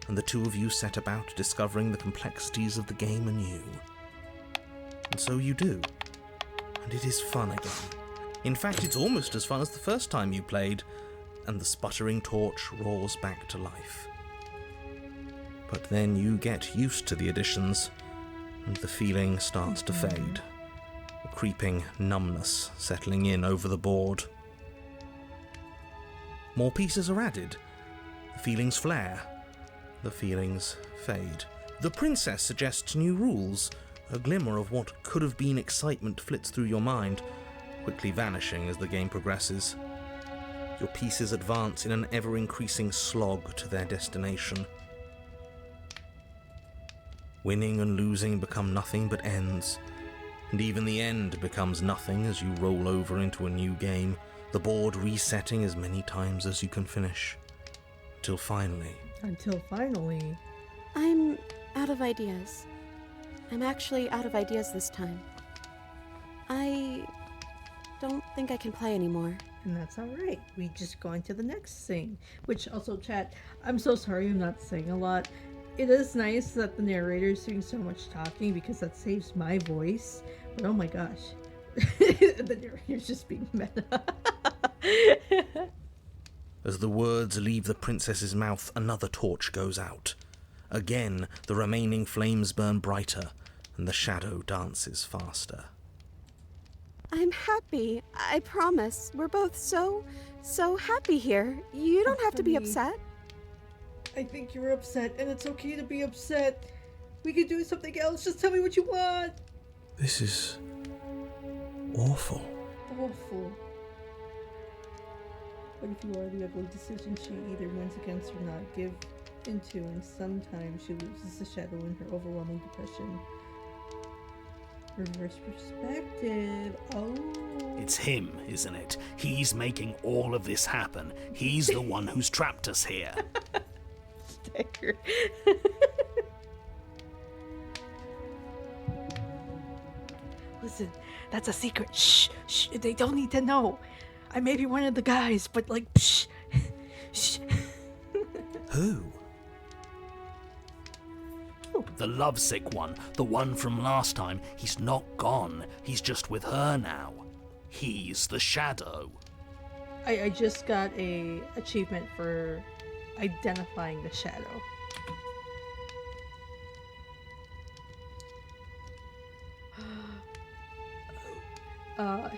and the 2 of you set about discovering the complexities of the game anew. And so you do. And it is fun again. In fact, it's almost as fun as the first time you played, and the sputtering torch roars back to life. But then you get used to the additions, and the feeling starts to fade. A creeping numbness settling in over the board. More pieces are added. The feelings flare. The feelings fade. The princess suggests new rules. A glimmer of what could have been excitement flits through your mind, quickly vanishing as the game progresses. Your pieces advance in an ever-increasing slog to their destination. Winning and losing become nothing but ends, and even the end becomes nothing as you roll over into a new game, the board resetting as many times as you can finish. Until finally... I'm out of ideas. I'm actually out of ideas this time. I don't think I can play anymore. And that's alright. We just go into the next scene. Which also, chat, I'm so sorry I'm not saying a lot. It is nice that the narrator is doing so much talking because that saves my voice. But oh my gosh. The narrator's just being meta. As the words leave the princess's mouth, another torch goes out. Again, the remaining flames burn brighter, and the shadow dances faster. I'm happy. I promise. We're both so happy here. You don't have to be upset. I think you're upset, and it's okay to be upset. We can do something else. Just tell me what you want. This is... awful. Awful. But if you are the ugly decision she either wins against or not give into, and sometimes she loses the shadow in her overwhelming depression. Reverse perspective. Oh. It's him, isn't it? He's making all of this happen. He's the one who's trapped us here. Stagger. Listen, that's a secret. Shh, shh. They don't need to know. I may be one of the guys, but like, shh, shh. Who? The lovesick one, the one from last time. He's not gone. He's just with her now. He's the shadow. I just got a achievement for identifying the shadow.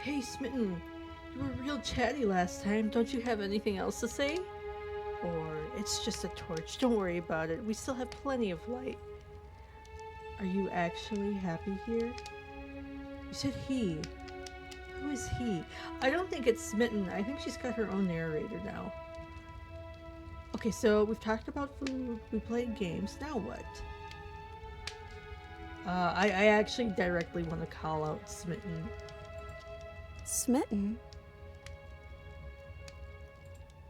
Hey Smitten, you were real chatty last time. Don't you have anything else to say? Or it's just a torch. Don't worry about it. We still have plenty of light. Are you actually happy here? You said he. Who is he? I don't think it's Smitten. I think she's got her own narrator now. Okay, so we've talked about food. We played games. Now what? I actually directly want to call out Smitten. Smitten?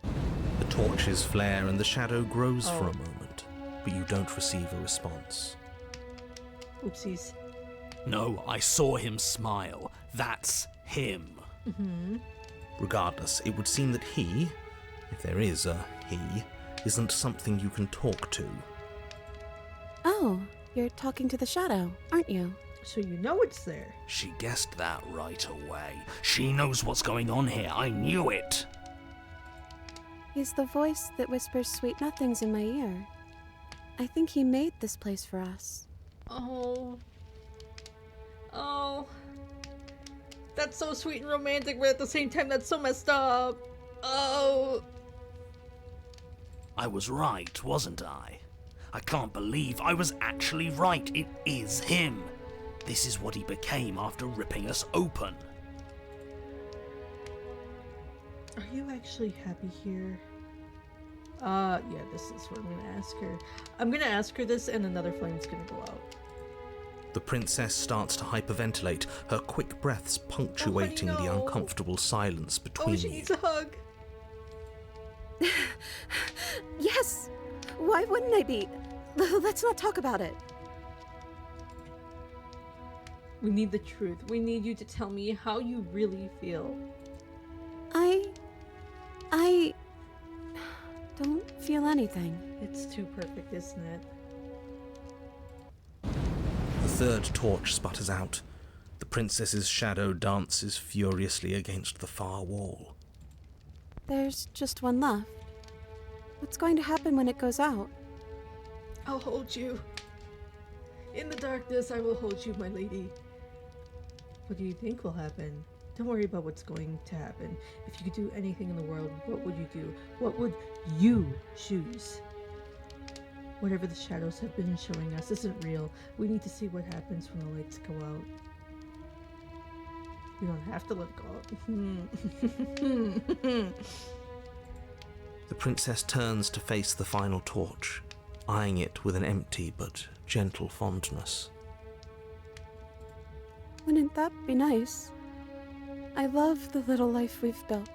The torches flare and the shadow grows for a moment, but you don't receive a response. Oopsies. No, I saw him smile. That's him. Mm-hmm. Regardless, it would seem that he, if there is a he, isn't something you can talk to. Oh, you're talking to the shadow, aren't you? So you know it's there. She guessed that right away. She knows what's going on here. I knew it. He's the voice that whispers sweet nothings in my ear. I think he made this place for us. Oh. Oh. That's so sweet and romantic, but at the same time that's so messed up. Oh. I was right, wasn't I? I can't believe I was actually right. It is him. This is what he became after ripping us open. Are you actually happy here? Yeah, this is what I'm gonna ask her. I'm gonna ask her this and another flame's gonna go out. The princess starts to hyperventilate, her quick breaths punctuating the no. uncomfortable silence Oh, between she you. needs a hug. Yes! Why wouldn't I be? Let's not talk about it. We need the truth. We need you to tell me how you really feel. I don't feel anything. It's too perfect, isn't it? The third torch sputters out. The princess's shadow dances furiously against the far wall. There's just one left. What's going to happen when it goes out? I'll hold you. In the darkness, I will hold you, my lady. What do you think will happen? Don't worry about what's going to happen. If you could do anything in the world, what would you do? What would you choose? Whatever the shadows have been showing us isn't real. We need to see what happens when the lights go out. We don't have to let go out. The princess turns to face the final torch, eyeing it with an empty but gentle fondness. Wouldn't that be nice? I love the little life we've built,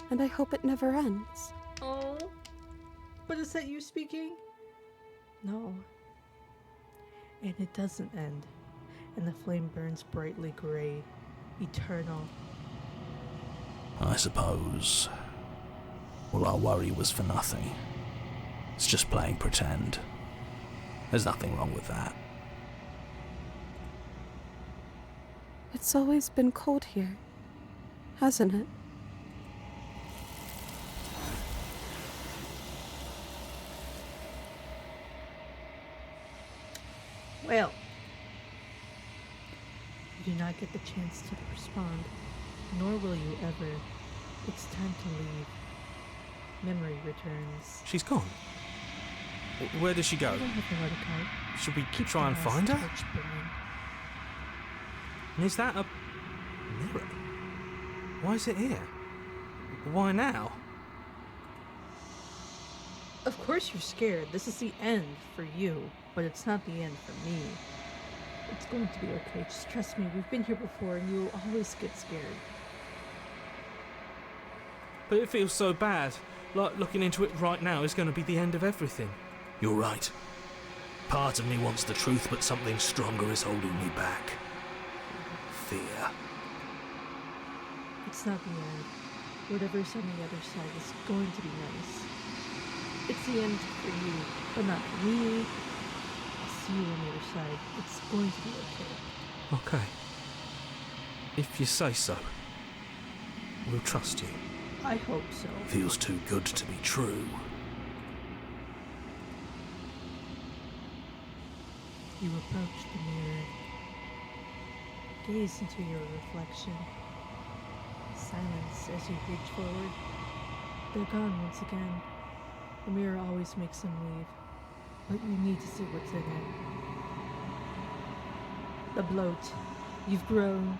and I hope it never ends. Oh, but is that you speaking? No. And it doesn't end, and the flame burns brightly gray, eternal. I suppose all our worry was for nothing. It's just playing pretend. There's nothing wrong with that. It's always been cold here, hasn't it? Well, you do not get the chance to respond, nor will you ever. It's time to leave. Memory returns. She's gone. Where does she go? I don't have to let it go. Should we Keep try the and last find her? torch burning. And is that a mirror? Why is it here? Why now? Of course you're scared. This is the end for you, but it's not the end for me. It's going to be okay. Just trust me. We've been here before, and you'll always get scared. But it feels so bad. Like looking into it right now is going to be the end of everything. You're right. Part of me wants the truth, but something stronger is holding me back. Fear. It's not the end. Whatever's on the other side is going to be nice. It's the end for you, but not for me. I'll see you on the other side. It's going to be okay. Okay. If you say so. We'll trust you. I hope so. Feels too good to be true. You approach the mirror. Gaze into your reflection. Silence as you reach forward. They're gone once again. The mirror always makes them leave, but you need to see what's in it. The bloat. You've grown.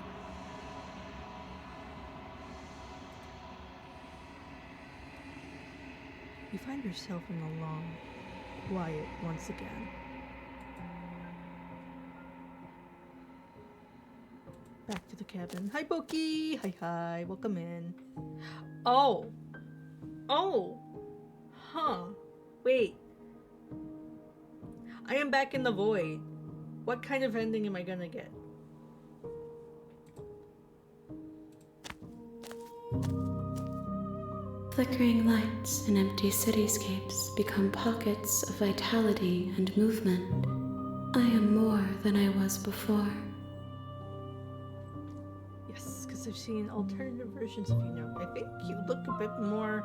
You find yourself in the long, quiet once again. Back to the cabin. Hi, Boki! Hi, hi. Welcome in. Oh! Oh! Huh. Wait. I am back in the void. What kind of ending am I gonna get? Flickering lights in empty cityscapes become pockets of vitality and movement. I am more than I was before. Yes, because I've seen alternative versions of you now. I think you look a bit more...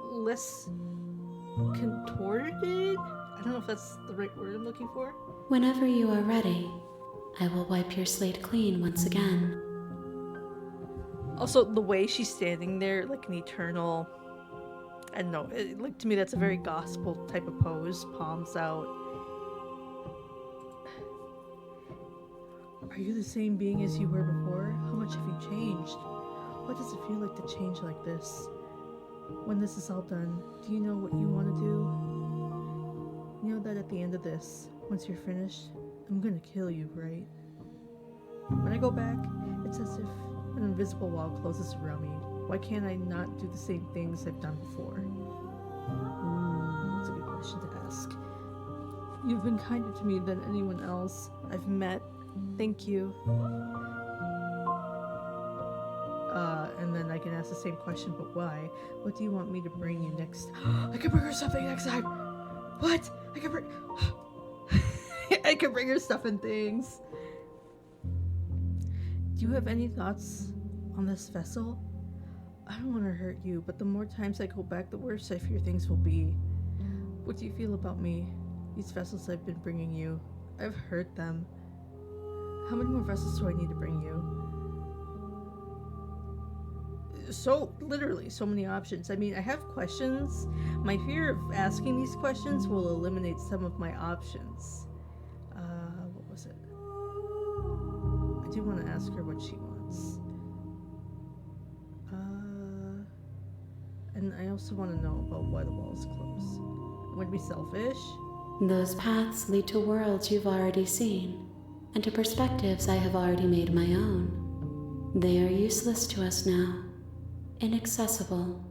less... contorted? I don't know if that's the right word I'm looking for. Whenever you are ready, I will wipe your slate clean once again. Also, the way she's standing there, like an eternal... I don't know, like to me that's a very gospel type of pose. Palms out. Are you the same being as you were before? How much have you changed? What does it feel like to change like this? When this is all done, do you know what you want to do? You know that at the end of this, once you're finished, I'm gonna kill you, right? When I go back, it's as if an invisible wall closes around me. Why can't I not do the same things I've done before? That's a good question to ask. You've been kinder to me than anyone else I've met. Thank you. And then I can ask the same question, but why? What do you want me to bring you next? I can bring her something next time! What? I can bring... I can bring her stuff and things. Do you have any thoughts on this vessel? I don't want to hurt you, but the more times I go back, the worse I fear things will be. What do you feel about me? These vessels I've been bringing you. I've hurt them. How many more vessels do I need to bring you? So, literally, so many options. I mean, I have questions. My fear of asking these questions will eliminate some of my options. What was it? I do want to ask her what she wants. I also want to know about why the walls close. Would it be selfish? Those paths lead to worlds you've already seen, and to perspectives I have already made my own. They are useless to us now, inaccessible.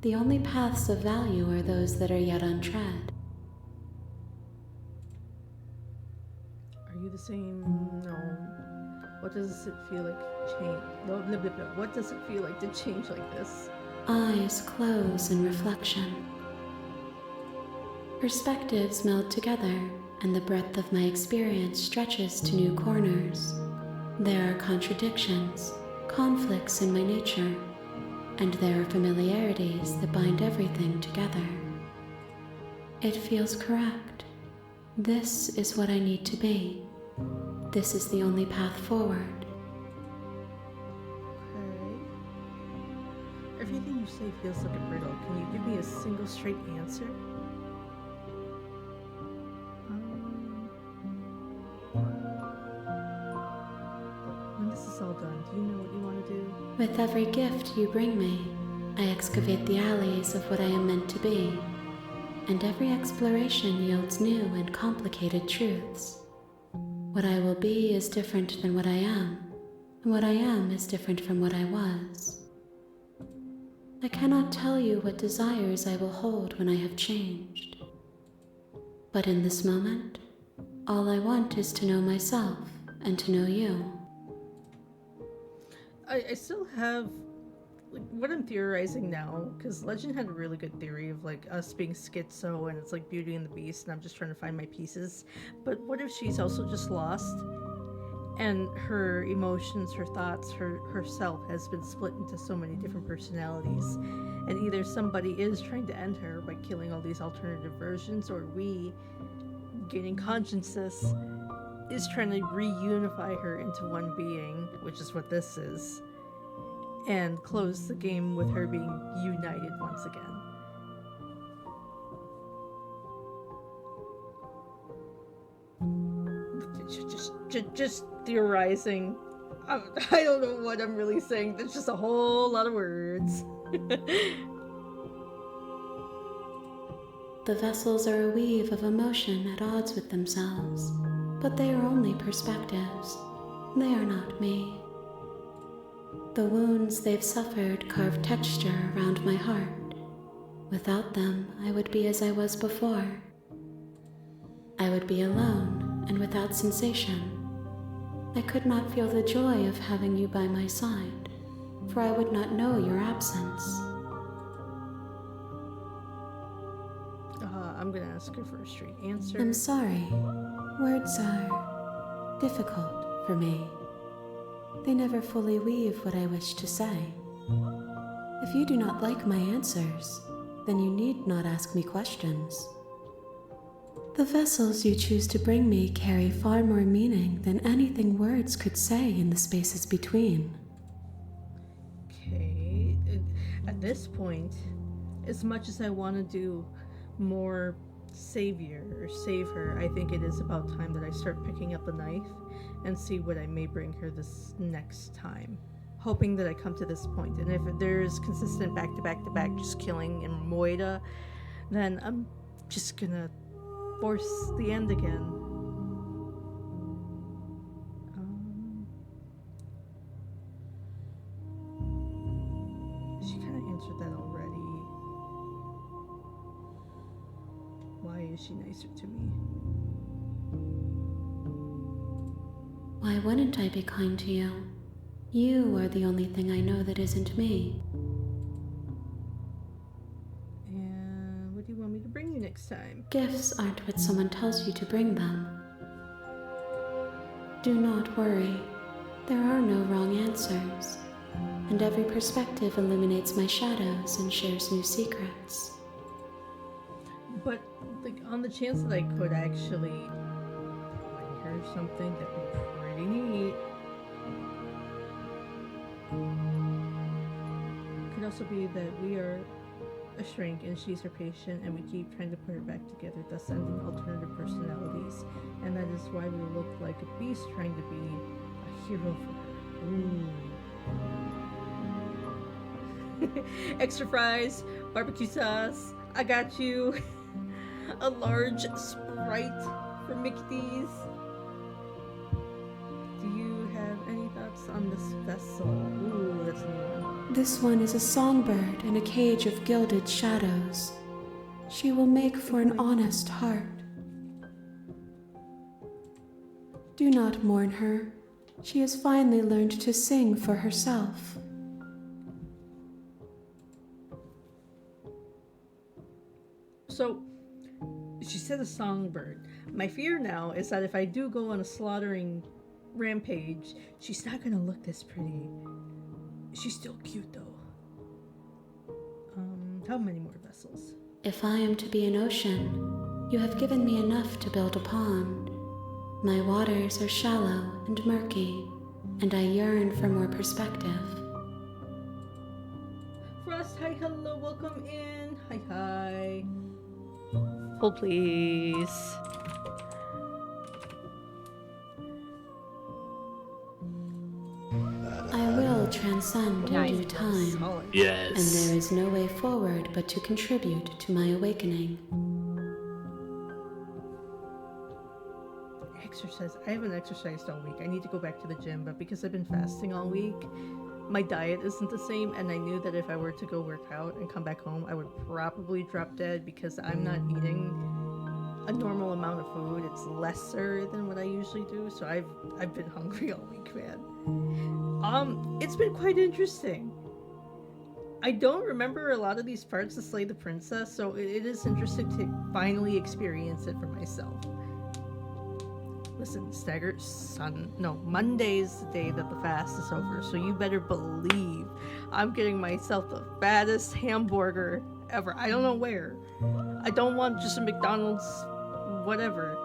The only paths of value are those that are yet untread. Are you the same? No. What does it feel like change? No, no, no, no. What does it feel like to change like this? Eyes close in reflection. Perspectives meld together, and the breadth of my experience stretches to new corners. There are contradictions, conflicts in my nature, and there are familiarities that bind everything together. It feels correct. This is what I need to be. This is the only path forward. Okay. Everything you say feels like a riddle. Can you give me a single straight answer? When this is all done, do you know what you want to do? With every gift you bring me, I excavate the alleys of what I am meant to be, and every exploration yields new and complicated truths. What I will be is different than what I am, and what I am is different from what I was. I cannot tell you what desires I will hold when I have changed. But in this moment, all I want is to know myself and to know you. I still have like what I'm theorizing now, because Legend had a really good theory of like us being schizo and it's like Beauty and the Beast and I'm just trying to find my pieces. But what if she's also just lost and her emotions, her thoughts, herself has been split into so many different personalities, and either somebody is trying to end her by killing all these alternative versions, or we, gaining consciousness, is trying to reunify her into one being, which is what this is, and close the game with her being united once again. Just theorizing. I don't know what I'm really saying. There's just a whole lot of words. The vessels are a weave of emotion at odds with themselves, but they are only perspectives. They are not me. The wounds they've suffered carve texture around my heart. Without them, I would be as I was before. I would be alone and without sensation. I could not feel the joy of having you by my side, for I would not know your absence. I'm gonna ask her for a straight answer. I'm sorry. Words are difficult for me. They never fully weave what I wish to say. If you do not like my answers, then you need not ask me questions. The vessels you choose to bring me carry far more meaning than anything words could say in the spaces between. Okay. At this point, as much as I want to do more savior or save her, I think it is about time that I start picking up the knife and see what I may bring her this next time, hoping that I come to this point. And if there's consistent back to back to back just killing in Moida, then I'm just gonna force the end again. She kind of answered that already. Why is she nicer to me? Why wouldn't I be kind to you? You are the only thing I know that isn't me. And what do you want me to bring you next time? Gifts aren't what someone tells you to bring them. Do not worry. There are no wrong answers, and every perspective illuminates my shadows and shares new secrets. But, like, on the chance that I could actually bring her something, that'd be pretty neat. Could also be that we are a shrink and she's her patient, and we keep trying to put her back together, thus ending alternative personalities. And that is why we look like a beast trying to be a hero for her. Ooh. Extra fries, barbecue sauce, I got you. A large Sprite for Mickey D's. Do you have any thoughts on this vessel? Ooh, that's a new one. This one is a songbird in a cage of gilded shadows. She will make for an honest heart. Do not mourn her. She has finally learned to sing for herself. So, she said a songbird. My fear now is that if I do go on a slaughtering rampage, she's not gonna look this pretty. She's still cute though. How many more vessels? If I am to be an ocean, you have given me enough to build upon. My waters are shallow and murky, and I yearn for more perspective. Frost, hi, hello, welcome in. Hi. Hold, please. I will transcend in due time, Yes. and there is no way forward but to contribute to my awakening. Exercise. I haven't exercised all week. I need to go back to the gym, but because I've been fasting all week, my diet isn't the same, and I knew that if I were to go work out and come back home, I would probably drop dead because I'm not eating a normal amount of food. It's lesser than what I usually do, so I've been hungry all week, man. It's been quite interesting. I don't remember a lot of these parts to Slay the Princess, so it is interesting to finally experience it for myself. Listen, Monday's the day that the fast is over, so you better believe I'm getting myself the fattest hamburger ever. I don't know where. I don't want just a McDonald's whatever.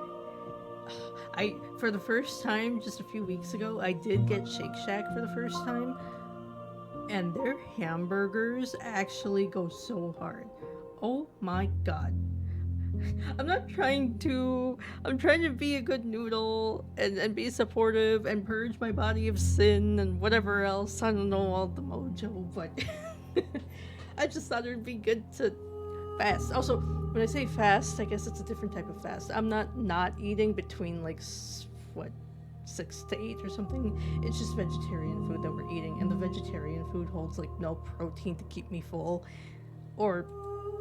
For the first time, just a few weeks ago, I did get Shake Shack for the first time, and their hamburgers actually go so hard. Oh my god. I'm trying to be a good noodle and be supportive and purge my body of sin and whatever else. I don't know all the mojo, but I just thought it would be good to fast. Also, when I say fast, I guess it's a different type of fast. I'm not eating between 6 to 8 or something. It's just vegetarian food that we're eating, and the vegetarian food holds no protein to keep me full or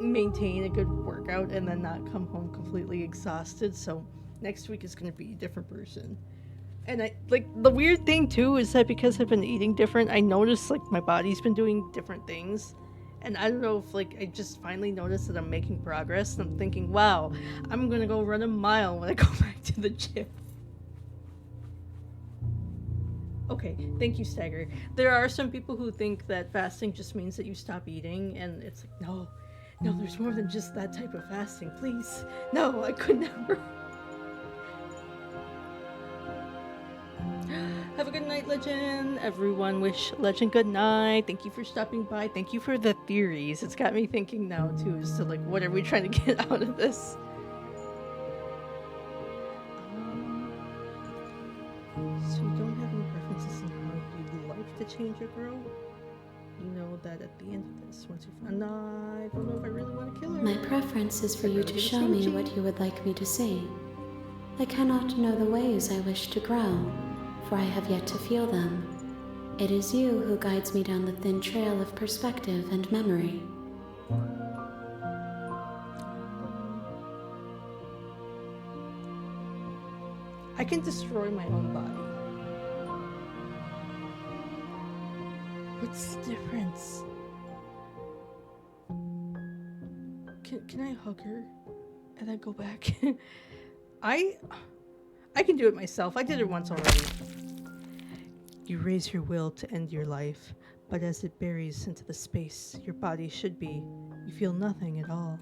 maintain a good workout and then not come home completely exhausted. So next week is going to be a different person. And the weird thing too is that because I've been eating different, I noticed my body's been doing different things. And I don't know if I just finally noticed that I'm making progress, and I'm thinking, wow, I'm gonna go run a mile when I go back to the gym. Okay, thank you, Stagger. There are some people who think that fasting just means that you stop eating, and it's no, there's more than just that type of fasting, please. No, I could never. Have a good night, Legend. Everyone wish Legend good night. Thank you for stopping by. Thank you for the theories. It's got me thinking now, too, as to, what are we trying to get out of this? So you don't have any preferences in how you'd like to change or grow? You know that at the end of this, once you find I don't know if I really want to kill her. My preference is for you to show me what you would like me to see. I cannot know the ways I wish to grow, for I have yet to feel them. It is you who guides me down the thin trail of perspective and memory. I can destroy my own body. What's the difference? Can I hug her and then go back? I can do it myself. I did it once already. You raise your will to end your life, but as it buries into the space your body should be, you feel nothing at all.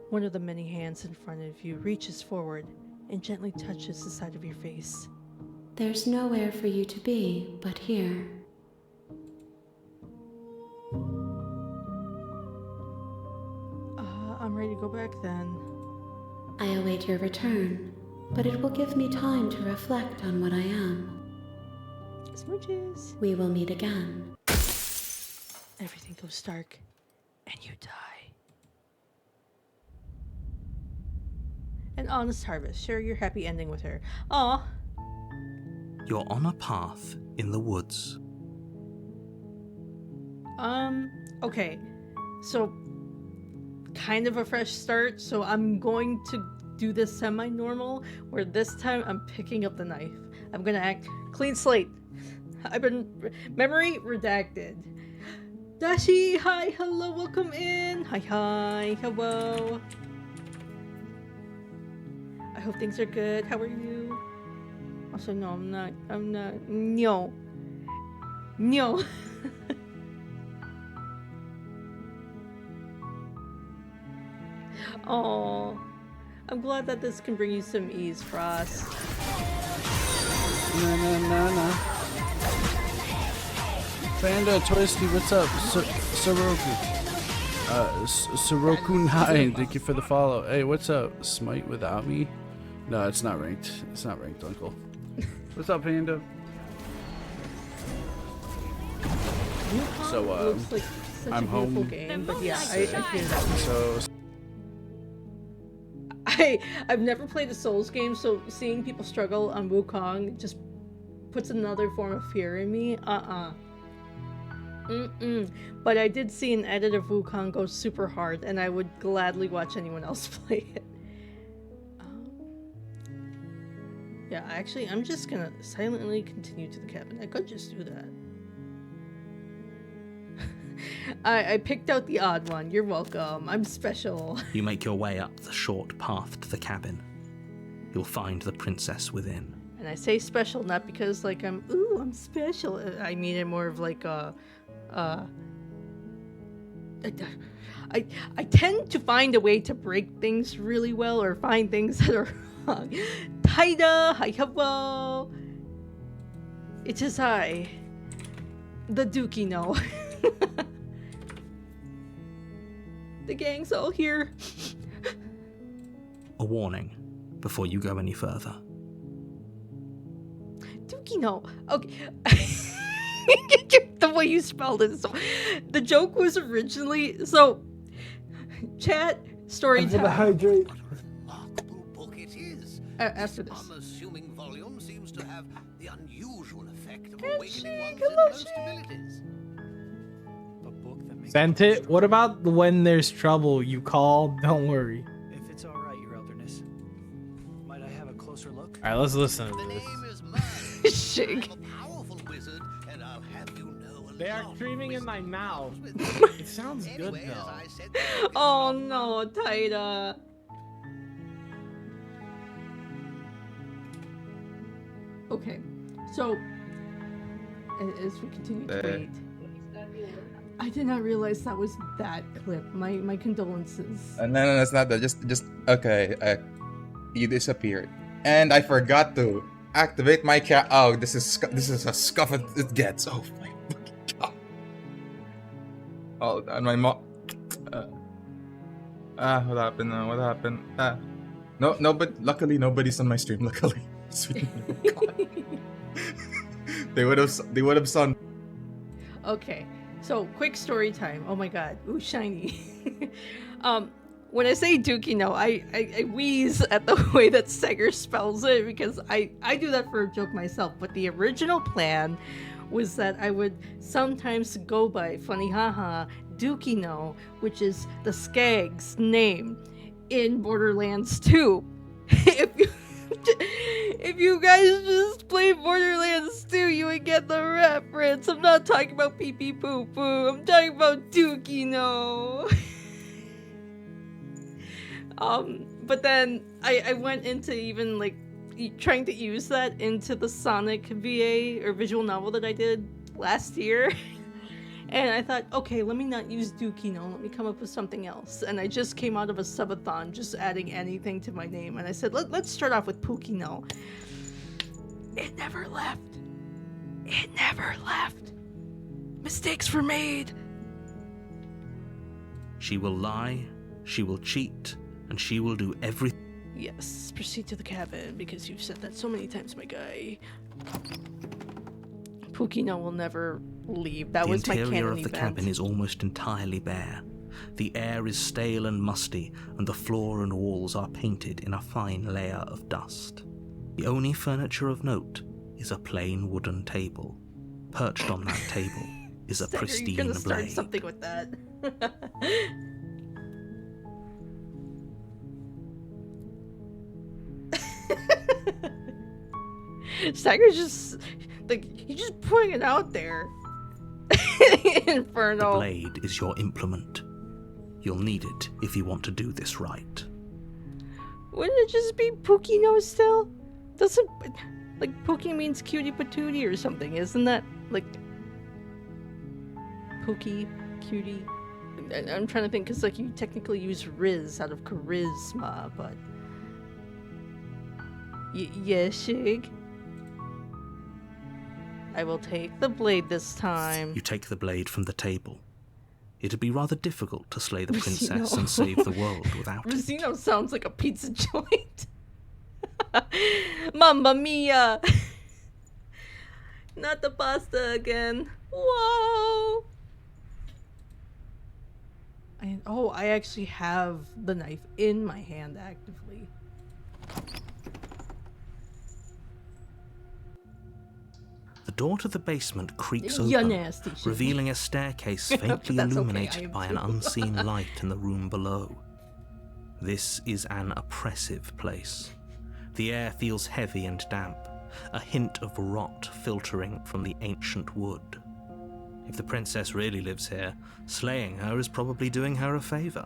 One of the many hands in front of you reaches forward and gently touches the side of your face. There's nowhere for you to be but here. I'm ready to go back then. I await your return, but it will give me time to reflect on what I am. Smooches. We will meet again. everything goes dark and you die. An honest harvest. Share your happy ending with her. Aw. You're on a path in the woods. Okay. So, kind of a fresh start. So I'm going to do this semi-normal, where this time I'm picking up the knife. I'm gonna act clean slate. I've been memory redacted. Dashi, hi, hello, welcome in. Hi, hello. I hope things are good. How are you? Also, no, I'm not. No. Oh, I'm glad that this can bring you some ease, Frost. No. Panda, Twisty, what's up? Soroku. Soroku9, thank you for the follow. Hey, what's up? Smite without me? No, it's not ranked. It's not ranked, Uncle. What's up, Panda? So, looks like such I'm a beautiful home. game, but yeah, I hear that. So, I've never played a Souls game, so seeing people struggle on Wukong just puts another form of fear in me. But I did see an edit of Wukong go super hard, and I would gladly watch anyone else play it. Yeah, actually, I'm just gonna silently continue to the cabin. I could just do that. I picked out the odd one. You're welcome. I'm special. You make your way up the short path to the cabin. You'll find the princess within. And I say special not because like I'm special. I mean it more of like I tend to find a way to break things really well or find things that are wrong. Taida, hi, hello. It is I, the Dukino. The gang's all here. A warning before you go any further. Dukino. Okay. The way you spelled it. So, the joke was originally chat story time. Hydrate. Book it is. After this. Unassuming volume seems to have the unusual effect of Hello, awakening one's Hello, innermost abilities. A book that makes Sent it. What about when there's trouble? You call. Don't worry. If it's all right, Your Elderness, might I have a closer look? All right, let's listen to The this. name is Mag. Shig. I'm a powerful wizard, and I'll have you know a They are lot screaming in my wisdom mouth. comes with it. It sounds good Anyway, as though. I said, the book is Oh not- no, Taida. Okay, so as we continue to wait, I did not realize that was that clip. My condolences. No, it's not that. Just okay. You disappeared, and I forgot to activate my cat. Oh, this is as scuff as it gets. Oh my fucking god. Oh, and my mom. What happened? What happened? No, but luckily nobody's on my stream. Luckily, sweet. They would have saw. Okay, so quick story time. Oh my god, ooh, shiny. When I say Dukino, I wheeze at the way that Seger spells it because I do that for a joke myself. But the original plan was that I would sometimes go by funny haha Dukino, which is the Skag's name in Borderlands 2. If you guys just play Borderlands 2, you would get the reference. I'm not talking about pee pee poo poo. I'm talking about Dukino. But then I went into even like trying to use that into the Sonic VA or visual novel that I did last year. And I thought, okay, let me not use Dukino, let me come up with something else. And I just came out of a subathon, just adding anything to my name. And I said, let's start off with Pukino. It never left. It never left. Mistakes were made. She will lie, she will cheat, and she will do everything. Yes, proceed to the cabin, because you've said that so many times, my guy. Pukino will never leave. That The was my interior canon of the event. cabin is almost entirely bare. The air is stale and musty, and the floor and walls are painted in a fine layer of dust. The only furniture of note is a plain wooden table. Perched on that table is a Stagger, pristine you're gonna start blade. something with that. Stagger's just like he's just putting it out there. The Inferno. blade is your implement. You'll need it if you want to do this right. Wouldn't it just be Pookie nose still? Doesn't like Pookie means cutie patootie or something? Isn't that like Pookie cutie? I'm trying to think because like you technically use Riz out of charisma, but yeah, Shig. I will take the blade this time. You take the blade from the table. It'd be rather difficult to slay the princess Rosino. and save the world without it. Rosino sounds like a pizza joint. Mamma mia! Not the pasta again. Whoa! I actually have the knife in my hand actively. The door to the basement creaks You're open, nasty, Shig. revealing a staircase faintly That's okay, I illuminated am by an too. unseen light in the room below. This is an oppressive place. The air feels heavy and damp, a hint of rot filtering from the ancient wood. If the princess really lives here, slaying her is probably doing her a favor.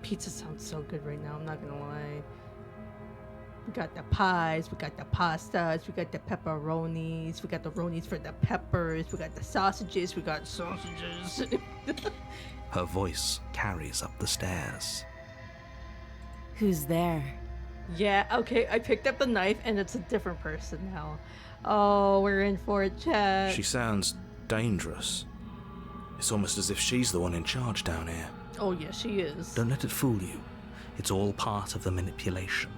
Pizza sounds so good right now, I'm not gonna lie. We got the pies, we got the pastas, we got the pepperonis, we got the ronis for the peppers, we got the sausages, we got sausages. Her voice carries up the stairs. Who's there? Yeah, okay, I picked up the knife and it's a different person now. Oh, we're in for it, chat. She sounds dangerous. It's almost as if she's the one in charge down here. Oh yeah, she is. Don't let it fool you. It's all part of the manipulation.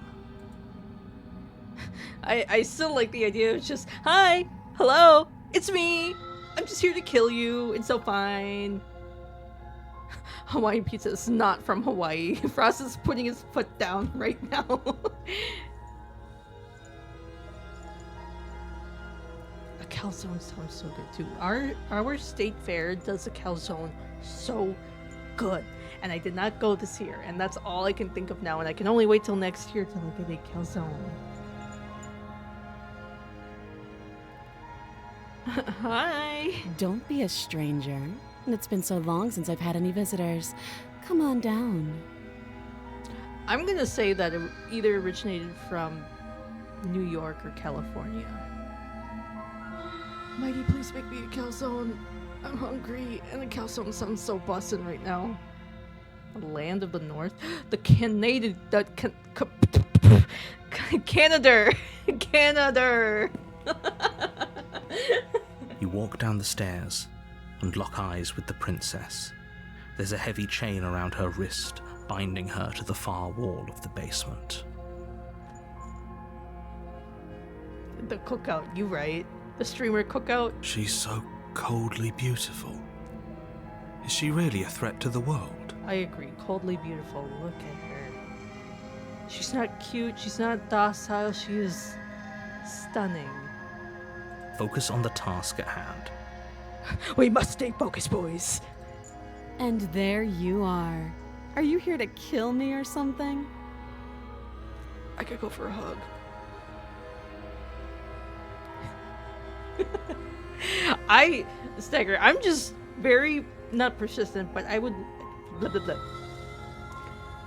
I still like the idea of just, hi, hello, it's me. I'm just here to kill you. It's so fine. Hawaiian pizza is not from Hawaii. Frost is putting his foot down right now. A calzone sounds so good too. Our state fair does a calzone so good. And I did not go this year, and that's all I can think of now, and I can only wait till next year till I get a calzone. Hi. Don't be a stranger. It's been so long since I've had any visitors. Come on down. I'm gonna say that it either originated from New York or California. Mighty, please make me a calzone. I'm hungry, and a calzone sounds so bussin' right now. The land of the north? The Canada... Canada! Canada! You walk down the stairs and lock eyes with the princess. There's a heavy chain around her wrist, binding her to the far wall of the basement. The cookout, you right. The streamer cookout. She's so coldly beautiful. Is she really a threat to the world? I agree. Coldly beautiful. Look at her. She's not cute. She's not docile. She is stunning. Focus on the task at hand. We must stay focused, boys. And there you are. Are you here to kill me or something? I could go for a hug. Stagger, I'm just very, not persistent, but I would, blah, blah, blah.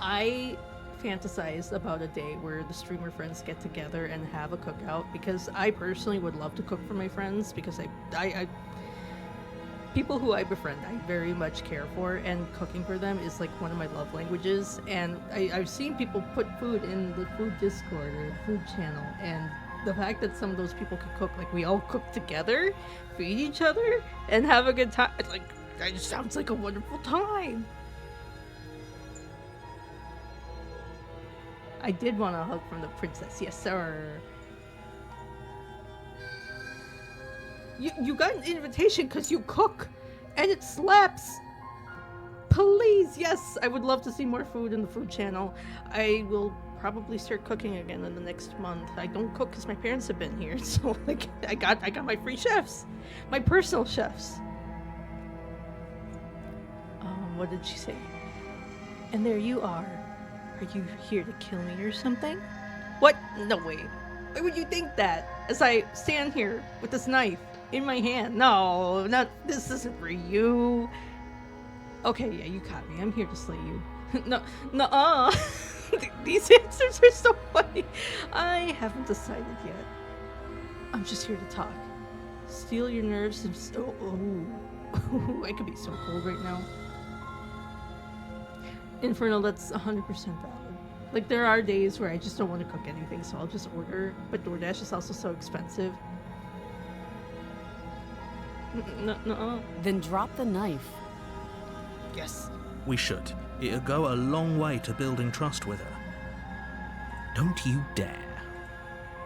I fantasize about a day where the streamer friends get together and have a cookout, because I personally would love to cook for my friends, because I people who I befriend, I very much care for, and cooking for them is like one of my love languages. And I've seen people put food in the food Discord or food channel, and the fact that some of those people could cook, like we all cook together, feed each other, and have a good time, it's like, that just sounds like a wonderful time. I did want a hug from the princess, yes sir. You got an invitation because you cook, and it slaps. Please, yes, I would love to see more food in the food channel. I will probably start cooking again in the next month. I don't cook because my parents have been here, so like I got my free chefs, my personal chefs. What did she say? And there you are. Are you here to kill me or something? What? No way. Why would you think that? As I stand here with this knife in my hand. No, this isn't for you. Okay, yeah, you caught me. I'm here to slay you. No, These answers are so funny. I haven't decided yet. I'm just here to talk. Steal your nerves and I could be so cold right now. Inferno, that's 100% valid. Like, there are days where I just don't want to cook anything, so I'll just order. But DoorDash is also so expensive. No. Then drop the knife. Yes. We should. It'll go a long way to building trust with her. Don't you dare.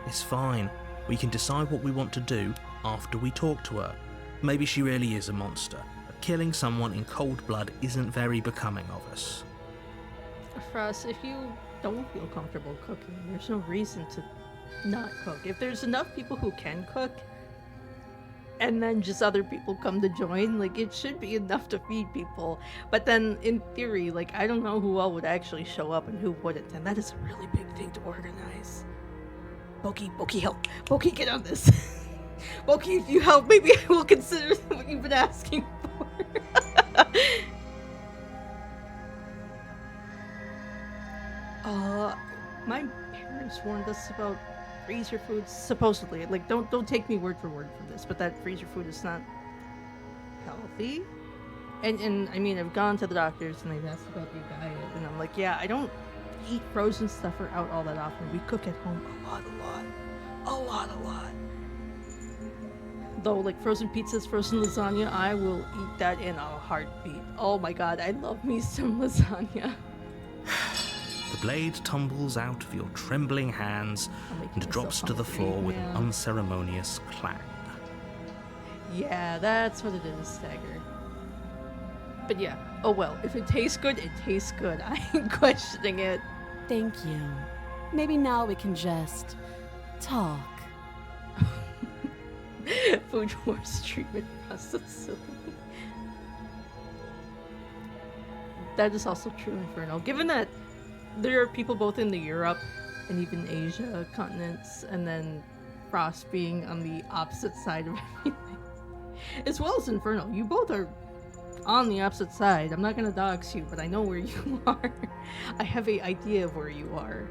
It's fine. We can decide what we want to do after we talk to her. Maybe she really is a monster, but killing someone in cold blood isn't very becoming of us. Frost, if you don't feel comfortable cooking, there's no reason to not cook. If there's enough people who can cook, and then just other people come to join, like, it should be enough to feed people. But then, in theory, like, I don't know who all would actually show up and who wouldn't, and that is a really big thing to organize. Boki, help. Boki, get on this. Boki, if you help, maybe I will consider what you've been asking for. My parents warned us about freezer foods, supposedly. Like, don't take me word for word for this, but that freezer food is not healthy. And I mean, I've gone to the doctors and they've asked about your diet, and I'm like, yeah, I don't eat frozen stuff or out all that often. We cook at home a lot. Though, like, frozen pizzas, frozen lasagna, I will eat that in a heartbeat. Oh my god, I love me some lasagna. The blade tumbles out of your trembling hands and drops to the floor with an unceremonious clang. Yeah, that's what it is, Stagger. But yeah, oh well, if it tastes good, it tastes good. I ain't questioning it. Thank you. Maybe now we can just talk. Food Wars treatment process. That is also true, Inferno. Given that there are people both in the Europe and even Asia continents, and then Frost being on the opposite side of everything, as well as Inferno. You both are on the opposite side. I'm not gonna dox you, but I know where you are. I have an idea of where you are.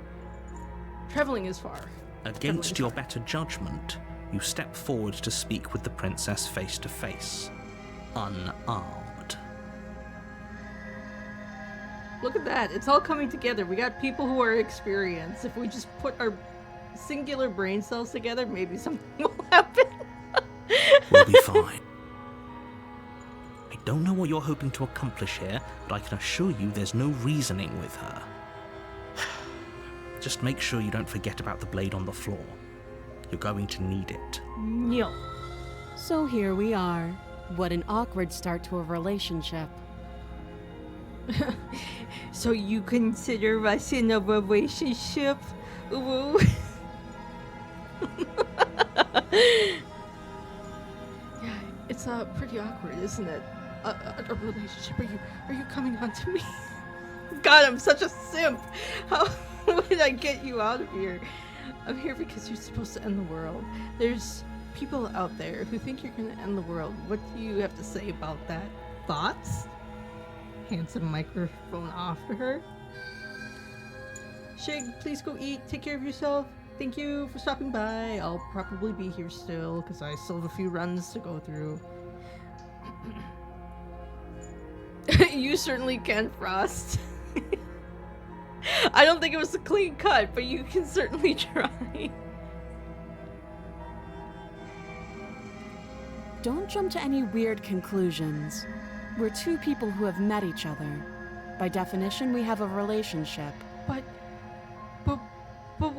Traveling is far. Against your better judgment, you step forward to speak with the princess face to face, unarmed. Look at that. It's all coming together. We got people who are experienced. If we just put our singular brain cells together, maybe something will happen. We'll be fine. I don't know what you're hoping to accomplish here, but I can assure you there's no reasoning with her. Just make sure you don't forget about the blade on the floor. You're going to need it. No. So here we are. What an awkward start to a relationship. So you consider us in a relationship? Ooh. Yeah, it's pretty awkward, isn't it? A relationship. Are you coming on to me? God, I'm such a simp. How did I get you out of here? I'm here because you're supposed to end the world. There's people out there who think you're gonna end the world. What do you have to say about that? Thoughts? Hands the microphone off to her. Shig, please go eat. Take care of yourself. Thank you for stopping by. I'll probably be here still because I still have a few runs to go through. You certainly can, Frost. I don't think it was a clean cut, but you can certainly try. Don't jump to any weird conclusions. We're two people who have met each other. By definition, we have a relationship. But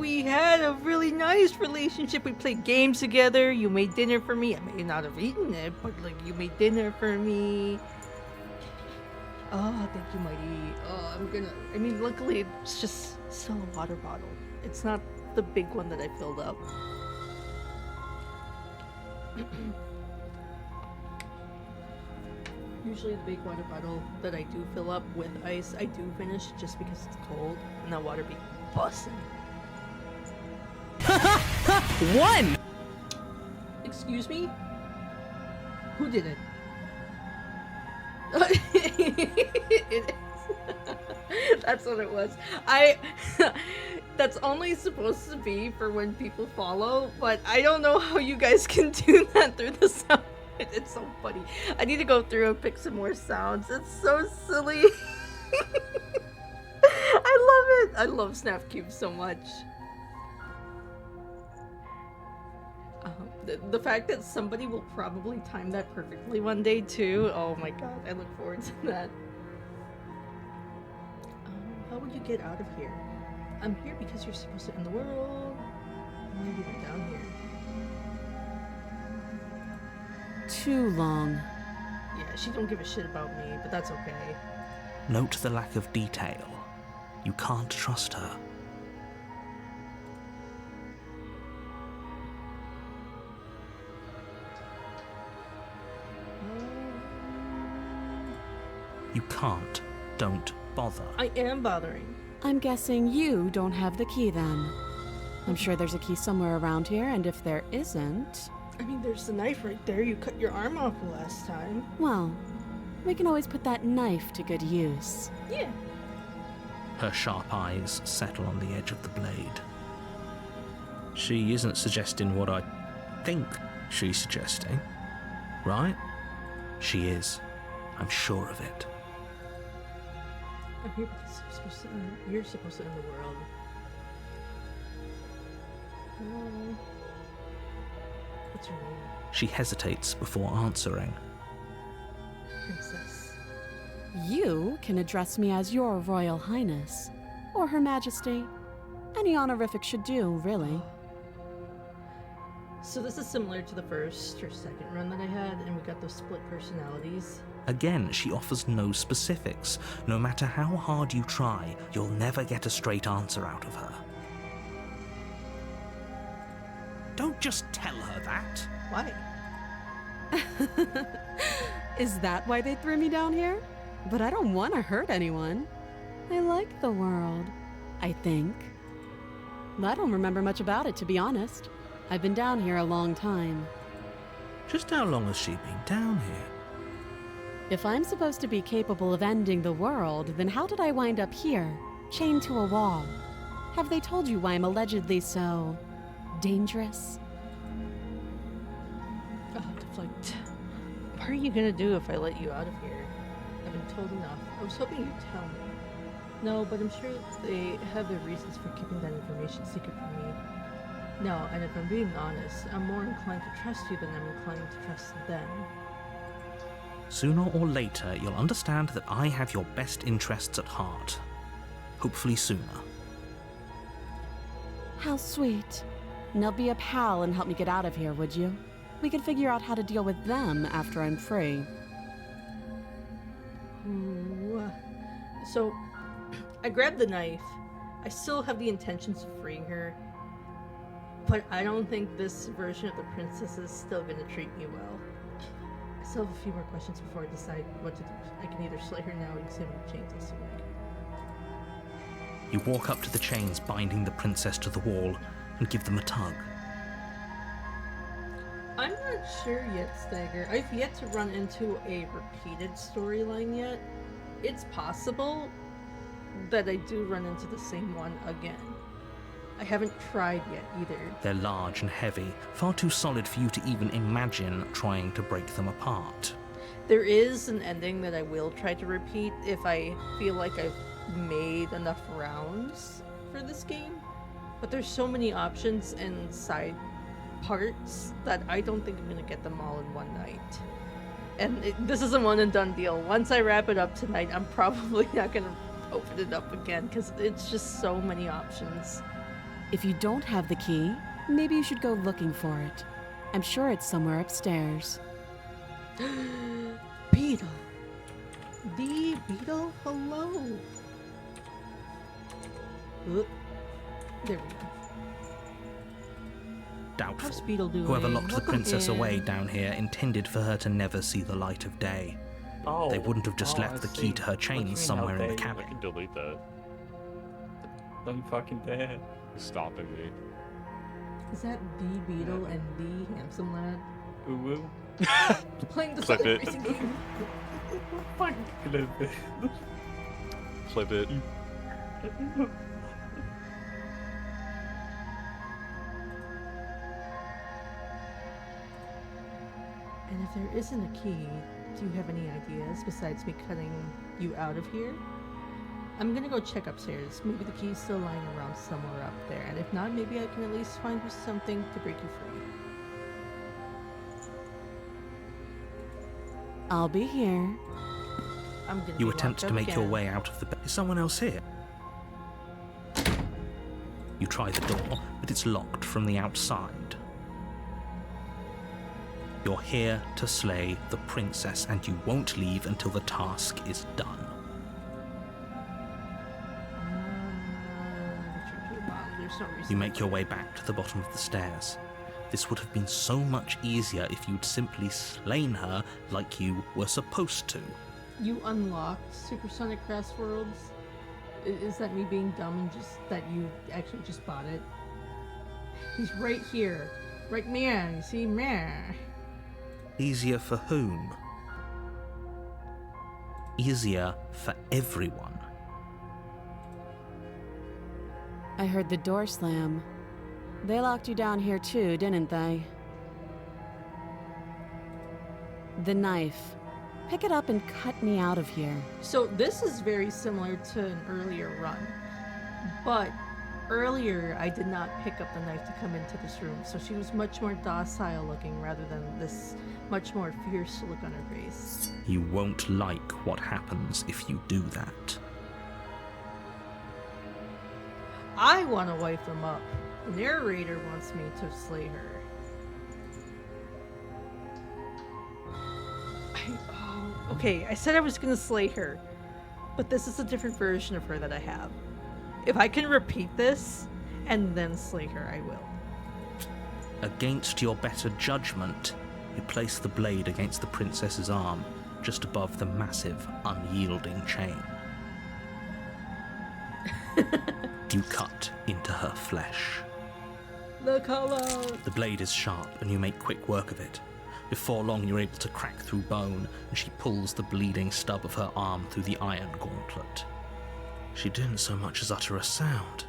we had a really nice relationship. We played games together. You made dinner for me. I may not have eaten it, but like you made dinner for me. Oh, thank you, Mighty. Oh, I mean, luckily it's just still a water bottle. It's not the big one that I filled up. Usually the big water bottle that I do fill up with ice, I do finish just because it's cold and that water be busting. One! Excuse me? Who did it? It is. That's what it was. That's only supposed to be for when people follow, but I don't know how you guys can do that through the sound. It's so funny. I need to go through and pick some more sounds. It's so silly. I love it. I love Snap Cube so much. The fact that somebody will probably time that perfectly one day too. Oh my god, I look forward to that. How would you get out of here? I'm here because you're supposed to end the world. Maybe we're down here. Too long. Yeah, she don't give a shit about me, but that's okay. Note the lack of detail. You can't trust her. You can't. Don't bother. I am bothering. I'm guessing you don't have the key then. I'm sure there's a key somewhere around here, and if there isn't... I mean, there's the knife right there. You cut your arm off the last time. Well, we can always put that knife to good use. Yeah. Her sharp eyes settle on the edge of the blade. She isn't suggesting what I think she's suggesting, right? She is. I'm sure of it. I'm here because you're supposed to end the world. What's your name? She hesitates before answering. Princess. You can address me as your Royal Highness, or Her Majesty. Any honorific should do, really. So this is similar to the first or second run that I had, and we got those split personalities. Again, she offers no specifics. No matter how hard you try, you'll never get a straight answer out of her. Don't just tell her that. Why? Is that why they threw me down here? But I don't want to hurt anyone. I like the world, I think. I don't remember much about it, to be honest. I've been down here a long time. Just how long has she been down here? If I'm supposed to be capable of ending the world, then how did I wind up here, chained to a wall? Have they told you why I'm allegedly so... dangerous? Oh, deflect. What are you gonna do if I let you out of here? I've been told enough. I was hoping you'd tell me. No, but I'm sure they have their reasons for keeping that information secret from me. No, and if I'm being honest, I'm more inclined to trust you than I'm inclined to trust them. Sooner or later, you'll understand that I have your best interests at heart. Hopefully sooner. How sweet. Now be a pal and help me get out of here, would you? We could figure out how to deal with them after I'm free. Ooh. So, I grabbed the knife. I still have the intentions of freeing her. But I don't think this version of the princess is still gonna treat me well. I still have a few more questions before I decide what to do. I can either slay her now or examine the chains this week. You walk up to the chains binding the princess to the wall and give them a tug. I'm not sure yet, Stagger. I've yet to run into a repeated storyline yet. It's possible that I do run into the same one again. I haven't tried yet either. They're large and heavy, far too solid for you to even imagine trying to break them apart. There is an ending that I will try to repeat if I feel like I've made enough rounds for this game. But there's so many options and side parts that I don't think I'm gonna get them all in one night. And this is a one and done deal. Once I wrap it up tonight, I'm probably not gonna open it up again because it's just so many options. If you don't have the key, maybe you should go looking for it. I'm sure it's somewhere upstairs. Beetle. The Beetle? Hello. Oop. There we go. Doubtful. How's Beetle doing? Whoever locked the Welcome princess in. away down here intended for her to never see the light of day. Oh, They wouldn't have just oh, left I the key see. to her What do you mean, chains somewhere in the how cabin. I can delete that. Don't fucking dare. You're stopping me. Is that the Beetle and the handsome lad? Ooh woo. Playing the Clip it. racing game. Fucking clip it. Clip it. And if there isn't a key, do you have any ideas besides me cutting you out of here? I'm gonna go check upstairs. Maybe the key's still lying around somewhere up there, and if not, maybe I can at least find you something to break you free. I'll be here. I'm gonna You be attempt locked to up make your again. way out of the bed. Is someone else here? You try the door, but it's locked from the outside. You're here to slay the princess, and you won't leave until the task is done. There's no reason. You make your way back to the bottom of the stairs. This would have been so much easier if you'd simply slain her like you were supposed to. You unlocked Supersonic Crafts Worlds? Is that me being dumb and just that you actually just bought it? He's right here. Right man, you see, man. Easier for whom? Easier for everyone. I heard the door slam. They locked you down here too, didn't they? The knife. Pick it up and cut me out of here. So this is very similar to an earlier run, but earlier I did not pick up the knife to come into this room, so she was much more docile looking rather than this much more fierce look on her face. You won't like what happens if you do that. I want to wipe them up. The narrator wants me to slay her. Okay, I said I was gonna slay her, but this is a different version of her that I have. If I can repeat this and then slay her, I will. Against your better judgment, you place the blade against the princess's arm, just above the massive, unyielding chain. You cut into her flesh. The color! The blade is sharp, and you make quick work of it. Before long, you're able to crack through bone, and she pulls the bleeding stub of her arm through the iron gauntlet. She didn't so much as utter a sound.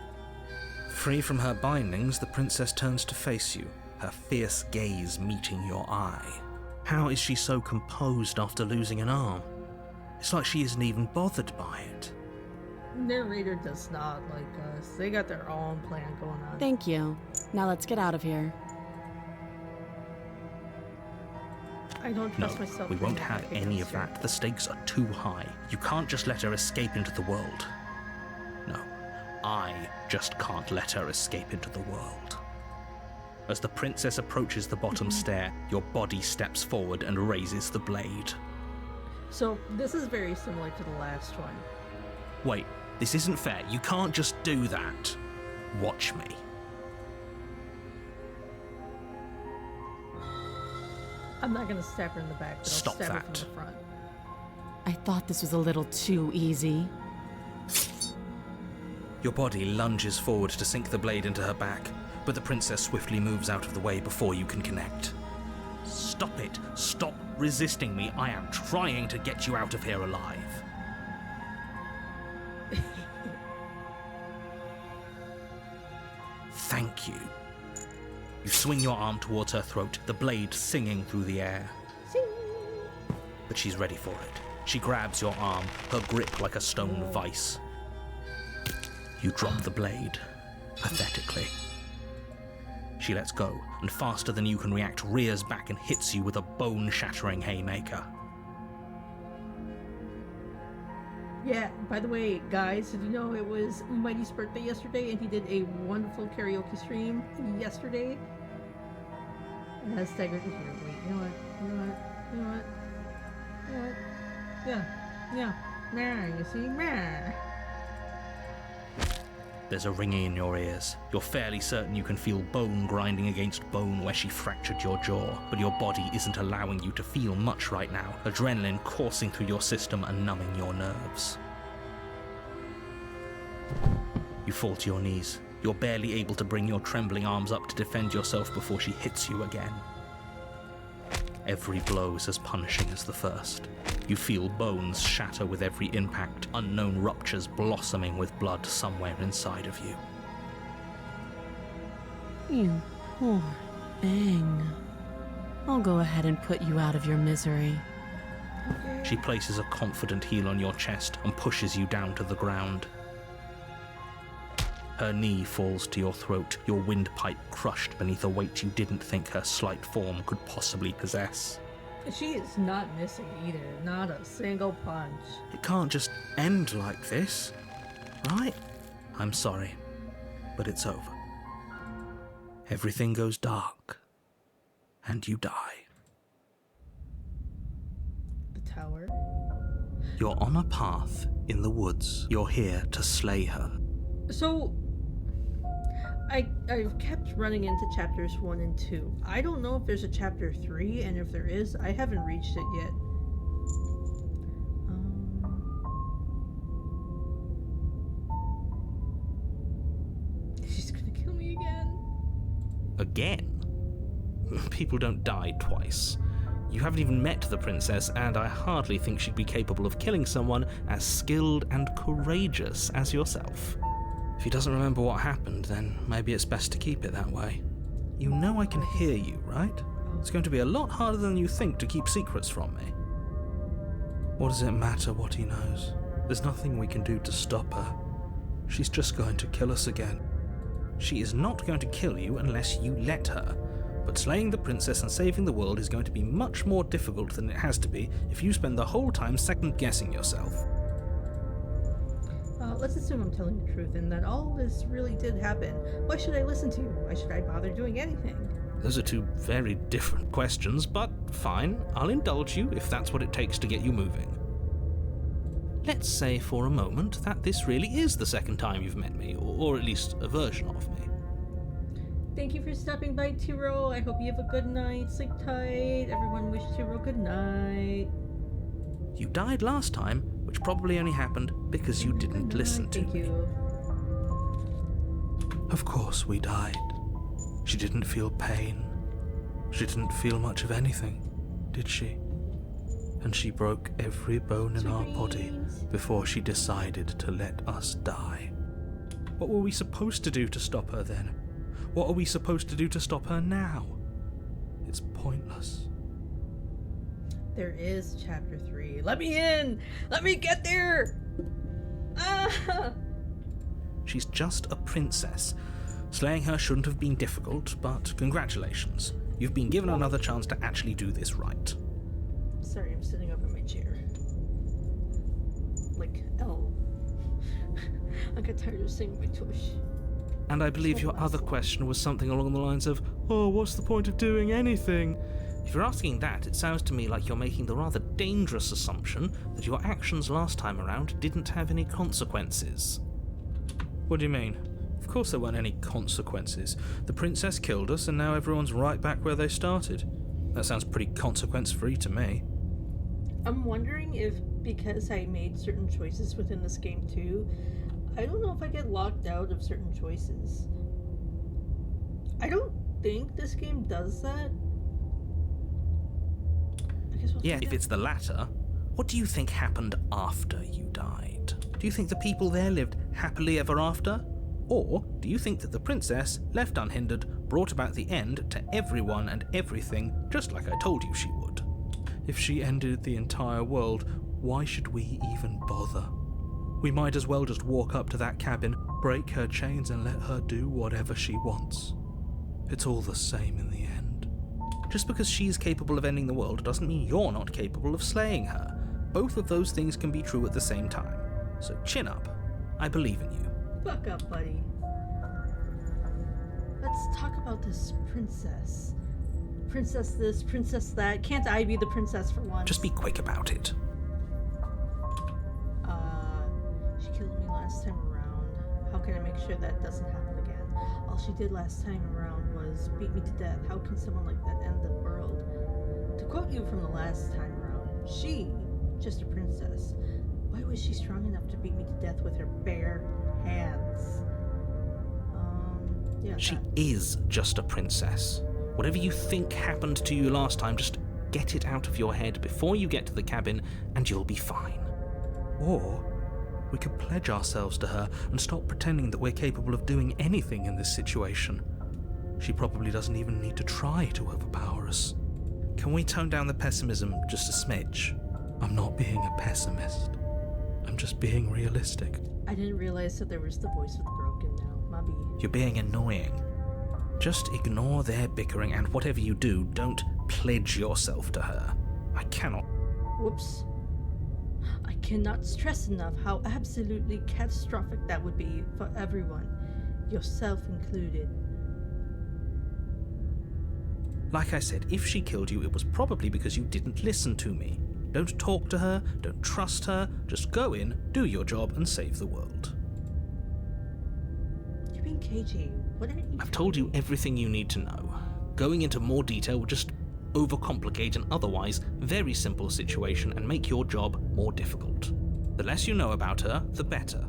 Free from her bindings, the princess turns to face you, her fierce gaze meeting your eye. How is she so composed after losing an arm? It's like she isn't even bothered by it. Narrator does not like us. They got their own plan going on. Thank you. Now let's get out of here. I don't No, trust myself. we doing won't have like any against of her. that. The stakes are too high. You can't just let her escape into the world. No, I just can't let her escape into the world. As the princess approaches the bottom stair, your body steps forward and raises the blade. So this is very similar to the last one. Wait, this isn't fair. You can't just do that. Watch me. I'm not gonna stab her in the back, but Stop I'll stab her that. from the front. I thought this was a little too easy. Your body lunges forward to sink the blade into her back, but the princess swiftly moves out of the way before you can connect. Stop it! Stop resisting me! I am trying to get you out of here alive. Thank you. You swing your arm towards her throat, the blade singing through the air. But she's ready for it. She grabs your arm, her grip like a stone vice. You drop the blade, pathetically. She lets go, and faster than you can react, rears back and hits you with a bone-shattering haymaker. Yeah, by the way, guys, did you know it was Mighty's birthday yesterday and he did a wonderful karaoke stream yesterday? It has staggered here. Wait, you know what? Yeah. Meh, you see? Meh. There's a ringing in your ears. You're fairly certain you can feel bone grinding against bone where she fractured your jaw, but your body isn't allowing you to feel much right now, adrenaline coursing through your system and numbing your nerves. You fall to your knees. You're barely able to bring your trembling arms up to defend yourself before she hits you again. Every blow is as punishing as the first. You feel bones shatter with every impact, unknown ruptures blossoming with blood somewhere inside of you. You poor thing. I'll go ahead and put you out of your misery. She places a confident heel on your chest and pushes you down to the ground. Her knee falls to your throat, your windpipe crushed beneath a weight you didn't think her slight form could possibly possess. She is not missing either. Not a single punch. It can't just end like this, right? I'm sorry, but it's over. Everything goes dark, and you die. The tower? You're on a path in the woods. You're here to slay her. So, I've kept running into chapters 1 and 2. I don't know if there's a chapter 3, and if there is, I haven't reached it yet. She's gonna kill me again. Again? People don't die twice. You haven't even met the princess, and I hardly think she'd be capable of killing someone as skilled and courageous as yourself. If he doesn't remember what happened, then maybe it's best to keep it that way. You know I can hear you, right? It's going to be a lot harder than you think to keep secrets from me. What does it matter what he knows? There's nothing we can do to stop her. She's just going to kill us again. She is not going to kill you unless you let her. But slaying the princess and saving the world is going to be much more difficult than it has to be if you spend the whole time second-guessing yourself. Let's assume I'm telling the truth and that all this really did happen. Why should I listen to you? Why should I bother doing anything? Those are two very different questions, but fine, I'll indulge you if that's what it takes to get you moving. Let's say for a moment that this really is the second time you've met me, or at least a version of me. Thank you for stopping by, Tiro. I hope you have a good night. Sleep tight. Everyone wish Tiro good night. You died last time, which probably only happened because you didn't listen to me. Of course we died. She didn't feel pain. She didn't feel much of anything, did she? And she broke every bone in our body before she decided to let us die. What were we supposed to do to stop her then? What are we supposed to do to stop her now? It's pointless. There is chapter 3. Let me in! Let me get there! Ah! She's just a princess. Slaying her shouldn't have been difficult, but congratulations. You've been given another chance to actually do this right. Sorry, I'm sitting up in my chair. Like, oh. I got tired of singing my tush. And I believe your other question was something along the lines of, oh, what's the point of doing anything? If you're asking that, it sounds to me like you're making the rather dangerous assumption that your actions last time around didn't have any consequences. What do you mean? Of course there weren't any consequences. The princess killed us and now everyone's right back where they started. That sounds pretty consequence-free to me. I'm wondering if, because I made certain choices within this game too, I don't know if I get locked out of certain choices. I don't think this game does that. Yeah, if it's the latter, what do you think happened after you died? Do you think the people there lived happily ever after? Or do you think that the princess, left unhindered, brought about the end to everyone and everything, just like I told you she would? If she ended the entire world, why should we even bother? We might as well just walk up to that cabin, break her chains and let her do whatever she wants. It's all the same in the end. Just because she's capable of ending the world doesn't mean you're not capable of slaying her. Both of those things can be true at the same time. So chin up. I believe in you. Buck up, buddy. Let's talk about this princess. Princess this, princess that. Can't I be the princess for once? Just be quick about it. She killed me last time around. How can I make sure that doesn't happen again? All she did last time around was beat me to death. How can someone like that end the world? To quote you from the last time around, she, just a princess, why was she strong enough to beat me to death with her bare hands? Yeah. She is just a princess. Whatever you think happened to you last time, just get it out of your head before you get to the cabin and you'll be fine. Or we could pledge ourselves to her and stop pretending that we're capable of doing anything in this situation. She probably doesn't even need to try to overpower us. Can we tone down the pessimism just a smidge? I'm not being a pessimist. I'm just being realistic. I didn't realize that there was the voice of the broken now. Mubby. You're being annoying. Just ignore their bickering, and whatever you do, don't pledge yourself to her. I cannot. Whoops. I cannot stress enough how absolutely catastrophic that would be for everyone, yourself included. Like I said, if she killed you, it was probably because you didn't listen to me. Don't talk to her, don't trust her, just go in, do your job, and save the world. You're being cagey. What are you I've told you everything you need to know. Going into more detail would just overcomplicate an otherwise very simple situation and make your job more difficult. The less you know about her, the better.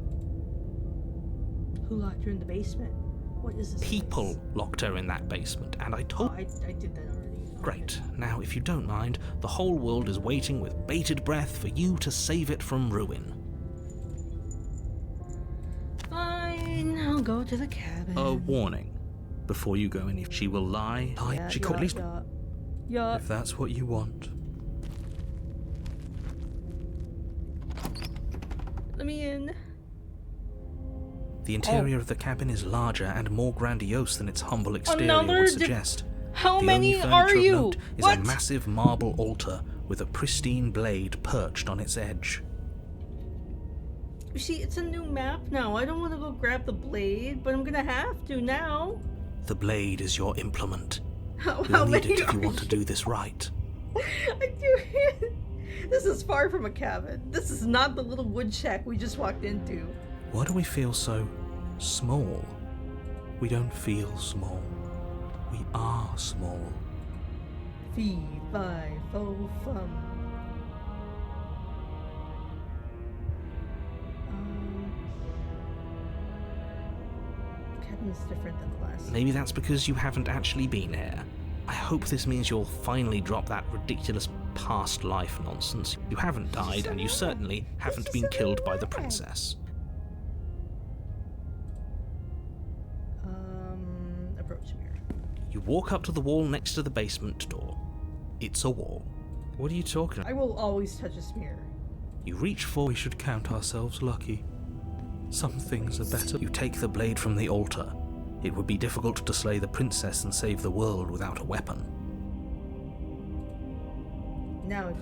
Who locked her in the basement? What is this? People locked her in that basement, and I told... I did that already. Great. Now, if you don't mind, the whole world is waiting with bated breath for you to save it from ruin. Fine, I'll go to the cabin. A warning. Before you go in, if she will lie, she could at least... Yeah. If that's what you want. Let me in. The interior of the cabin is larger and more grandiose than its humble exterior would suggest. How The many only are furniture of you? note is What? a massive marble altar with a pristine blade perched on its edge. You see, it's a new map now. I don't want to go grab the blade, but I'm gonna have to now. The blade is your implement. How You'll need many it if you are want to do this right. I do. This is far from a cabin. This is not the little wood shack we just walked into. Why do we feel so small? We don't feel small. We are small. Fee, fi, fo, fum. The cabin's different than the last. Maybe that's because you haven't actually been here. I hope this means you'll finally drop that ridiculous past life nonsense. You haven't died, and you certainly haven't been killed by the princess. Approach mirror. You walk up to the wall next to the basement door. It's a wall. What are you talking about? I will always touch a mirror. You reach for... We should count ourselves lucky. Some things are better. You take the blade from the altar. It would be difficult to slay the princess and save the world without a weapon. Now it's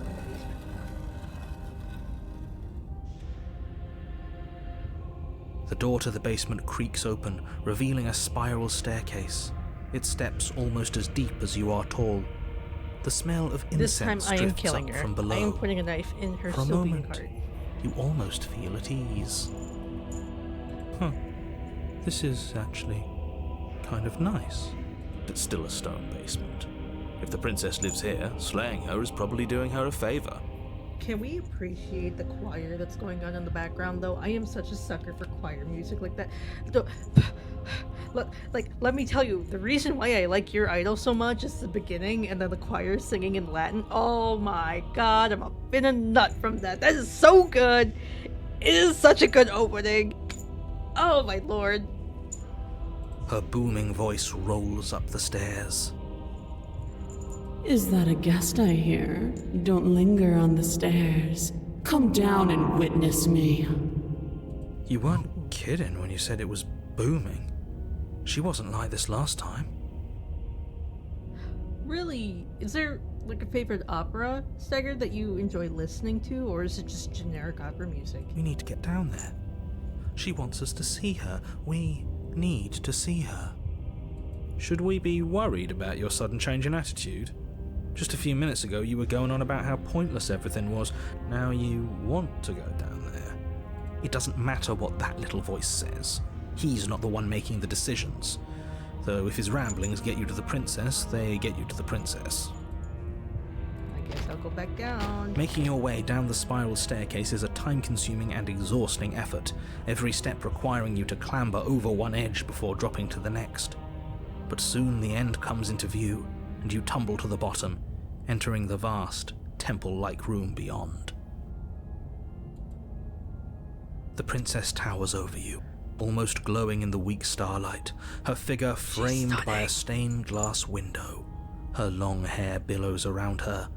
The door to the basement creaks open, revealing a spiral staircase. Its steps almost as deep as you are tall. The smell of this time incense I am drifts killing up her. from below. I am putting a knife in her For a soapy moment, heart. you almost feel at ease. Huh. This is actually kind of nice. It's still a stone basement. If the princess lives here, slaying her is probably doing her a favor. Can we appreciate the choir that's going on in the background, though? I am such a sucker for choir music like that. Let me tell you, the reason why I like Your Idol so much is the beginning and then the choir singing in Latin. Oh my god, I'm up in a nut from that. That is so good. It is such a good opening. Oh my lord. Her booming voice rolls up the stairs. Is that a guest I hear? Don't linger on the stairs. Come down and witness me. You weren't kidding when you said it was booming. She wasn't like this last time. Really? Is there like a favorite opera, Stagger, that you enjoy listening to, or is it just generic opera music? We need to get down there. She wants us to see her. We need to see her. Should we be worried about your sudden change in attitude? Just a few minutes ago you were going on about how pointless everything was. Now you want to go down there. It doesn't matter what that little voice says. He's not the one making the decisions. Though if his ramblings get you to the princess, they get you to the princess. I guess I'll go back down. Making your way down the spiral staircase is a time-consuming and exhausting effort, every step requiring you to clamber over one edge before dropping to the next. But soon the end comes into view, and you tumble to the bottom, entering the vast, temple-like room beyond. The princess towers over you, almost glowing in the weak starlight, her figure framed by a stained glass window. Her long hair billows around her,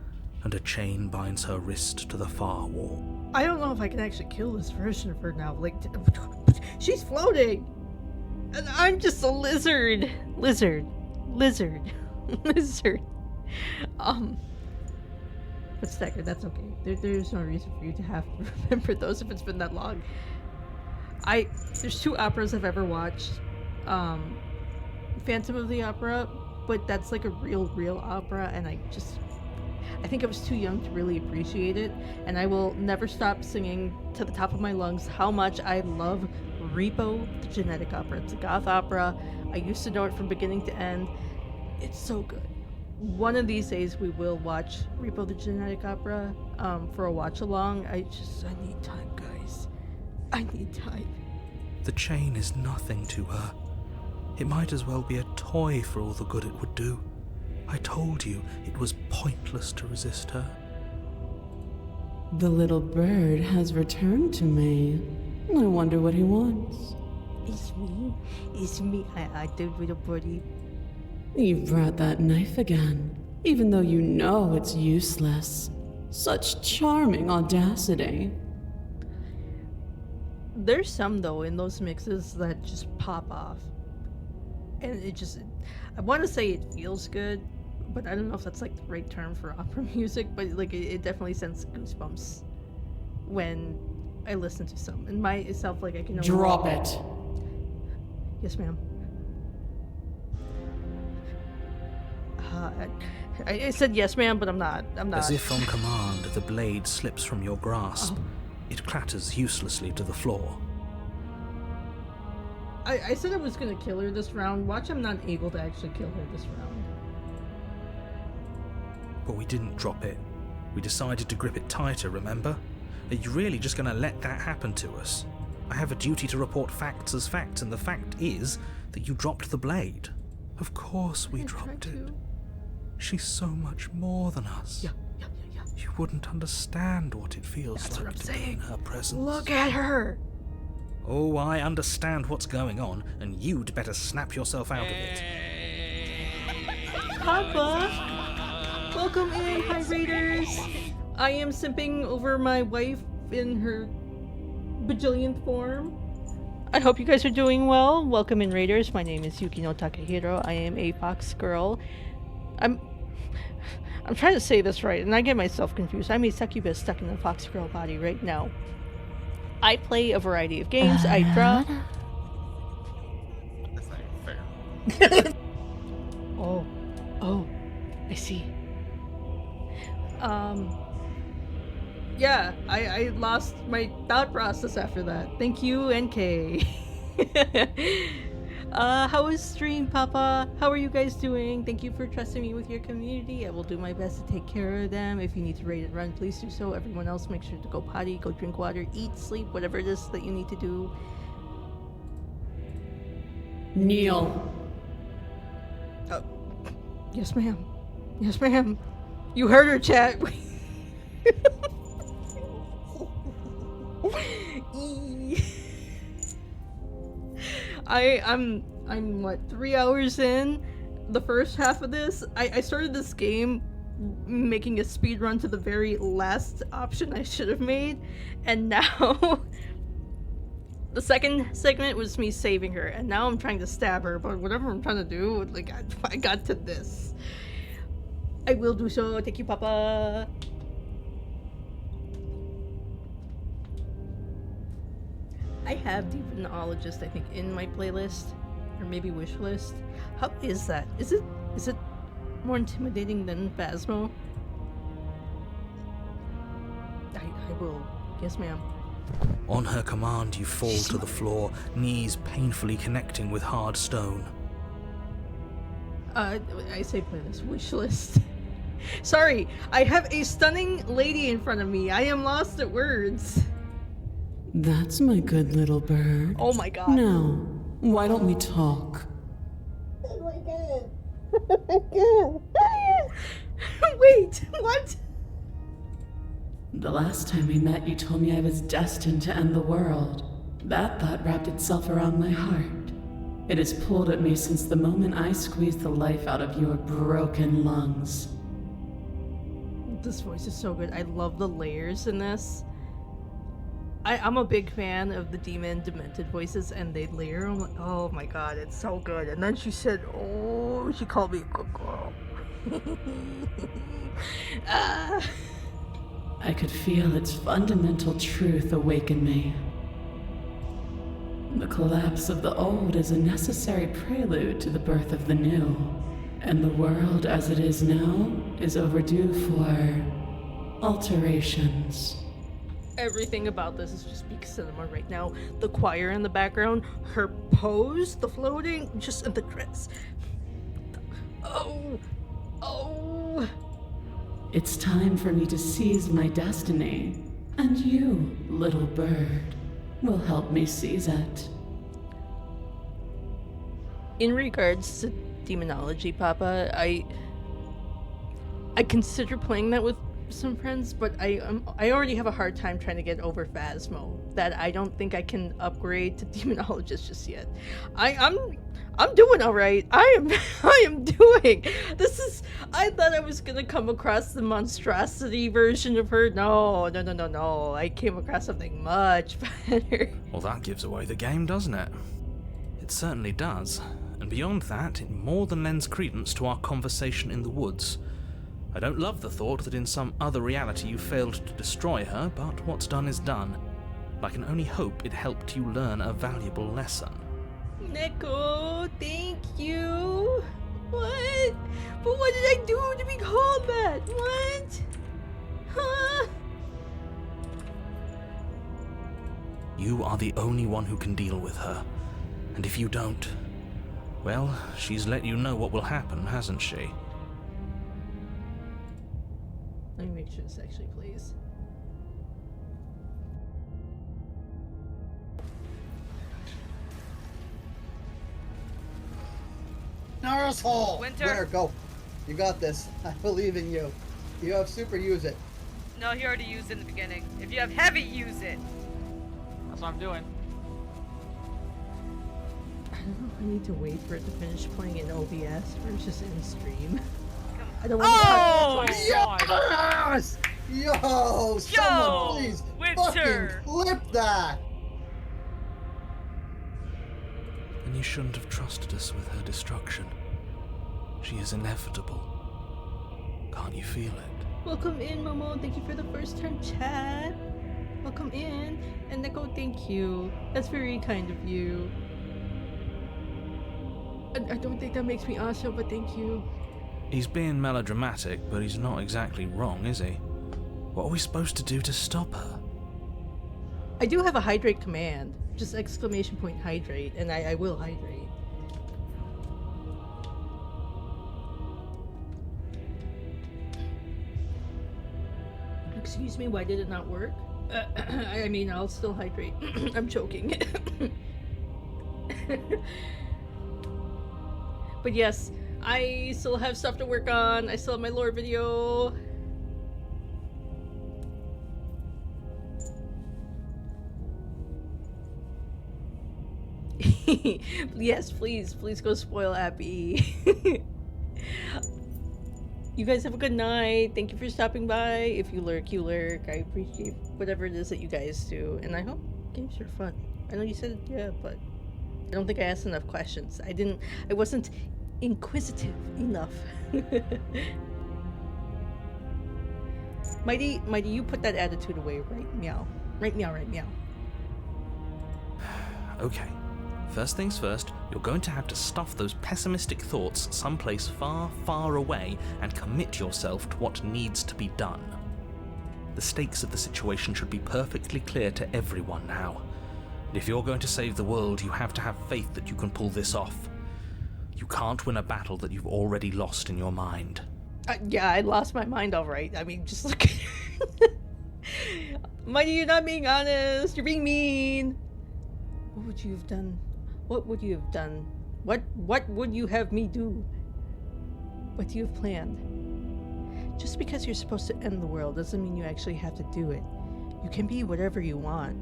and a chain binds her wrist to the far wall. I don't know if I can actually kill this version of her now. Like, she's floating! And I'm just a lizard! Lizard. But Stagger, that's okay. There's no reason for you to have to remember those if it's been that long. There's 2 operas I've ever watched. Phantom of the Opera, but that's like a real opera, and I think I was too young to really appreciate it, and I will never stop singing to the top of my lungs how much I love Repo, the Genetic Opera. It's a goth opera. I used to know it from beginning to end. It's so good. One of these days we will watch Repo, the Genetic Opera for a watch along. I need time, guys. I need time. The chain is nothing to her. It might as well be a toy for all the good it would do. I told you it was pointless to resist her. The little bird has returned to me. I wonder what he wants. It's me. I did little birdie. You brought that knife again, even though you know it's useless. Such charming audacity. There's some, though, in those mixes that just pop off. And I want to say it feels good, but I don't know if that's like the right term for opera music, but like it definitely sends goosebumps when I listen to some. And myself, like I can Drop it. Yes, ma'am. I said yes, ma'am, but I'm not. As if on command, the blade slips from your grasp. It clatters uselessly to the floor. I said I was gonna kill her this round. Watch, I'm not able to actually kill her this round. But we didn't drop it. We decided to grip it tighter, remember? Are you really just gonna let that happen to us? I have a duty to report facts as facts, and the fact is that you dropped the blade. Of course we dropped it. She's so much more than us. Yeah. You wouldn't understand what it feels like to be in her presence. Look at her! Oh, I understand what's going on, and you'd better snap yourself out of it. Papa! Welcome in, hi Raiders! I am simping over my wife in her bajillionth form. I hope you guys are doing well. Welcome in, Raiders. My name is Yukino Takahiro. I am a fox girl. I'm trying to say this right, and I get myself confused. I'm a succubus stuck in a fox girl body right now. I play a variety of games. I draw. That's not even fair. Oh, I see. Yeah, I lost my thought process after that. Thank you, NK. How is stream, Papa? How are you guys doing? Thank you for trusting me with your community. I will do my best to take care of them. If you need to raid and run, please do so. Everyone else, make sure to go potty, go drink water, eat, sleep, whatever it is that you need to do. Kneel. Yes, ma'am. Yes, ma'am. You heard her, chat. I'm what, 3 hours in? The first half of this, I started this game making a speed run to the very last option I should have made, and now the second segment was me saving her, and now I'm trying to stab her, but whatever I'm trying to do, like I got to this. I will do so. Thank you, Papa. I have Demonologist, I think, in my playlist, or maybe wish list. How is that? Is it more intimidating than Phasmo? I will. Yes, ma'am. On her command, you fall to the floor, knees painfully connecting with hard stone. I say playlist, wish list. Sorry, I have a stunning lady in front of me. I am lost at words. That's my good little bird. Oh my god. Now, why don't we talk? Wait, what? The last time we met, you told me I was destined to end the world. That thought wrapped itself around my heart. It has pulled at me since the moment I squeezed the life out of your broken lungs. This voice is so good. I love the layers in this. I'm a big fan of the demon demented voices, and they layer them. Oh my god, it's so good. And then she said, oh, she called me a good girl. I could feel its fundamental truth awaken me. The collapse of the old is a necessary prelude to the birth of the new, and the world as it is now is overdue for alterations. Everything about this is just peak cinema right now. The choir in the background, her pose, the floating, just in the dress. Oh. It's time for me to seize my destiny, and you, little bird, will help me seize it. In regards to demonology, Papa, I consider playing that with some friends, but I already have a hard time trying to get over Phasmo. That I don't think I can upgrade to demonologist just yet. I'm doing all right. I am doing. This is. I thought I was gonna come across the monstrosity version of her. No. I came across something much better. Well, that gives away the game, doesn't it? It certainly does. And beyond that, it more than lends credence to our conversation in the woods. I don't love the thought that in some other reality you failed to destroy her, but what's done is done. I can only hope it helped you learn a valuable lesson. Neko, thank you. What? But what did I do to be called that? What? Huh? You are the only one who can deal with her. And if you don't, well, she's let you know what will happen, hasn't she? Let me make sure this actually plays. Asshole! Winter, go. You got this. I believe in you. You have super, use it. no, he already used it in the beginning. If you have heavy, use it. That's what I'm doing. I don't know if I need to wait for it to finish playing in OBS or just in stream. I don't want to Yes! Yo! Someone please fucking clip that! And you shouldn't have trusted us with her destruction. She is inevitable. Can't you feel it? Welcome in, Momo. Thank you for the first time chat. Welcome in. And Neko, thank you. That's very kind of you. I don't think that makes me awesome, but thank you. He's being melodramatic, but he's not exactly wrong, is he? What are we supposed to do to stop her? I do have a hydrate command. Just exclamation point hydrate, and I will hydrate. Excuse me, why did it not work? I mean, I'll still hydrate. I'm choking. But yes, I still have stuff to work on. I still have my lore video. Yes, please go spoil Abby. You guys have a good night. Thank you for stopping by. If you lurk, you lurk. I appreciate whatever it is that you guys do, and I hope games are fun. I know you said yeah, but I don't think I asked enough questions. I wasn't inquisitive enough. Mighty, you put that attitude away right meow. Right meow, right meow. Okay. First things first, you're going to have to stuff those pessimistic thoughts someplace far, far away and commit yourself to what needs to be done. The stakes of the situation should be perfectly clear to everyone now. And if you're going to save the world, you have to have faith that you can pull this off. You can't win a battle that you've already lost in your mind. Yeah, I lost my mind all right. I mean, just look. Mighty, you're not being honest. You're being mean. What would you have done? What would you have done? What would you have me do? What do you have planned? Just because you're supposed to end the world doesn't mean you actually have to do it. You can be whatever you want.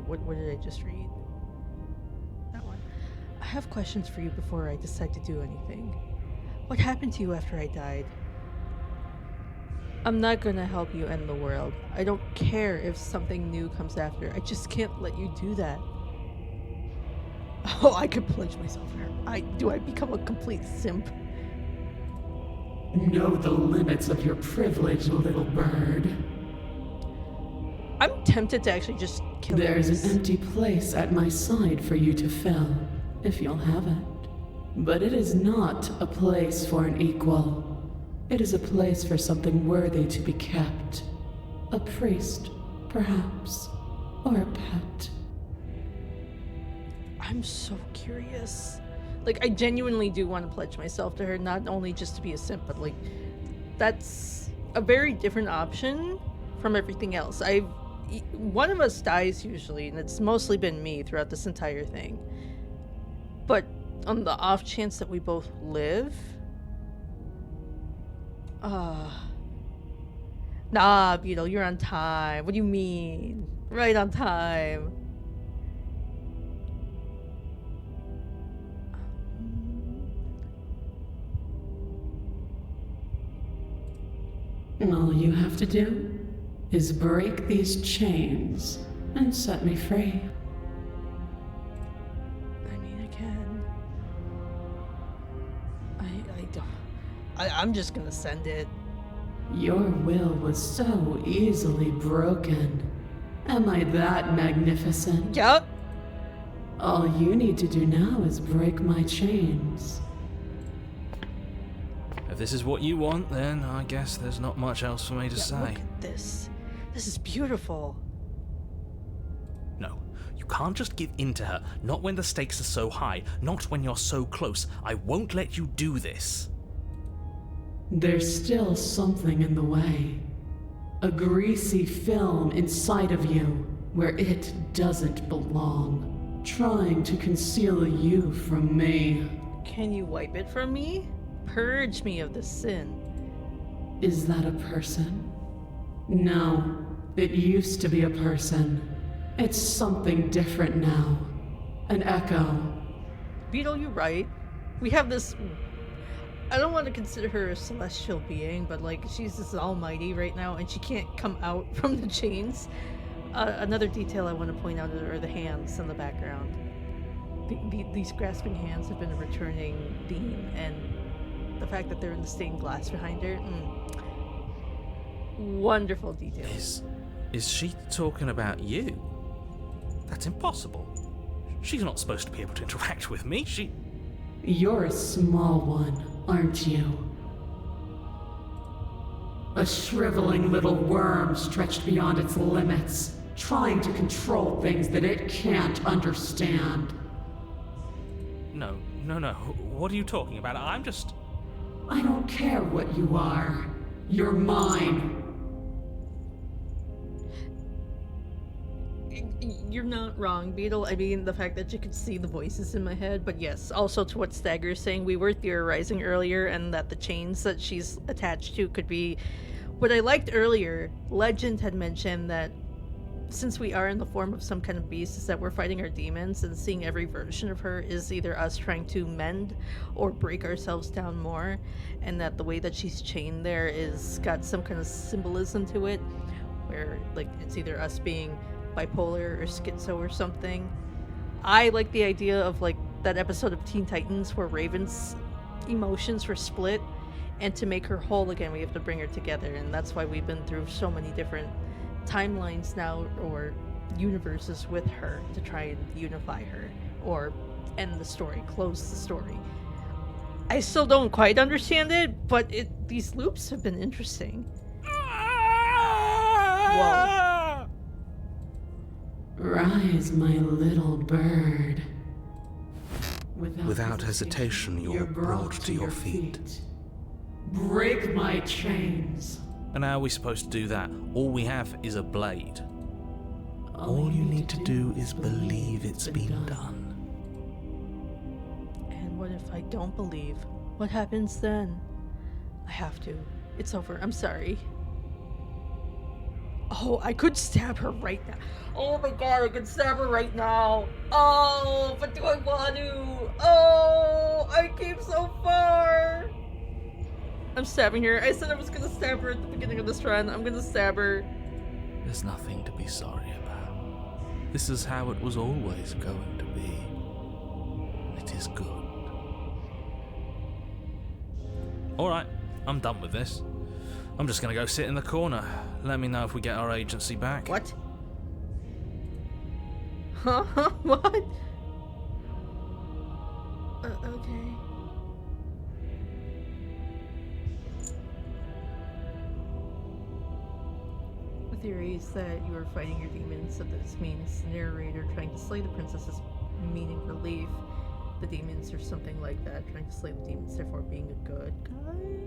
What did I just read? That one. I have questions for you before I decide to do anything. What happened to you after I died? I'm not gonna help you end the world. I don't care if something new comes after. I just can't let you do that. Oh, I could pledge myself here. Do I become a complete simp? Know the limits of your privilege, little bird. I'm tempted to actually just kill him. There's an empty place at my side for you to fill, if you'll have it. But it is not a place for an equal. It is a place for something worthy to be kept. A priest, perhaps, or a pet. I'm so curious. Like, I genuinely do want to pledge myself to her, not only just to be a simp, but like, that's a very different option from everything else. One of us dies usually, and it's mostly been me throughout this entire thing. But on the off chance that we both live, nah, Beetle, you're on time. What do you mean? Right on time. All you have to do is break these chains and set me free. I mean, I can. I don't. I'm just gonna send it. Your will was so easily broken. Am I that magnificent? Yup. All you need to do now is break my chains. If this is what you want, then I guess there's not much else for me to say. Look at this. This is beautiful. No, you can't just give in to her. Not when the stakes are so high. Not when you're so close. I won't let you do this. There's still something in the way. A greasy film inside of you where it doesn't belong. Trying to conceal you from me. Can you wipe it from me? Purge me of this sin. Is that a person? No, it used to be a person. It's something different now. An echo. Beetle, you're right. We have this... I don't want to consider her a celestial being, but like, she's this almighty right now, and she can't come out from the chains. Another detail I want to point out are the hands in the background. These grasping hands have been a returning theme, and the fact that they're in the stained glass behind her. Wonderful details. Is she talking about you? That's impossible. She's not supposed to be able to interact with me. You're a small one, aren't you? A shriveling little worm stretched beyond its limits, trying to control things that it can't understand. No. What are you talking about? I don't care what you are. You're mine. You're not wrong, Beetle. I mean, the fact that you could see the voices in my head, but yes, also to what Stagger's saying, we were theorizing earlier, and that the chains that she's attached to could be... What I liked earlier, Legend had mentioned that since we are in the form of some kind of beast, is that we're fighting our demons, and seeing every version of her is either us trying to mend or break ourselves down more, and that the way that she's chained there is got some kind of symbolism to it, where like it's either us being bipolar or schizo or something. I like the idea of like that episode of Teen Titans where Raven's emotions were split, And to make her whole again, we have to bring her together, and that's why we've been through so many different timelines now, or universes with her, to try and unify her, or end the story, close the story. I still don't quite understand it, but these loops have been interesting. Whoa. Rise, my little bird. Without hesitation, you're brought to your feet. Break my chains. And how are we supposed to do that? All we have is a blade. All you need to do is believe it's been done. And what if I don't believe? What happens then? I have to. It's over. I'm sorry. Oh, I could stab her right now. Oh my god, I could stab her right now. Oh, but do I want to? Oh, I came so far. I'm stabbing her. I said I was gonna stab her at the beginning of this run. I'm gonna stab her. There's nothing to be sorry about. This is how it was always going to be. It is good. Alright, I'm done with this. I'm just gonna go sit in the corner. Let me know if we get our agency back. What? Huh? What? Okay. The theory is that you are fighting your demons, so this means the narrator trying to slay the princess is meaning relief. The demons or something like that, trying to slay the demons, therefore being a good guy?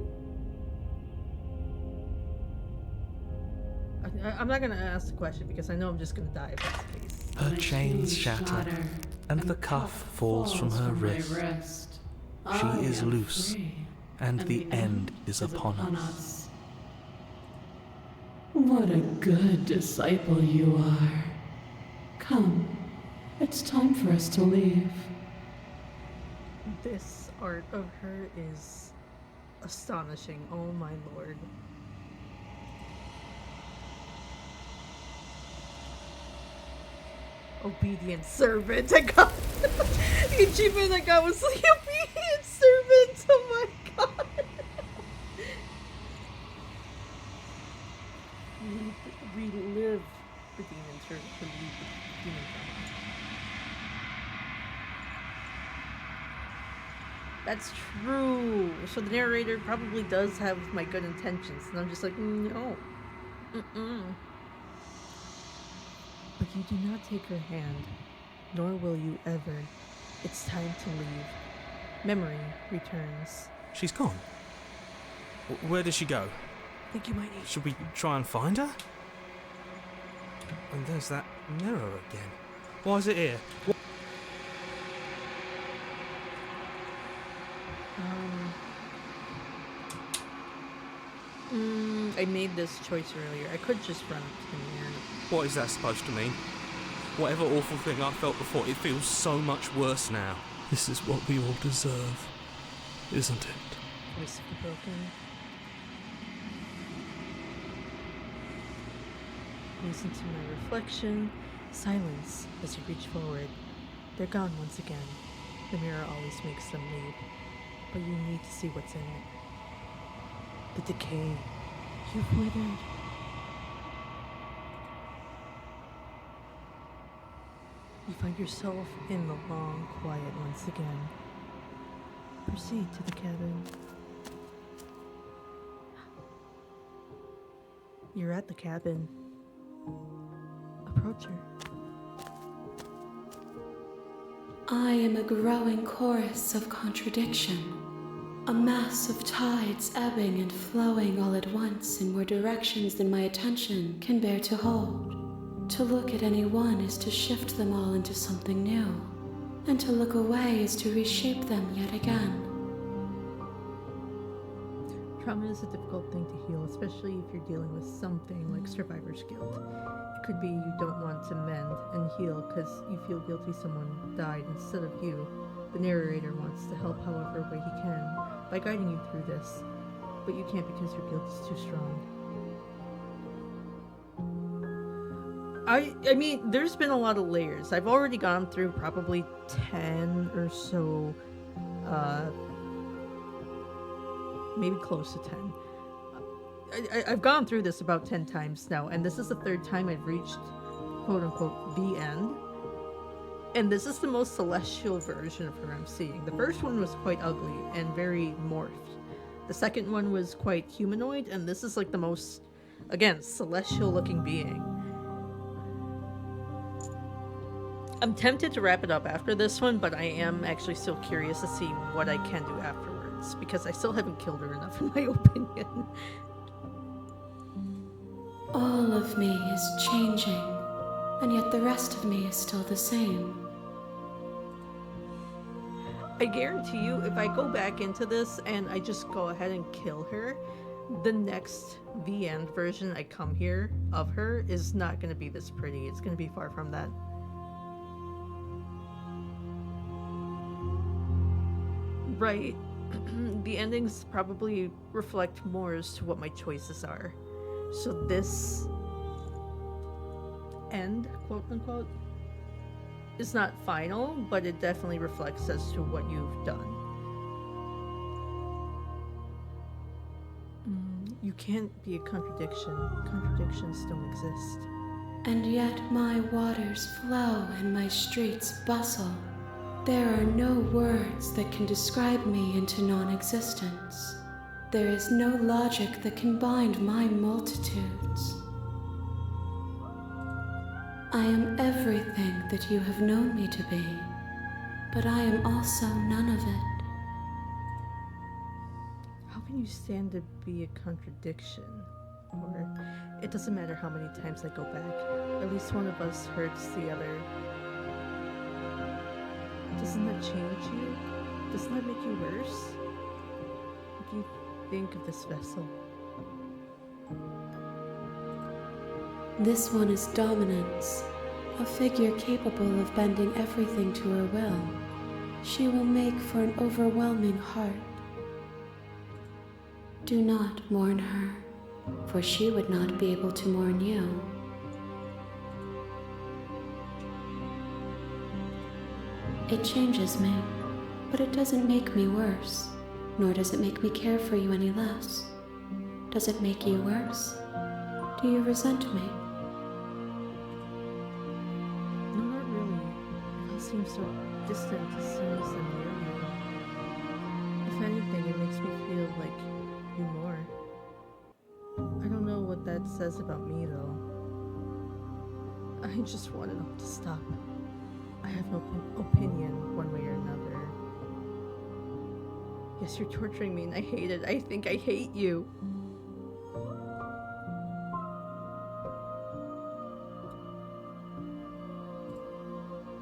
I'm not gonna ask the question because I know I'm just gonna die if that's the case. Her chains shatter, and the cuff falls from her wrist. She is loose, and the end is upon us. What a good disciple you are. Come, it's time for us to leave. This art of her is astonishing. Oh my lord. Obedient servant. I got the achievement I got was the obedient servant. Oh my god. Relive the demon servant. Relive the demon servant. That's true. So the narrator probably does have my good intentions, and I'm just like, no. But you do not take her hand, nor will you ever. It's time to leave. Memory returns. She's gone. Where did she go? I think you might need. Should we try and find her? And there's that mirror again. Why is it here? I made this choice earlier. I could just run to the mirror. What is that supposed to mean? Whatever awful thing I felt before, it feels so much worse now. This is what we all deserve, isn't it? Voice of the broken. Listen to my reflection. Silence as you reach forward. They're gone once again. The mirror always makes them leave. But you need to see what's in it. The decay. You've withered. You find yourself in the long quiet once again. Proceed to the cabin. You're at the cabin. Approach her. I am a growing chorus of contradiction. A mass of tides ebbing and flowing all at once in more directions than my attention can bear to hold. To look at any one is to shift them all into something new, and to look away is to reshape them yet again. Trauma is a difficult thing to heal, especially if you're dealing with something like survivor's guilt. It could be you don't want to mend and heal because you feel guilty someone died instead of you. The narrator wants to help however way he can by guiding you through this, but you can't because your guilt is too strong. I mean, there's been a lot of layers. I've already gone through probably 10 or so maybe close to 10. I've gone through this about 10 times now, and this is the third time I've reached, quote unquote, the end. And this is the most celestial version of her I'm seeing. The first one was quite ugly and very morphed. The second one was quite humanoid, and this is like the most, again, celestial looking being. I'm tempted to wrap it up after this one, but I am actually still curious to see what I can do afterwards, because I still haven't killed her enough in my opinion. All of me is changing, and yet the rest of me is still the same. I guarantee you, if I go back into this and I just go ahead and kill her, the next the end version I come here of her is not going to be this pretty. It's going to be far from that. Right. The endings probably reflect more as to what my choices are. So this end, quote unquote, is not final, but it definitely reflects as to what you've done. You can't be a contradiction. Contradictions don't exist. And yet my waters flow and my streets bustle. There are no words that can describe me into non-existence. There is no logic that can bind my multitudes. I am everything that you have known me to be, but I am also none of it. How can you stand to be a contradiction? Or it doesn't matter how many times I go back, at least one of us hurts the other. Doesn't that change you? Doesn't that make you worse? What do you think of this vessel? This one is dominance, a figure capable of bending everything to her will. She will make for an overwhelming heart. Do not mourn her, for she would not be able to mourn you. It changes me, but it doesn't make me worse, nor does it make me care for you any less. Does it make you worse? Do you resent me? No, not really. It all seems so distant as soon as I'm near you. If anything, it makes me feel like you more. I don't know what that says about me, though. I just want it all to stop. I have no opinion one way or another. Yes, you're torturing me and I hate it. I think I hate you.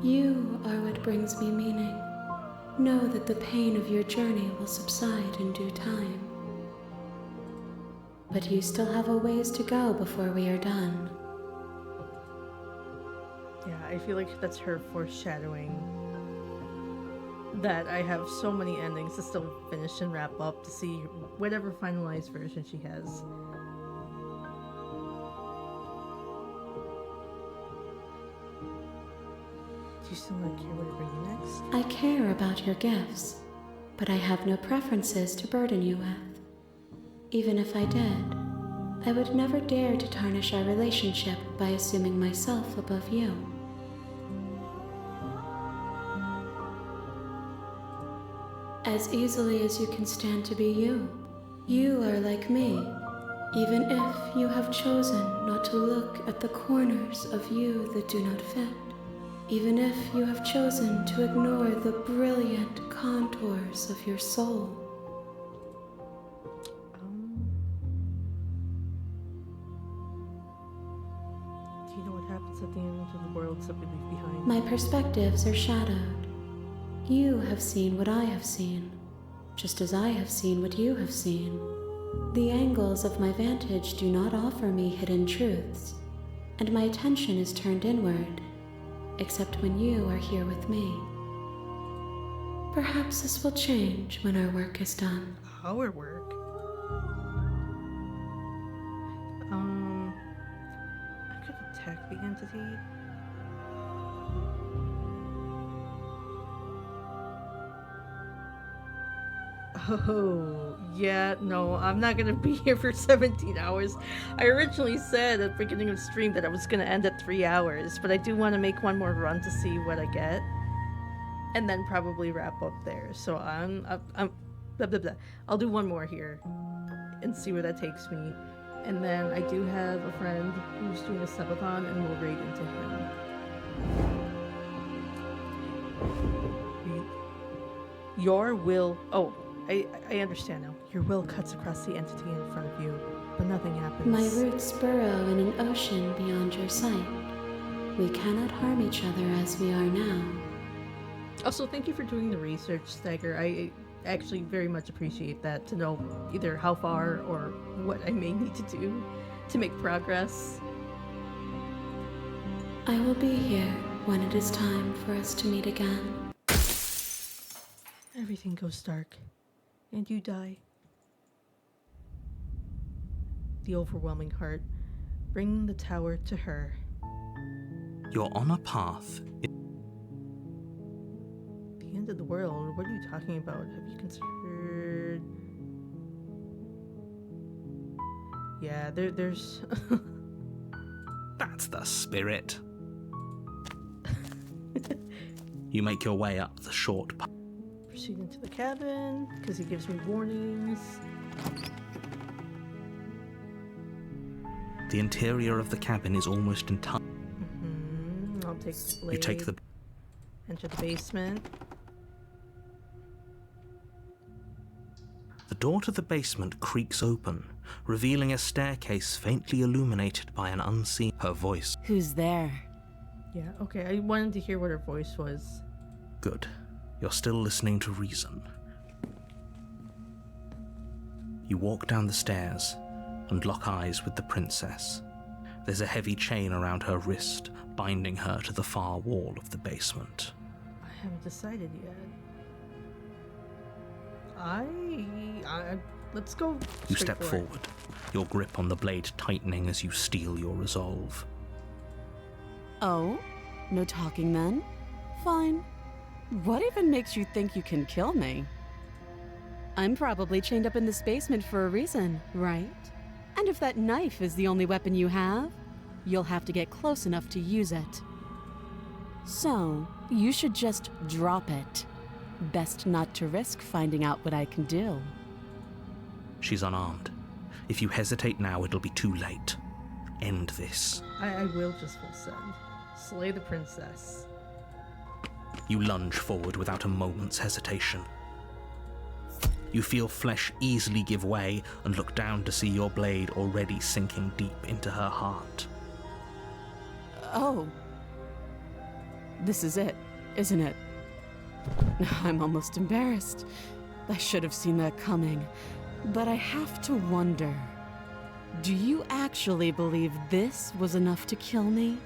You are what brings me meaning. Know that the pain of your journey will subside in due time. But you still have a ways to go before we are done. Yeah, I feel like that's her foreshadowing that I have so many endings to still finish and wrap up to see whatever finalized version she has. Do you still not care what I bring you next? I care about your gifts, but I have no preferences to burden you with. Even if I did, I would never dare to tarnish our relationship by assuming myself above you. As easily as you can stand to be you. You are like me, even if you have chosen not to look at the corners of you that do not fit. Even if you have chosen to ignore the brilliant contours of your soul. Do you know what happens at the end of the worlds that we leave behind? My perspectives are shadowed. You have seen what I have seen, just as I have seen what you have seen. The angles of my vantage do not offer me hidden truths, and my attention is turned inward, except when you are here with me. Perhaps this will change when our work is done. Our work? I could attack the entity. Oh, yeah, no, I'm not gonna be here for 17 hours. I originally said at the beginning of the stream that I was gonna end at 3 hours, but I do want to make one more run to see what I get. And then probably wrap up there. So I'm blah, blah, blah. I'll do one more here and see where that takes me. And then I do have a friend who's doing a subathon and we'll raid into him. Your will... Oh, I understand now. Your will cuts across the entity in front of you, but nothing happens. My roots burrow in an ocean beyond your sight. We cannot harm each other as we are now. Also, thank you for doing the research, Stagger. I actually very much appreciate that, to know either how far or what I may need to do to make progress. I will be here when it is time for us to meet again. Everything goes dark, and you die. The overwhelming heart. Bring the tower to her. You're on a path. The end of the world? What are you talking about? Have you considered... Yeah, there's... That's the spirit. You make your way up the short path. Proceed into the cabin, because he gives me warnings. The interior of the cabin is almost entirely... I'll take the blade. You take the... Enter the basement. The door to the basement creaks open, revealing a staircase faintly illuminated by an unseen... Her voice. Who's there? Yeah, okay, I wanted to hear what her voice was. Good. You're still listening to reason. You walk down the stairs and lock eyes with the princess. There's a heavy chain around her wrist, binding her to the far wall of the basement. I haven't decided yet. Let's go. You step forward, your grip on the blade tightening as you steel your resolve. Oh? No talking then? Fine. What even makes you think you can kill me? I'm probably chained up in this basement for a reason, right? And if that knife is the only weapon you have, you'll have to get close enough to use it. So, you should just drop it. Best not to risk finding out what I can do. She's unarmed. If you hesitate now, it'll be too late. End this. I will just full send. Slay the princess. You lunge forward without a moment's hesitation. You feel flesh easily give way and look down to see your blade already sinking deep into her heart. Oh. This is it, isn't it? I'm almost embarrassed. I should have seen that coming. But I have to wonder, do you actually believe this was enough to kill me?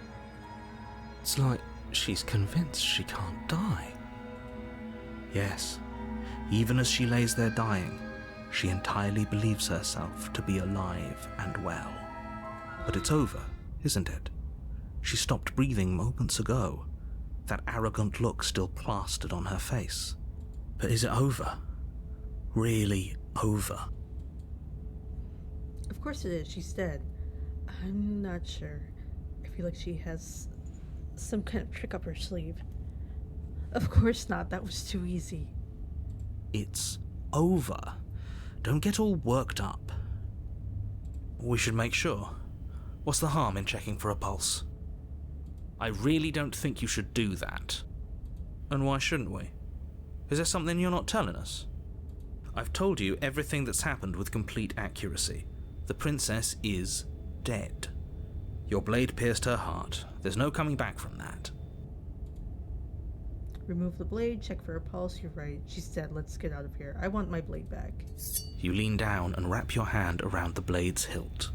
It's like she's convinced she can't die. Yes, even as she lays there dying, she entirely believes herself to be alive and well. But it's over, isn't it? She stopped breathing moments ago, that arrogant look still plastered on her face. But is it over? Really over? Of course it is, she's dead. I'm not sure. I feel like she has some kind of trick up her sleeve. Of course not, that was too easy. It's over. Don't get all worked up. We should make sure. What's the harm in checking for a pulse? I really don't think you should do that. And why shouldn't we? Is there something you're not telling us? I've told you everything that's happened with complete accuracy. The princess is dead. Your blade pierced her heart. There's no coming back from that. Remove the blade, check for a pulse, you're right. She's dead, let's get out of here. I want my blade back. You lean down and wrap your hand around the blade's hilt.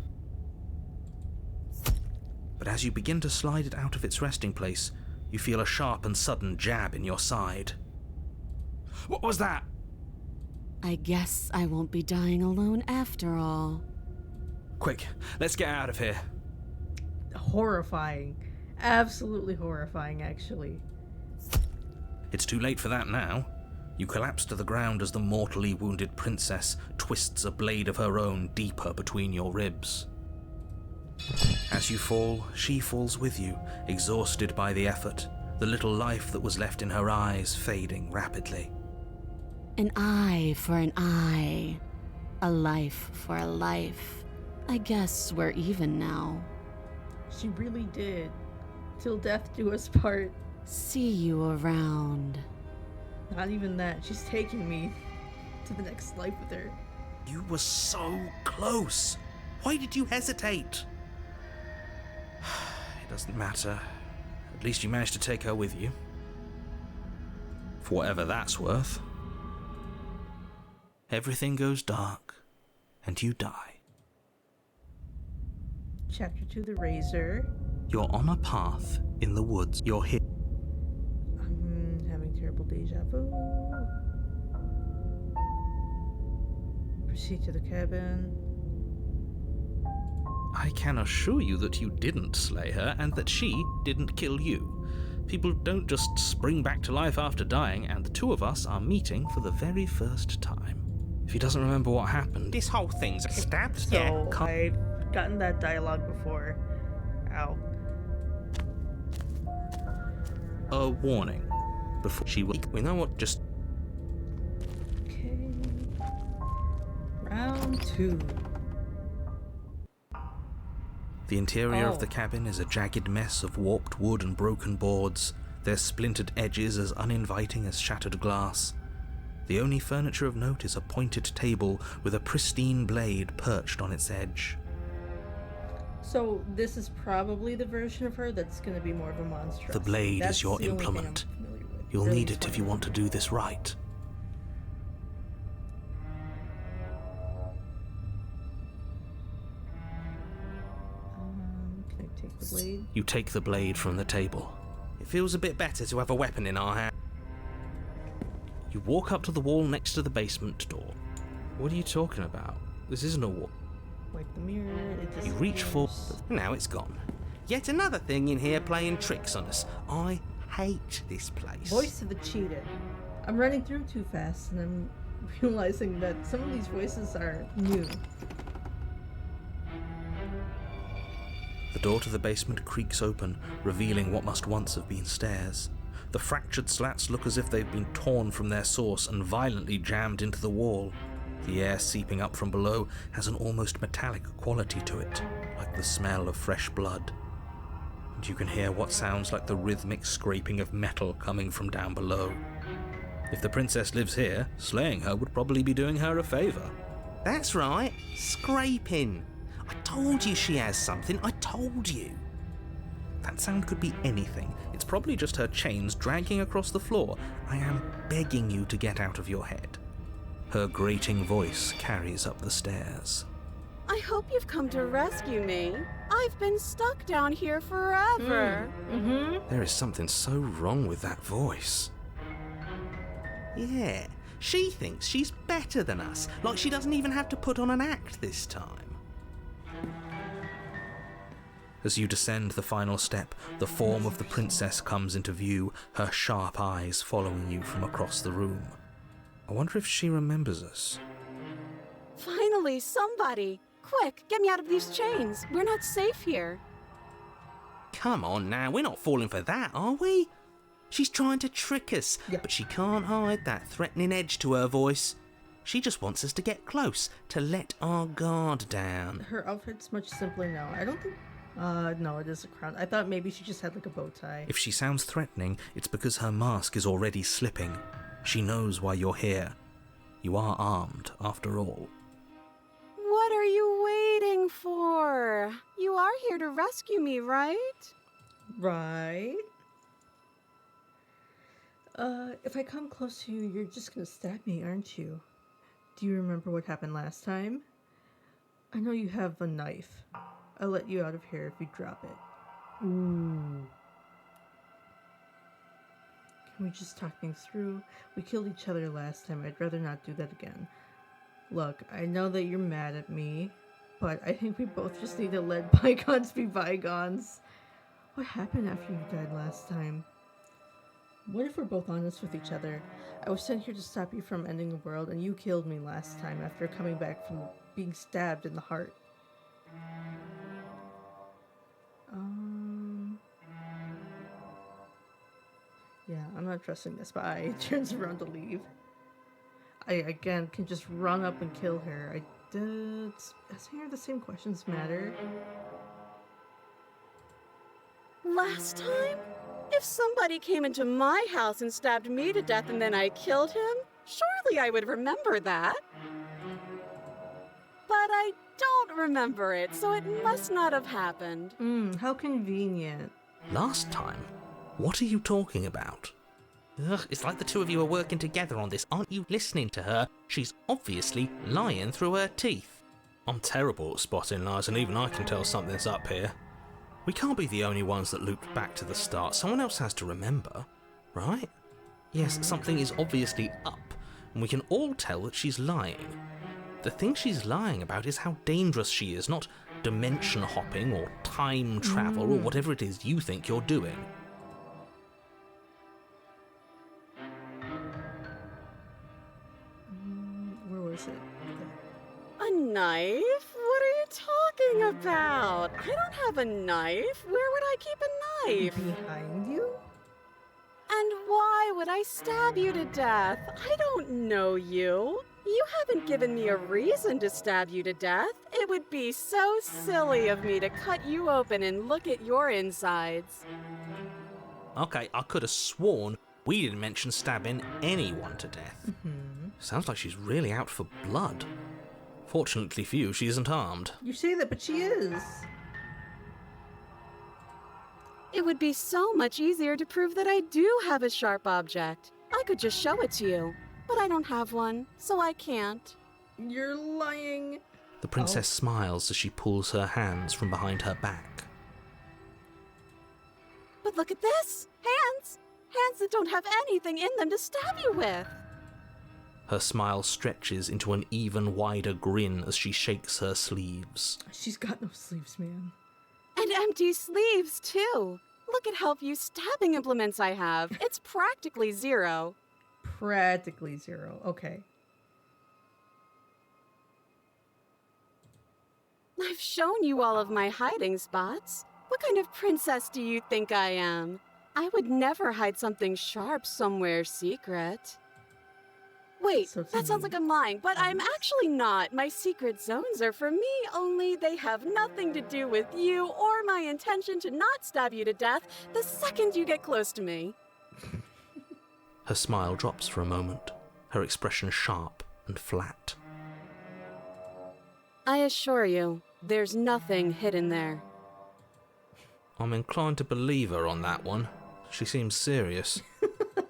But as you begin to slide it out of its resting place, you feel a sharp and sudden jab in your side. What was that? I guess I won't be dying alone after all. Quick, let's get out of here. Horrifying. Absolutely horrifying, actually. It's too late for that now. You collapse to the ground as the mortally wounded princess twists a blade of her own deeper between your ribs. As you fall, she falls with you, exhausted by the effort, the little life that was left in her eyes fading rapidly. An eye for an eye. A life for a life. I guess we're even now. She really did. Till death do us part. See you around. Not even that. She's taking me to the next life with her. You were so close. Why did you hesitate? It doesn't matter. At least you managed to take her with you. For whatever that's worth. Everything goes dark, and you die. Chapter 2, The Razor. You're on a path in the woods. You're hit. I'm having terrible deja vu. Proceed to the cabin. I can assure you that you didn't slay her and that she didn't kill you. People don't just spring back to life after dying, and the two of us are meeting for the very first time. If he doesn't remember what happened, this whole thing's a stab. So, I've gotten that dialogue before. Ow. A warning. Before she will. We know what just. Okay. Round 2. The interior of the cabin is a jagged mess of warped wood and broken boards, their splintered edges as uninviting as shattered glass. The only furniture of note is a pointed table with a pristine blade perched on its edge. So this is probably the version of her that's going to be more of a monstrous. The blade That's is your the only thing I'm implement. familiar with. You'll Really need it if you want to do this right. Can I take the blade? You take the blade from the table. It feels a bit better to have a weapon in our hand. You walk up to the wall next to the basement door. What are you talking about? This isn't a wall. Wipe the mirror. It You reach for, disappears. but now it's gone. Yet another thing in here playing tricks on us. I hate this place. Voice of the cheetah. I'm running through too fast, and I'm realizing that some of these voices are new. The door to the basement creaks open, revealing what must once have been stairs. The fractured slats look as if they've been torn from their source and violently jammed into the wall. The air seeping up from below has an almost metallic quality to it, like the smell of fresh blood. And you can hear what sounds like the rhythmic scraping of metal coming from down below. If the princess lives here, slaying her would probably be doing her a favor. That's right, scraping. I told you she has something, I told you. That sound could be anything. It's probably just her chains dragging across the floor. I am begging you to get out of your head. Her grating voice carries up the stairs. I hope you've come to rescue me. I've been stuck down here forever. There is something so wrong with that voice. Yeah, she thinks she's better than us, like she doesn't even have to put on an act this time. As you descend the final step, the form of the princess comes into view, her sharp eyes following you from across the room. I wonder if she remembers us. Finally, somebody! Quick, get me out of these chains. We're not safe here. Come on now, we're not falling for that, are we? She's trying to trick us, but she can't hide that threatening edge to her voice. She just wants us to get close, to let our guard down. Her outfit's much simpler now. I don't think... no, it is a crown. I thought maybe she just had like a bow tie. If she sounds threatening, it's because her mask is already slipping. She knows why you're here. You are armed, after all. What are you waiting for? You are here to rescue me, right? Right. If I come close to you, you're just gonna stab me, aren't you? Do you remember what happened last time? I know you have a knife. I'll let you out of here if you drop it. Ooh. Can we just talk things through? We killed each other last time. I'd rather not do that again. Look, I know that you're mad at me, but I think we both just need to let bygones be bygones. What happened after you died last time? What if we're both honest with each other? I was sent here to stop you from ending the world, and you killed me last time after coming back from being stabbed in the heart. Yeah, I'm not trusting this spy. Turns around to leave. I, again, can just run up and kill her. Asking her the same questions matter? Last time? If somebody came into my house and stabbed me to death and then I killed him, surely I would remember that. But I don't remember it, so it must not have happened. How convenient. Last time? What are you talking about? Ugh, it's like the two of you are working together on this. Aren't you listening to her? She's obviously lying through her teeth. I'm terrible at spotting lies, and even I can tell something's up here. We can't be the only ones that looped back to the start. Someone else has to remember, right? Yes, something is obviously up, and we can all tell that she's lying. The thing she's lying about is how dangerous she is, not dimension hopping or time travel or whatever it is you think you're doing. Where was it? A knife? What are you talking about? I don't have a knife. Where would I keep a knife? Behind you? And why would I stab you to death? I don't know you. You haven't given me a reason to stab you to death. It would be so silly of me to cut you open and look at your insides. Okay, I could have sworn we didn't mention stabbing anyone to death. Sounds like she's really out for blood. Fortunately for you, she isn't armed. You say that, but she is. It would be so much easier to prove that I do have a sharp object. I could just show it to you, but I don't have one, so I can't. You're lying. The princess smiles as she pulls her hands from behind her back. But look at this! Hands! Hands that don't have anything in them to stab you with! Her smile stretches into an even wider grin as she shakes her sleeves. She's got no sleeves, man. And empty sleeves, too. Look at how few stabbing implements I have. It's practically zero. Practically zero. Okay. I've shown you all of my hiding spots. What kind of princess do you think I am? I would never hide something sharp somewhere secret. Wait, that sounds like I'm lying, but I'm actually not. My secret zones are for me, only they have nothing to do with you or my intention to not stab you to death the second you get close to me. Her smile drops for a moment, her expression sharp and flat. I assure you, there's nothing hidden there. I'm inclined to believe her on that one. She seems serious.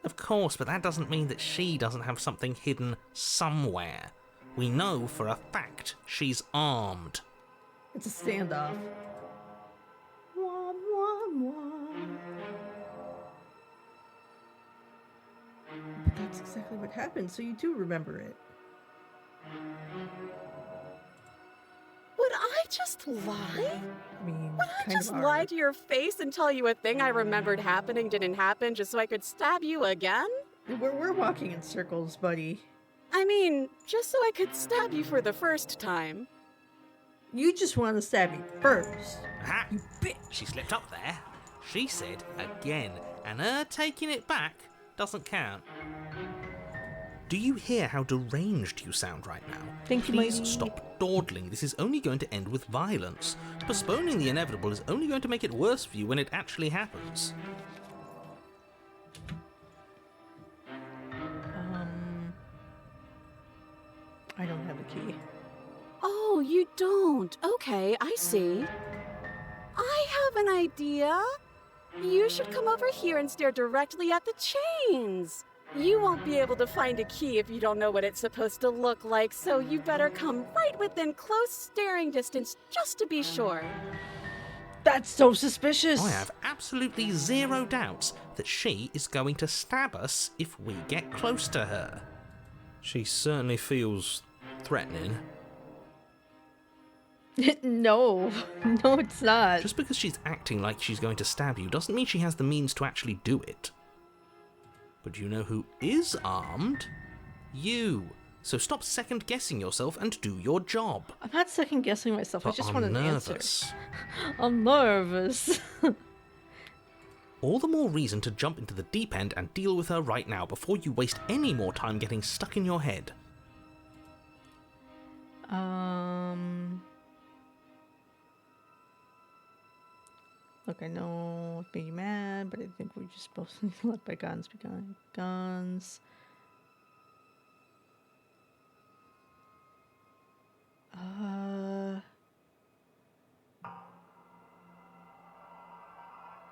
Of course, but that doesn't mean that she doesn't have something hidden somewhere. We know for a fact she's armed. It's a standoff. Wah, wah, wah. But that's exactly what happened, so you do remember it. Would I just lie? I mean, Would I just lie to your face and tell you a thing I remembered happening didn't happen just so I could stab you again? We're walking in circles, buddy. I mean, just so I could stab you for the first time. You just want to stab me first. Aha! You bitch! She slipped up there. She said again, and her taking it back doesn't count. Do you hear how deranged you sound right now? Thank you, Please lady. stop dawdling. This is only going to end with violence. Postponing the inevitable is only going to make it worse for you when it actually happens. I don't have the key. Oh, you don't? Okay, I see. I have an idea. You should come over here and stare directly at the chains. You won't be able to find a key if you don't know what it's supposed to look like, so you better come right within close staring distance just to be sure. That's so suspicious. I have absolutely zero doubts that she is going to stab us if we get close to her. She certainly feels threatening. No, it's not. Just because she's acting like she's going to stab you doesn't mean she has the means to actually do it. But you know who is armed? You. So stop second guessing yourself and do your job. I'm not second guessing myself. I But just I'm want an nervous. answer. I'm nervous. All the more reason to jump into the deep end and deal with her right now before you waste any more time getting stuck in your head. Look, I know it made you mad, but I think we're just supposed to let bygones be bygones.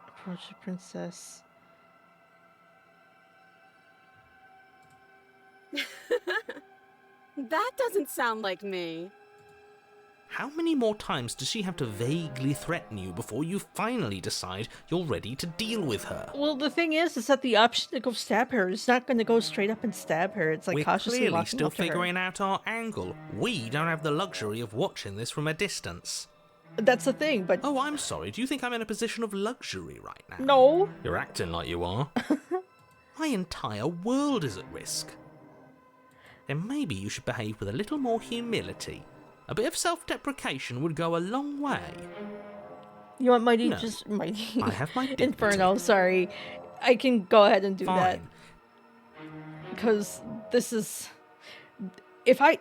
Approach the princess. That doesn't sound like me. How many more times does she have to vaguely threaten you before you finally decide you're ready to deal with her? Well, the thing is that the option to go stab her is not going to go straight up and stab her. It's like We're cautiously clearly walking still up to her. figuring out our angle. We don't have the luxury of watching this from a distance. That's the thing, but... Oh, I'm sorry. Do you think I'm in a position of luxury right now? No. You're acting like you are. My entire world is at risk. Then maybe you should behave with a little more humility. A bit of self-deprecation would go a long way. You want Mighty? No. Just Mighty. I have my dignity. Inferno, sorry. I can go ahead and do that. Fine. Because this is... If I...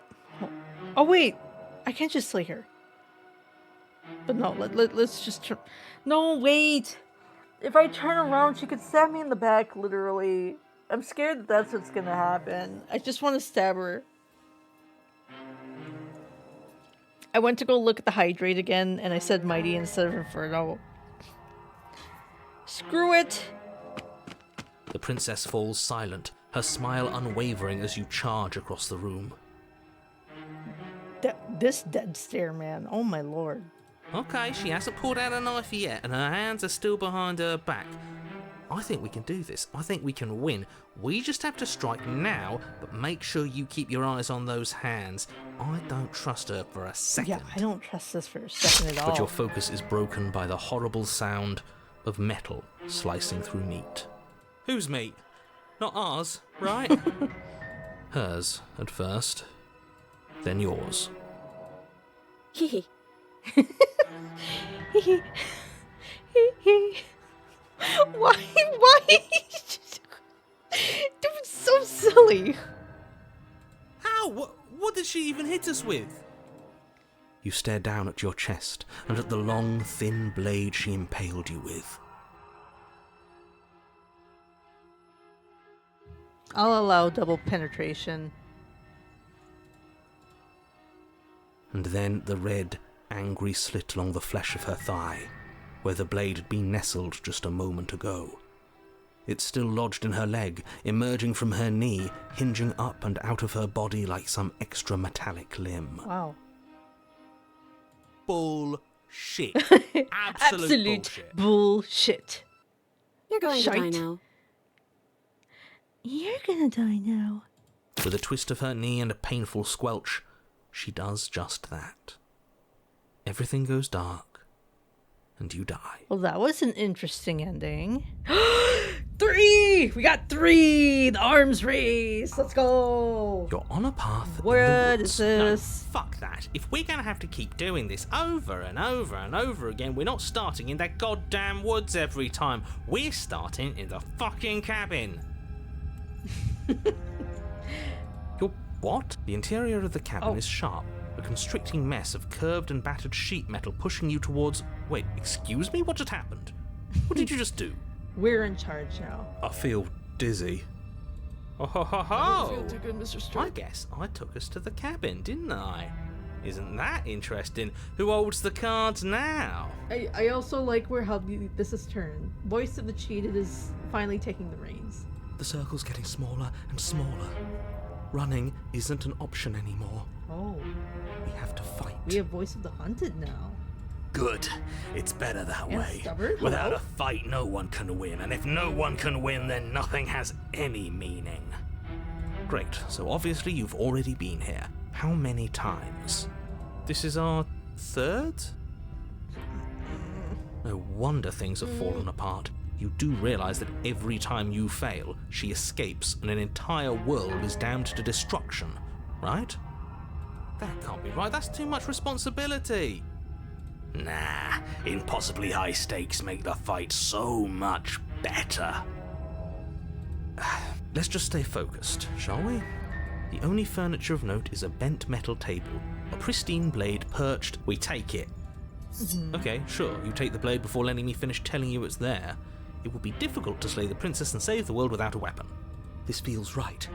Oh, wait. I can't just slay her. But no, let's just turn... No, wait. If I turn around, she could stab me in the back, literally. I'm scared that that's what's gonna happen. I just want to stab her. I went to go look at the hydrate again, and I said Mighty instead of Inferno. Screw it! The princess falls silent, her smile unwavering as you charge across the room. This dead stare, man. Oh my lord. Okay, she hasn't pulled out a knife yet, and her hands are still behind her back. I think we can do this. I think we can win. We just have to strike now, but make sure you keep your eyes on those hands. I don't trust her for a second. Yeah, I don't trust this for a second at all. But your focus is broken by the horrible sound of metal slicing through meat. Whose meat? Not ours, right? Hers at first, then yours. Hee Why? Dude, it's so silly. How? What did she even hit us with? You stare down at your chest and at the long, thin blade she impaled you with. I'll allow double penetration. And then the red, angry slit along the flesh of her thigh, where the blade had been nestled just a moment ago. It's still lodged in her leg, emerging from her knee, hinging up and out of her body like some extra metallic limb. Wow. Bullshit. Absolute bullshit. Bullshit. You're going to die Shite. now. You're gonna die now. With a twist of her knee and a painful squelch, she does just that. Everything goes dark, and you die. Well, that was an interesting ending. 3! We got 3! The arms race! Let's go! You're on a path in the What woods. is this? No, fuck that. If we're gonna have to keep doing this over and over and over again, we're not starting in that goddamn woods every time. We're starting in the fucking cabin. You're what? The interior of the cabin is sharp. A constricting mess of curved and battered sheet metal pushing you towards... Wait, excuse me? What just happened? What did you just do? We're in charge now. I feel dizzy. Oh ho ho ho! I don't feel too good, Mr. Strike. I guess I took us to the cabin, didn't I? Isn't that interesting? Who holds the cards now? I also like how this is turned. Voice of the cheated is finally taking the reins. The circle's getting smaller and smaller. Running isn't an option anymore. Oh. We have to fight. We have voice of the hunted now. Good. It's better that And way. stubborn? Without Hello? a fight, no one can win. And if no one can win, then nothing has any meaning. Great. So obviously you've already been here. How many times? This is our third? No wonder things have fallen apart. You do realize that every time you fail, she escapes and an entire world is damned to destruction, right? That can't be right, that's too much responsibility. Nah, impossibly high stakes make the fight so much better. Let's just stay focused, shall we? The only furniture of note is a bent metal table, a pristine blade perched. We take it. Okay, sure, you take the blade before letting me finish telling you it's there. It would be difficult to slay the princess and save the world without a weapon. This feels right.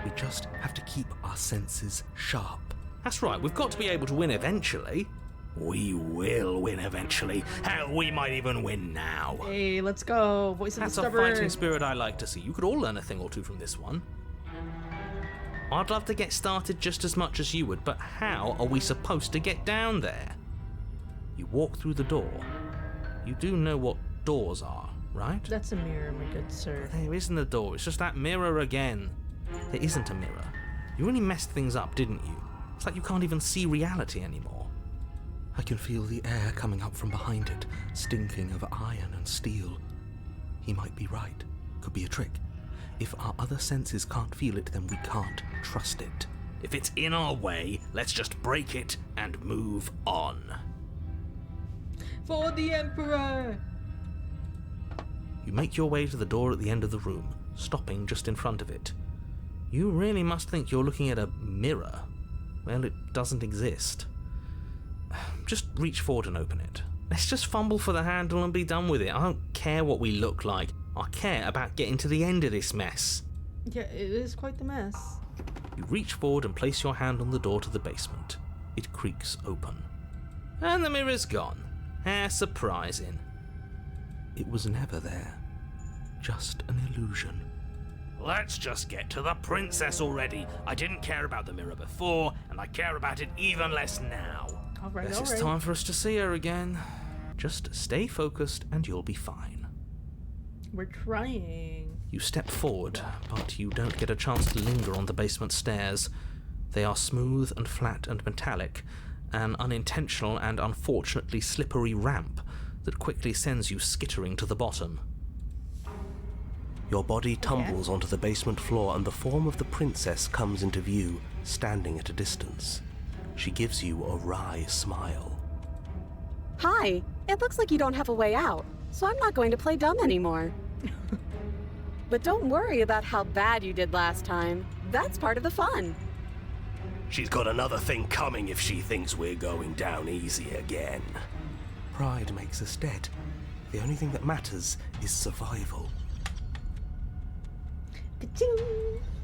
We just have to keep our senses sharp. That's right, we've got to be able to win eventually. We will win eventually. Hell, we might even win now. Hey, let's go. Voice of That's the a stubborn. fighting spirit I like to see. You could all learn a thing or two from this one. I'd love to get started just as much as you would, but how are we supposed to get down there? You walk through the door. You do know what doors are, right? That's a mirror, my good sir. There isn't a door, it's just that mirror again. There isn't a mirror. You really messed things up, didn't you? It's like you can't even see reality anymore. I can feel the air coming up from behind it, stinking of iron and steel. He might be right. Could be a trick. If our other senses can't feel it, then we can't trust it. If it's in our way, let's just break it and move on. For the Emperor! You make your way to the door at the end of the room, stopping just in front of it. You really must think you're looking at a mirror. Well, it doesn't exist. Just reach forward and open it. Let's just fumble for the handle and be done with it. I don't care what we look like. I care about getting to the end of this mess. Yeah, it is quite the mess. You reach forward and place your hand on the door to the basement. It creaks open. And the mirror's gone. How surprising. It was never there. Just an illusion. Let's just get to the princess already. I didn't care about the mirror before, and I care about it even less now. Alright, Guess it's time for us to see her again. Just stay focused and you'll be fine. We're trying. You step forward, but you don't get a chance to linger on the basement stairs. They are smooth and flat and metallic, an unintentional and unfortunately slippery ramp that quickly sends you skittering to the bottom. Your body tumbles onto the basement floor and the form of the princess comes into view, standing at a distance. She gives you a wry smile. Hi, it looks like you don't have a way out, so I'm not going to play dumb anymore. But don't worry about how bad you did last time. That's part of the fun. She's got another thing coming if she thinks we're going down easy again. Pride makes us dead. The only thing that matters is survival.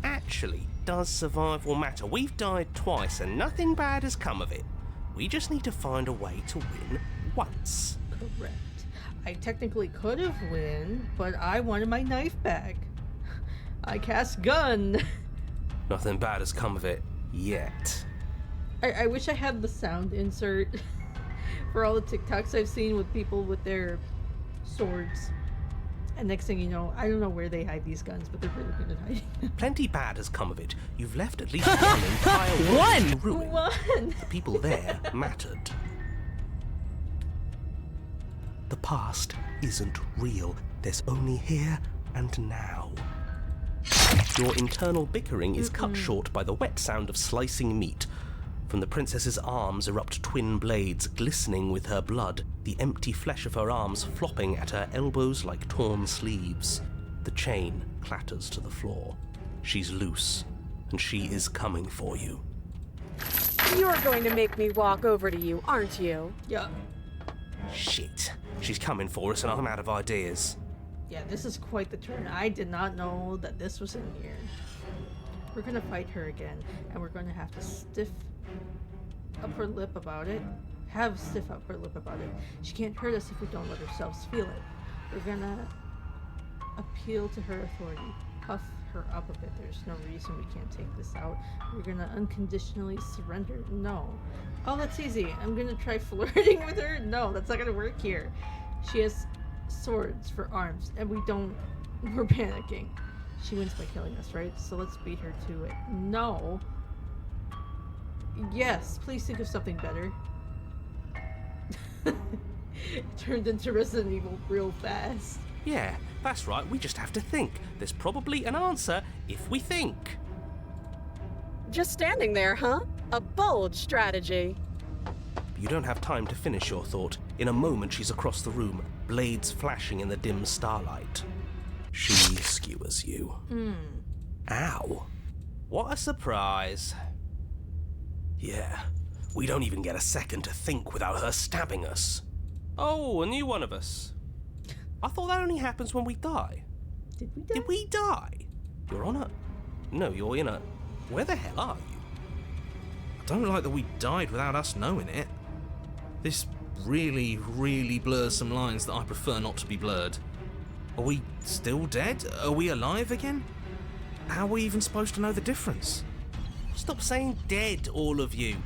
Actually, does survival matter? We've died twice and nothing bad has come of it. We just need to find a way to win once. Correct. I technically could have win, but I wanted my knife back. I cast gun. Nothing bad has come of it yet. I wish I had the sound insert for all the TikToks I've seen with people with their swords. And next thing you know, I don't know where they hide these guns, but they're really good at hiding them. Plenty bad has come of it. You've left at least one entire world to ruin. One! The people there mattered. The past isn't real. There's only here and now. Your internal bickering is cut short by the wet sound of slicing meat. From the princess's arms erupt twin blades glistening with her blood, the empty flesh of her arms flopping at her elbows like torn sleeves. The chain clatters to the floor. She's loose, and she is coming for you. You're going to make me walk over to you, aren't you? Yeah. Shit. She's coming for us and I'm out of ideas. Yeah, this is quite the turn. I did not know that this was in here. We're gonna fight her again, and we're gonna have to stiff up her lip about it. Have stiff up her lip about it. She can't hurt us if we don't let ourselves feel it. We're gonna appeal to her authority. Puff her up a bit. There's no reason we can't take this out. We're gonna unconditionally surrender. No. Oh, that's easy. I'm gonna try flirting with her. No, that's not gonna work here. She has swords for arms, and we're panicking. She wins by killing us, right? So let's beat her to it. No. Yes, please think of something better. It turned into Resident Evil real fast. Yeah, that's right, we just have to think. There's probably an answer if we think. Just standing there, huh? A bold strategy. You don't have time to finish your thought. In a moment, she's across the room, blades flashing in the dim starlight. She skewers you. Ow. What a surprise. Yeah, we don't even get a second to think without her stabbing us. Oh, a new one of us. I thought that only happens when we die. Did we die? Did we die? You're on a... No, you're in a... Where the hell are you? I don't like that we died without us knowing it. This really, really blurs some lines that I prefer not to be blurred. Are we still dead? Are we alive again? How are we even supposed to know the difference? Stop saying dead, all of you.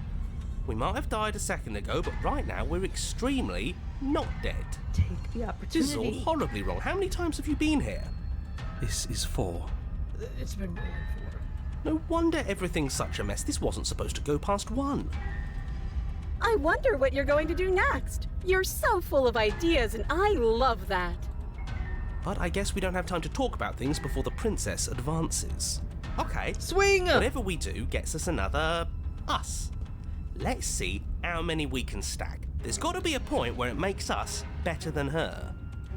We might have died a second ago, but right now we're extremely not dead. Take the opportunity. This is all horribly wrong. How many times have you been here? This is 4. It's been more than 4. No wonder everything's such a mess. This wasn't supposed to go past 1. I wonder what you're going to do next. You're so full of ideas, and I love that. But I guess we don't have time to talk about things before the princess advances. Okay. Swing! Whatever we do gets us another... us. Let's see how many we can stack. There's got to be a point where it makes us better than her.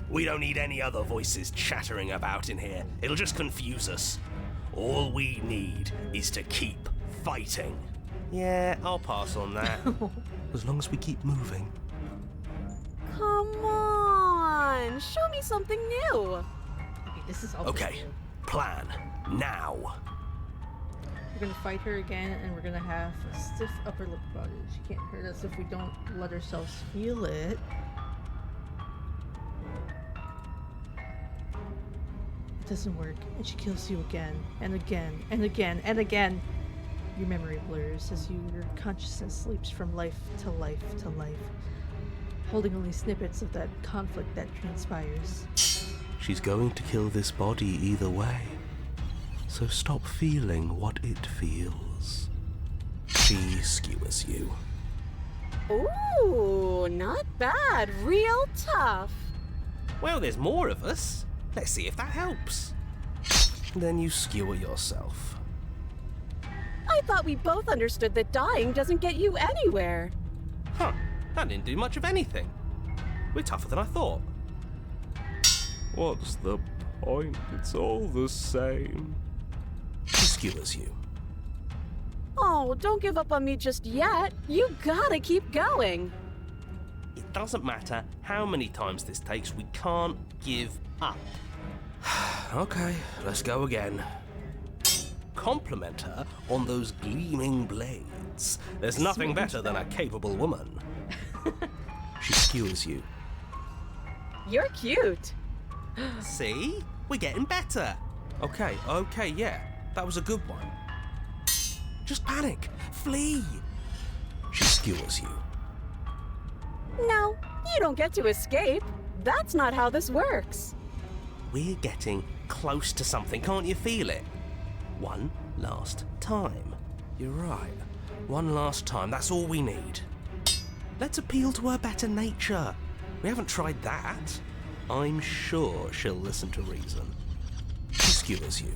We don't need any other voices chattering about in here. It'll just confuse us. All we need is to keep fighting. Yeah, I'll pass on that. As long as we keep moving. Come on, show me something new. Okay, this is all Okay, plan now. We're gonna fight her again, and we're gonna have a stiff upper lip about it. She can't hurt us if we don't let ourselves feel it. It doesn't work, and she kills you again, and again, and again, and again. Your memory blurs as your consciousness sleeps from life to life to life, holding only snippets of that conflict that transpires. She's going to kill this body either way. So stop feeling what it feels. She skewers you. Ooh, not bad. Real tough. Well, there's more of us. Let's see if that helps. Then you skewer yourself. I thought we both understood that dying doesn't get you anywhere. Huh, that didn't do much of anything. We're tougher than I thought. What's the point? It's all the same. She skewers you. Oh, don't give up on me just yet. You gotta keep going. It doesn't matter how many times this takes, we can't give up. Okay, let's go again. Compliment her on those gleaming blades. There's nothing better than a capable woman. She skewers you. You're cute. See? We're getting better. Okay, yeah. That was a good one. Just panic. Flee. She skewers you. No, you don't get to escape. That's not how this works. We're getting close to something. Can't you feel it? One last time. You're right. One last time. That's all we need. Let's appeal to her better nature. We haven't tried that. I'm sure she'll listen to reason. She skewers you.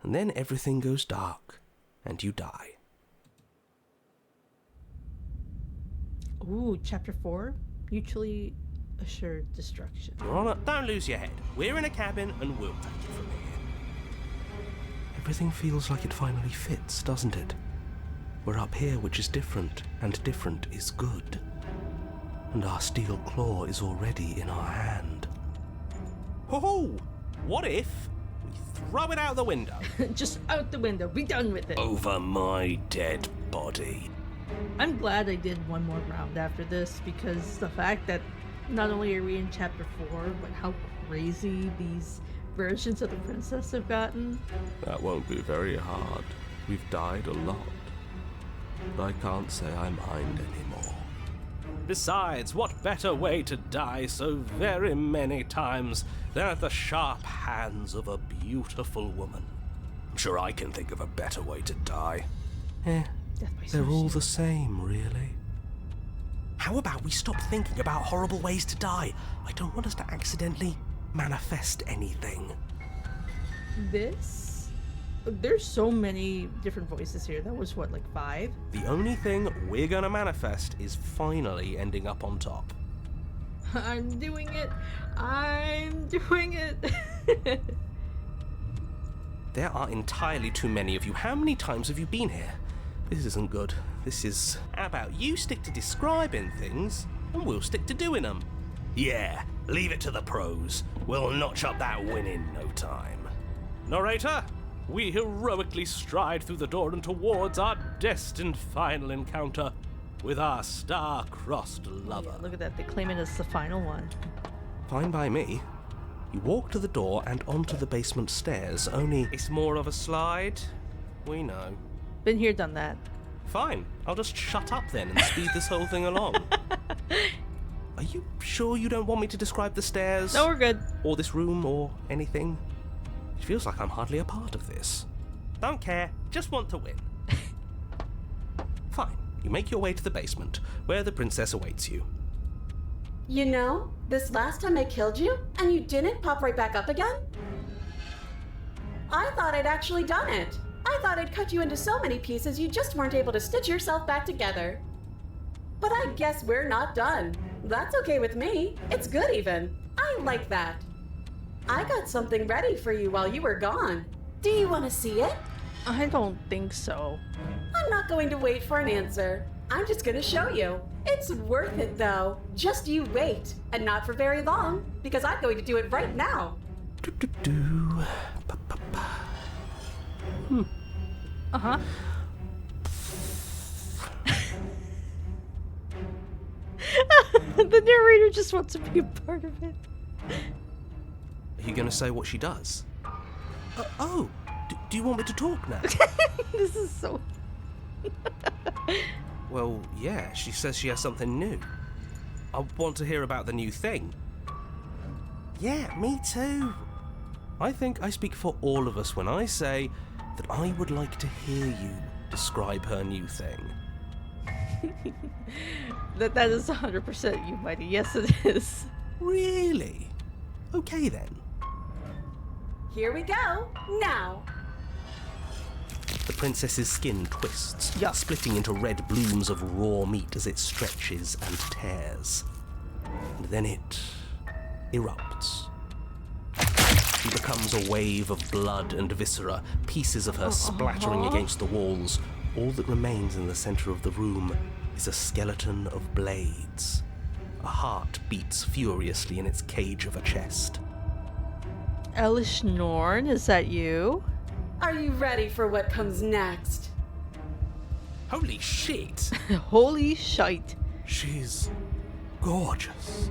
And then everything goes dark, and you die. Ooh, chapter 4? Mutually assured destruction. Your Honor, don't lose your head. We're in a cabin, and we'll take it from here. Everything feels like it finally fits, doesn't it? We're up here, which is different, and different is good. And our steel claw is already in our hand. Ho-ho! What if we throw it out the window? Just out the window. Be done with it. Over my dead body. I'm glad I did one more round after this, because the fact that not only are we in chapter 4, but how crazy these versions of the princess have gotten. That won't be very hard. We've died a lot. But I can't say I mind anymore. Besides, what better way to die so very many times than at the sharp hands of a beautiful woman? I'm sure I can think of a better way to die. They're all the same, really. How about we stop thinking about horrible ways to die? I don't want us to accidentally manifest anything. This? There's so many different voices here. That was what, like 5? The only thing we're gonna manifest is finally ending up on top. I'm doing it. I'm doing it. There are entirely too many of you. How many times have you been here? This isn't good. This is... How about you stick to describing things, and we'll stick to doing them? Yeah, leave it to the pros. We'll notch up that win in no time. Narrator, we heroically stride through the door and towards our destined final encounter with our star-crossed lover. Look at that. They claim it as the final one. Fine by me. You walk to the door and onto the basement stairs, only... It's more of a slide. We know. Been here, done that. Fine. I'll just shut up then and speed this whole thing along. Are you sure you don't want me to describe the stairs? No, we're good. Or this room, or anything? It feels like I'm hardly a part of this. Don't care. Just want to win. Fine. You make your way to the basement, where the princess awaits you. You know, this last time I killed you, and you didn't pop right back up again? I thought I'd actually done it. I thought I'd cut you into so many pieces you just weren't able to stitch yourself back together. But I guess we're not done. That's okay with me. It's good even. I like that. I got something ready for you while you were gone. Do you want to see it? I don't think so. I'm not going to wait for an answer. I'm just going to show you. It's worth it though. Just you wait. And not for very long, because I'm going to do it right now. Uh-huh. The narrator just wants to be a part of it. Are you gonna say what she does? Do you want me to talk now? This is so... Well, yeah, she says she has something new. I want to hear about the new thing. Yeah, me too. I think I speak for all of us when I say that I would like to hear you describe her new thing. That is 100% you, Mighty. Yes, it is. Really? Okay then. Here we go. Now. The princess's skin twists, splitting into red blooms of raw meat as it stretches and tears. And then it erupts. She becomes a wave of blood and viscera, pieces of her splattering against the walls. All that remains in the center of the room is a skeleton of blades. A heart beats furiously in its cage of a chest. Elish Norn, is that you? Are you ready for what comes next? Holy shit! Holy shite. She's gorgeous.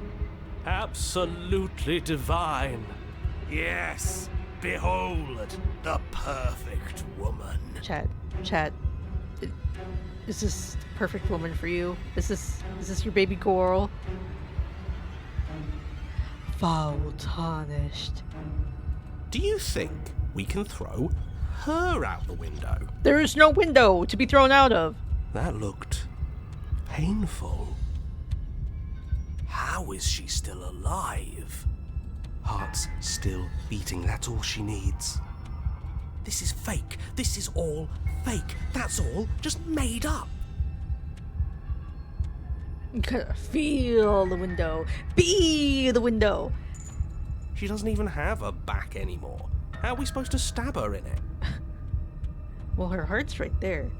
Absolutely divine. Yes, behold the perfect woman. Chat. Is this the perfect woman for you? Is this your baby girl? Foul tarnished. Do you think we can throw her out the window? There is no window to be thrown out of. That looked painful. How is she still alive? Heart's still beating, that's all she needs. This is fake. This is all fake. That's all just made up. You gotta feel the window. Be the window. She doesn't even have a back anymore. How are we supposed to stab her in it? Well, her heart's right there.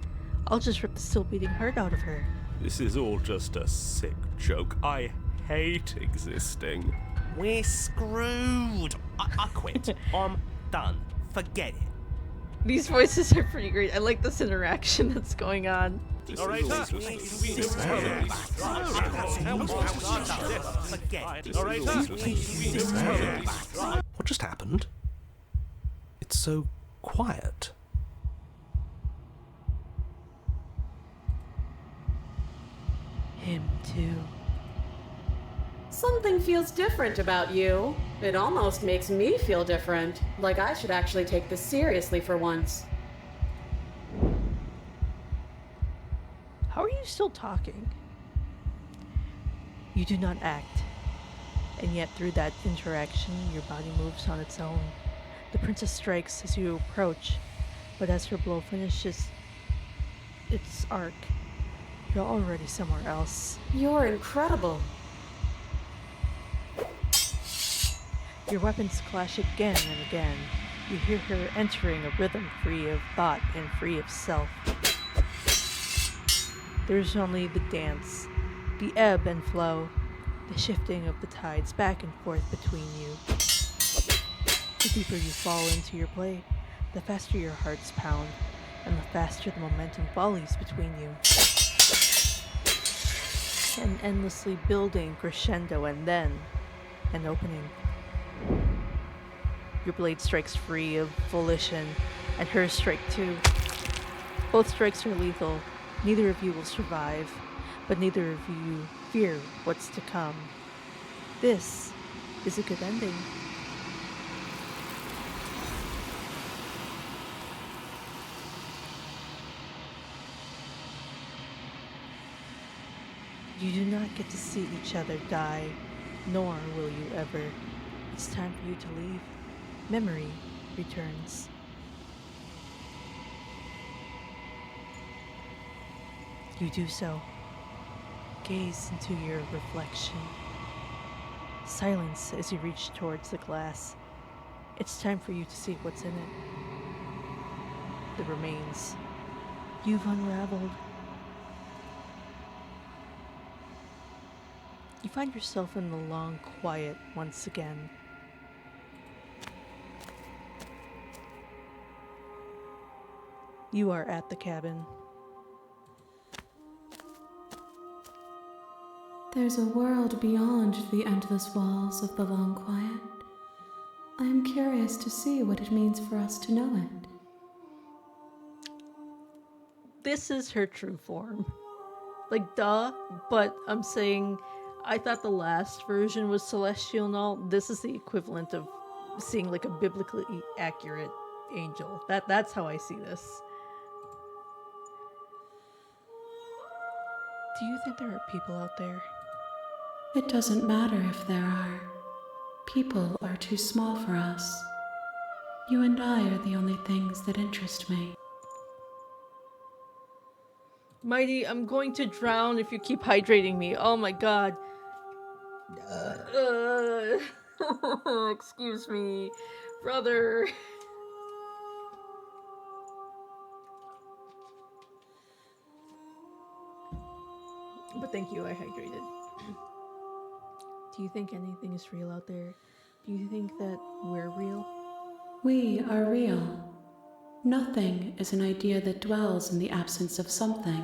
I'll just rip the still beating heart out of her. This is all just a sick joke. I hate existing. We're screwed. I quit. I'm done. Forget it. These voices are pretty great. I like this interaction that's going on. What just happened? It's so quiet. Him too. Something feels different about you. It almost makes me feel different. Like I should actually take this seriously for once. How are you still talking? You do not act, and yet through that interaction, your body moves on its own. The princess strikes as you approach, but as her blow finishes its arc, you're already somewhere else. You're incredible. Your weapons clash again and again. You hear her entering a rhythm free of thought and free of self. There's only the dance, the ebb and flow, the shifting of the tides back and forth between you. The deeper you fall into your blade, the faster your hearts pound, and the faster the momentum volleys between you. An endlessly building crescendo and then an opening. Your blade strikes free of volition, and hers strike too. Both strikes are lethal. Neither of you will survive, but neither of you fear what's to come. This is a good ending. You do not get to see each other die, nor will you ever. It's time for you to leave. Memory returns. You do so. Gaze into your reflection. Silence as you reach towards the glass. It's time for you to see what's in it. The remains. You've unraveled. You find yourself in the long quiet once again. You are at the cabin. There's a world beyond the endless walls of the long quiet. I am curious to see what it means for us to know it. This is her true form. Like, duh, but I'm saying, I thought the last version was celestial and all. This is the equivalent of seeing like a biblically accurate angel. That's how I see this. Do you think there are people out there? It doesn't matter if there are. People are too small for us. You and I are the only things that interest me. Mighty, I'm going to drown if you keep hydrating me. Oh my god. Excuse me, brother. But thank you, I hydrated. Do you think anything is real out there? Do you think that we're real? We are real. Nothing is an idea that dwells in the absence of something.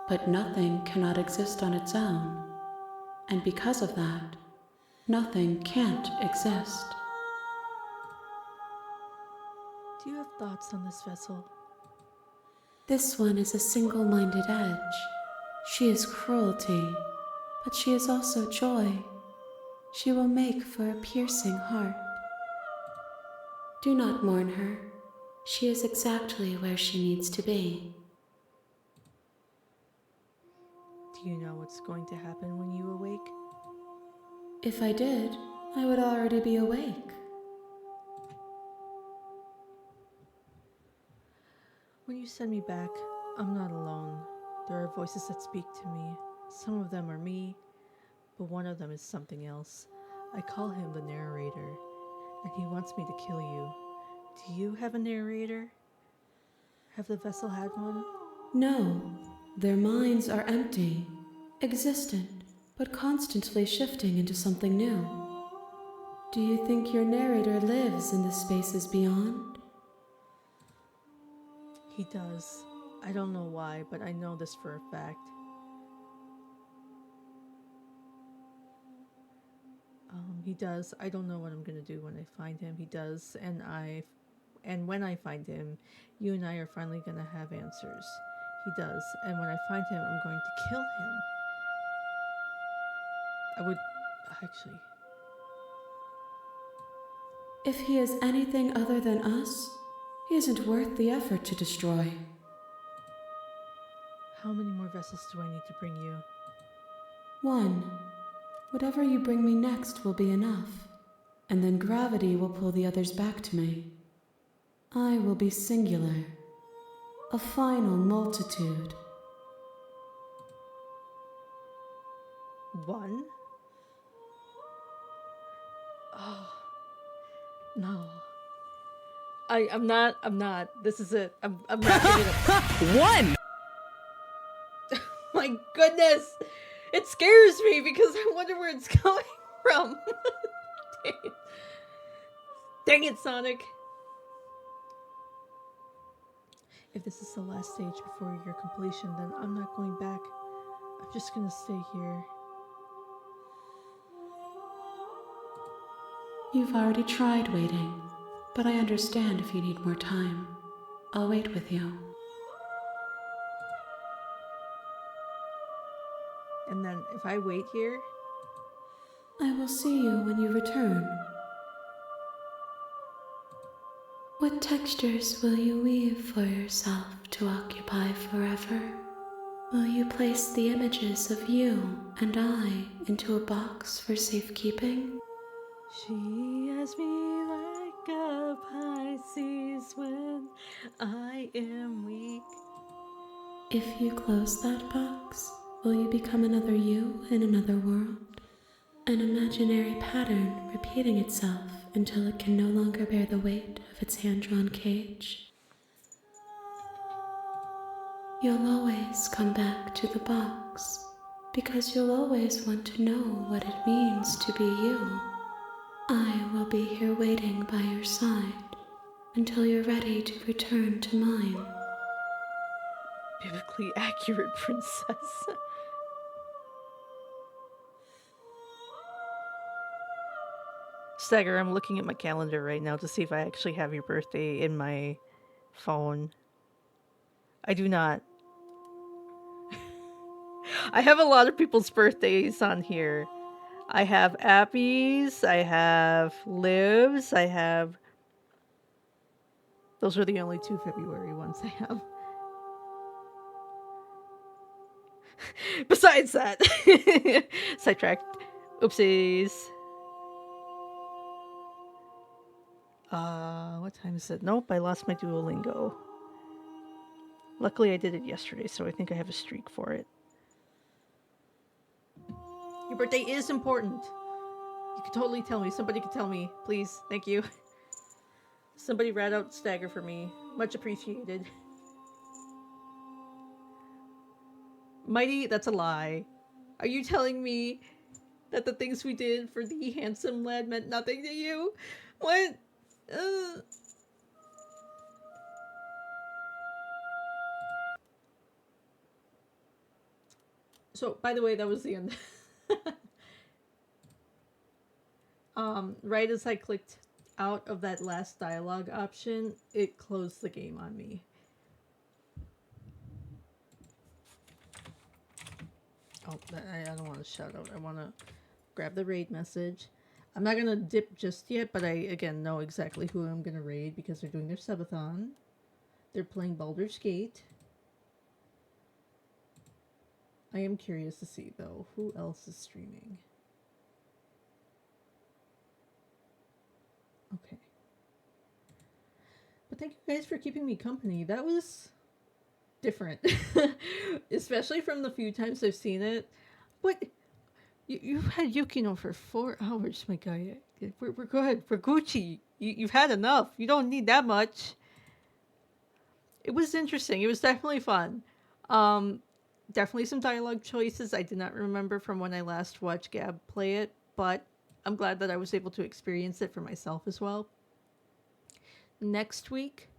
But nothing cannot exist on its own. And because of that, nothing can't exist. Do you have thoughts on this vessel? This one is a single-minded edge. She is cruelty, but she is also joy. She will make for a piercing heart. Do not mourn her. She is exactly where she needs to be. Do you know what's going to happen when you awake? If I did, I would already be awake. When you send me back, I'm not alone. There are voices that speak to me. Some of them are me, but one of them is something else. I call him the narrator, and he wants me to kill you. Do you have a narrator? Have the vessel had one? No, their minds are empty, existent, but constantly shifting into something new. Do you think your narrator lives in the spaces beyond? He does. I don't know why, but I know this for a fact. He does. I don't know what I'm gonna do when I find him. He does, and when I find him, you and I are finally gonna have answers. He does, and when I find him, I'm going to kill him. I would actually. If he is anything other than us, he isn't worth the effort to destroy. How many more vessels do I need to bring you? 1. Whatever you bring me next will be enough, and then gravity will pull the others back to me. I will be singular, a final multitude. 1? Oh, no. I'm not. This is it. I'm not giving it. 1! My goodness! It scares me because I wonder where it's coming from. Dang it. Dang it, Sonic. If this is the last stage before your completion, then I'm not going back. I'm just gonna stay here. You've already tried waiting, but I understand if you need more time. I'll wait with you. And then if I wait here, I will see you when you return. What textures will you weave for yourself to occupy forever? Will you place the images of you and I into a box for safekeeping? she has me like a Pisces when I am weak. If you close that box, will you become another you in another world? An imaginary pattern repeating itself until it can no longer bear the weight of its hand-drawn cage. You'll always come back to the box, because you'll always want to know what it means to be you. I will be here waiting by your side until you're ready to return to mine. Biblically accurate, princess. Stagger, I'm looking at my calendar right now to see if I actually have your birthday in my phone. I do not. I have a lot of people's birthdays on here. I have Appy's, I have Liv's, I have... Those are the only 2 February ones I have. Besides that. Sidetracked. Oopsies. What time is it? Nope, I lost my Duolingo. Luckily I did it yesterday, so I think I have a streak for it. Your birthday is important. You can totally tell me. Somebody can tell me. Please. Thank you. Somebody rat out Stagger for me. Much appreciated. Mighty, that's a lie. Are you telling me that the things we did for the handsome lad meant nothing to you? What? So, by the way, that was the end. Right as I clicked out of that last dialogue option, it closed the game on me. Oh, I don't want to shout out. I want to grab the raid message. I'm not going to dip just yet, but I, again, know exactly who I'm going to raid because they're doing their subathon. They're playing Baldur's Gate. I am curious to see, though, who else is streaming. Okay. But thank you guys for keeping me company. That was different. Especially from the few times I've seen it. But you've had Yukino for 4 hours, my guy. We're good. We're Gucci. You've had enough. You don't need that much. It was interesting. It was definitely fun. Definitely some dialogue choices I did not remember from when I last watched Gab play it, but I'm glad that I was able to experience it for myself as well. Next week,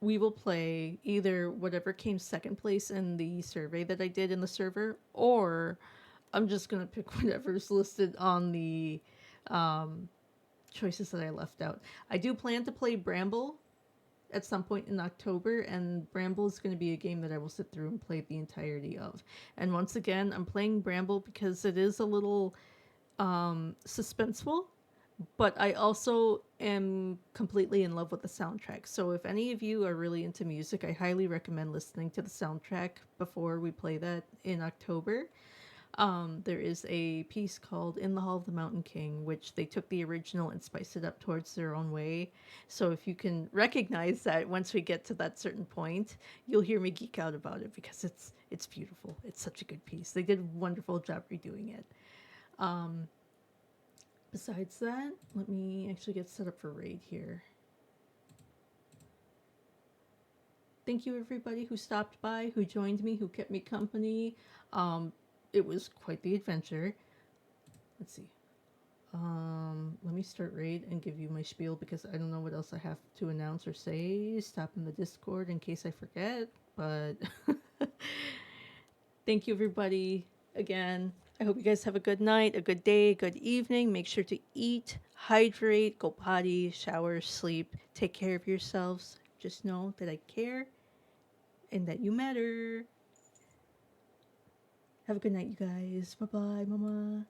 we will play either whatever came second place in the survey that I did in the server, or I'm just going to pick whatever's listed on the choices that I left out. I do plan to play Bramble at some point in October, and Bramble is going to be a game that I will sit through and play the entirety of. And once again, I'm playing Bramble because it is a little suspenseful, but I also am completely in love with the soundtrack. So if any of you are really into music, I highly recommend listening to the soundtrack before we play that in October. There is a piece called In the Hall of the Mountain King, which they took the original and spiced it up towards their own way. So if you can recognize that once we get to that certain point, you'll hear me geek out about it because it's beautiful. It's such a good piece. They did a wonderful job redoing it. Besides that, let me actually get set up for raid here. Thank you everybody who stopped by, who joined me, who kept me company. It was quite the adventure. Let's see. Let me start raid and give you my spiel because I don't know what else I have to announce or say. Stop in the Discord in case I forget, but thank you everybody again. I hope you guys have a good night, a good day, a good evening. Make sure to eat, hydrate, go potty, shower, sleep. Take care of yourselves. Just know that I care and that you matter. Have a good night, you guys. Bye-bye, mama.